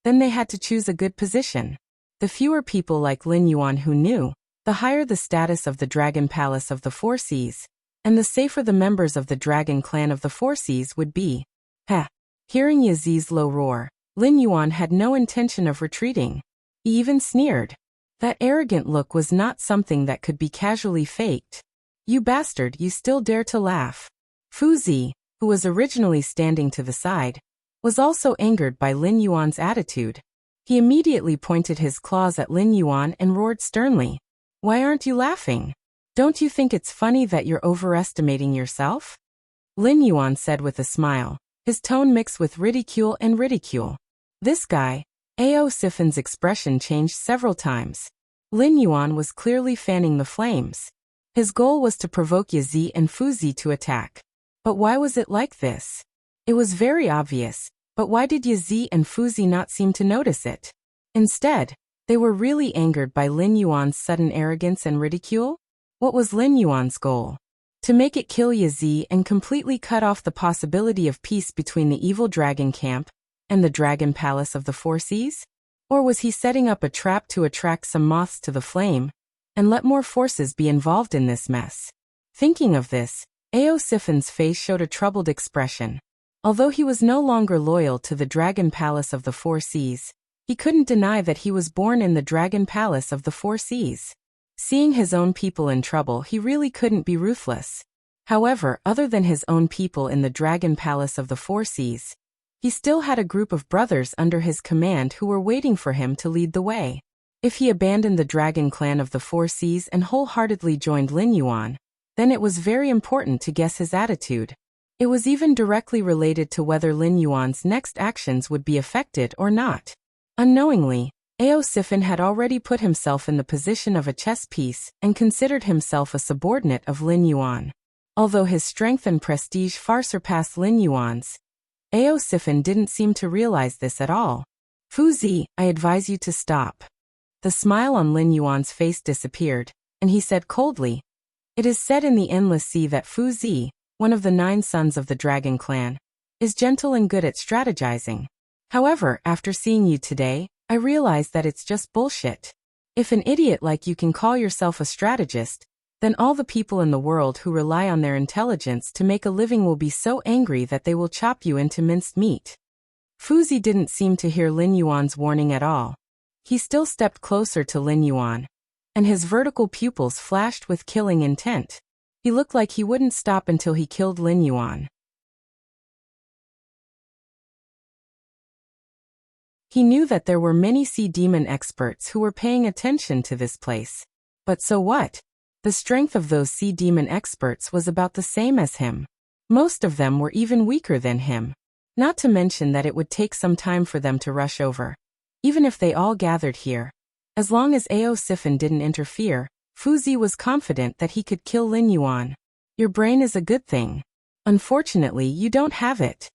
then they had to choose a good position. The fewer people like Lin Yuan who knew, the higher the status of the Dragon Palace of the Four Seas, and the safer the members of the Dragon Clan of the Four Seas would be. Heh! Hearing Yazid's low roar, Lin Yuan had no intention of retreating. He even sneered. That arrogant look was not something that could be casually faked. You bastard, you still dare to laugh. Fu Zi, who was originally standing to the side, was also angered by Lin Yuan's attitude. He immediately pointed his claws at Lin Yuan and roared sternly. Why aren't you laughing? Don't you think it's funny that you're overestimating yourself? Lin Yuan said with a smile, his tone mixed with ridicule and ridicule. This guy, Ao Sifan's expression changed several times. Lin Yuan was clearly fanning the flames. His goal was to provoke Yazid and Fu Zi to attack. But why was it like this? It was very obvious, but why did Yazid and Fu Zi not seem to notice it? Instead, they were really angered by Lin Yuan's sudden arrogance and ridicule. What was Lin Yuan's goal? To make it kill Yazid and completely cut off the possibility of peace between the evil dragon camp and the Dragon Palace of the Four Seas? Or was he setting up a trap to attract some moths to the flame and let more forces be involved in this mess? Thinking of this, Ao Sifan's face showed a troubled expression. Although he was no longer loyal to the Dragon Palace of the Four Seas, he couldn't deny that he was born in the Dragon Palace of the Four Seas. Seeing his own people in trouble, he really couldn't be ruthless. However, other than his own people in the Dragon Palace of the Four Seas, he still had a group of brothers under his command who were waiting for him to lead the way. If he abandoned the Dragon Clan of the Four Seas and wholeheartedly joined Lin Yuan, then it was very important to guess his attitude. It was even directly related to whether Lin Yuan's next actions would be affected or not. Unknowingly, Ao Sifan had already put himself in the position of a chess piece and considered himself a subordinate of Lin Yuan. Although his strength and prestige far surpassed Lin Yuan's, Ao Sifan didn't seem to realize this at all. Fu Zi, I advise you to stop. The smile on Lin Yuan's face disappeared, and he said coldly, It is said in the Endless Sea that Fu Zi, one of the 9 sons of the Dragon Clan, is gentle and good at strategizing. However, after seeing you today, I realize that it's just bullshit. If an idiot like you can call yourself a strategist, then all the people in the world who rely on their intelligence to make a living will be so angry that they will chop you into minced meat. Fu Zi didn't seem to hear Lin Yuan's warning at all. He still stepped closer to Lin Yuan, and his vertical pupils flashed with killing intent. He looked like he wouldn't stop until he killed Lin Yuan. He knew that there were many sea demon experts who were paying attention to this place. But so what? The strength of those sea demon experts was about the same as him. Most of them were even weaker than him. Not to mention that it would take some time for them to rush over. Even if they all gathered here. As long as Ao Sifan didn't interfere, Fu Zi was confident that he could kill Lin Yuan. Your brain is a good thing. Unfortunately, you don't have it.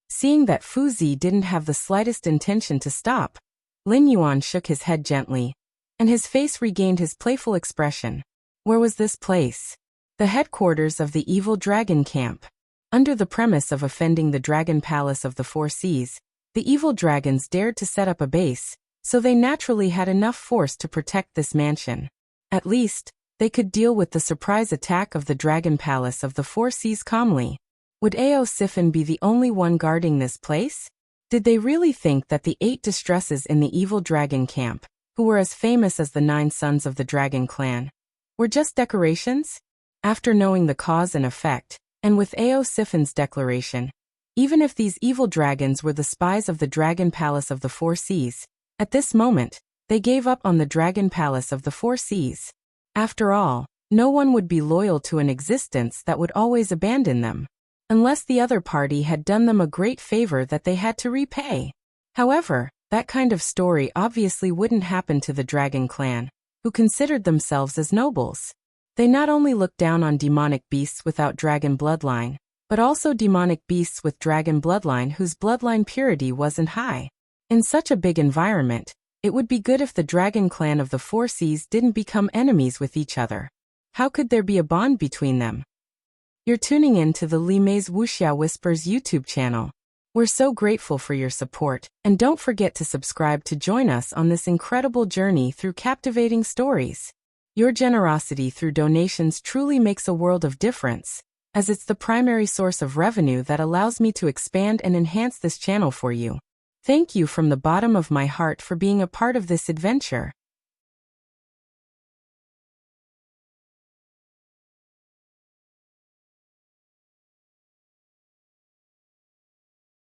Seeing that Fu Zi didn't have the slightest intention to stop, Lin Yuan shook his head gently, and his face regained his playful expression. Where was this place? The headquarters of the evil dragon camp. Under the premise of offending the Dragon Palace of the Four Seas, the evil dragons dared to set up a base, so they naturally had enough force to protect this mansion. At least, they could deal with the surprise attack of the Dragon Palace of the Four Seas calmly. Would Ao Sifin be the only one guarding this place? Did they really think that the 8 distresses in the evil dragon camp, who were as famous as the 9 sons of the dragon clan, were just decorations? After knowing the cause and effect, and with Ao Sifin's declaration, even if these evil dragons were the spies of the Dragon Palace of the Four Seas, at this moment, they gave up on the Dragon Palace of the Four Seas. After all, no one would be loyal to an existence that would always abandon them, unless the other party had done them a great favor that they had to repay. However, that kind of story obviously wouldn't happen to the Dragon Clan, who considered themselves as nobles. They not only looked down on demonic beasts without dragon bloodline, but also demonic beasts with dragon bloodline whose bloodline purity wasn't high. In such a big environment, it would be good if the Dragon Clan of the Four Seas didn't become enemies with each other. How could there be a bond between them? You're tuning in to the Li Mei's Wuxia Whispers YouTube channel. We're so grateful for your support, and don't forget to subscribe to join us on this incredible journey through captivating stories. Your generosity through donations truly makes a world of difference, as it's the primary source of revenue that allows me to expand and enhance this channel for you. Thank you from the bottom of my heart for being a part of this adventure.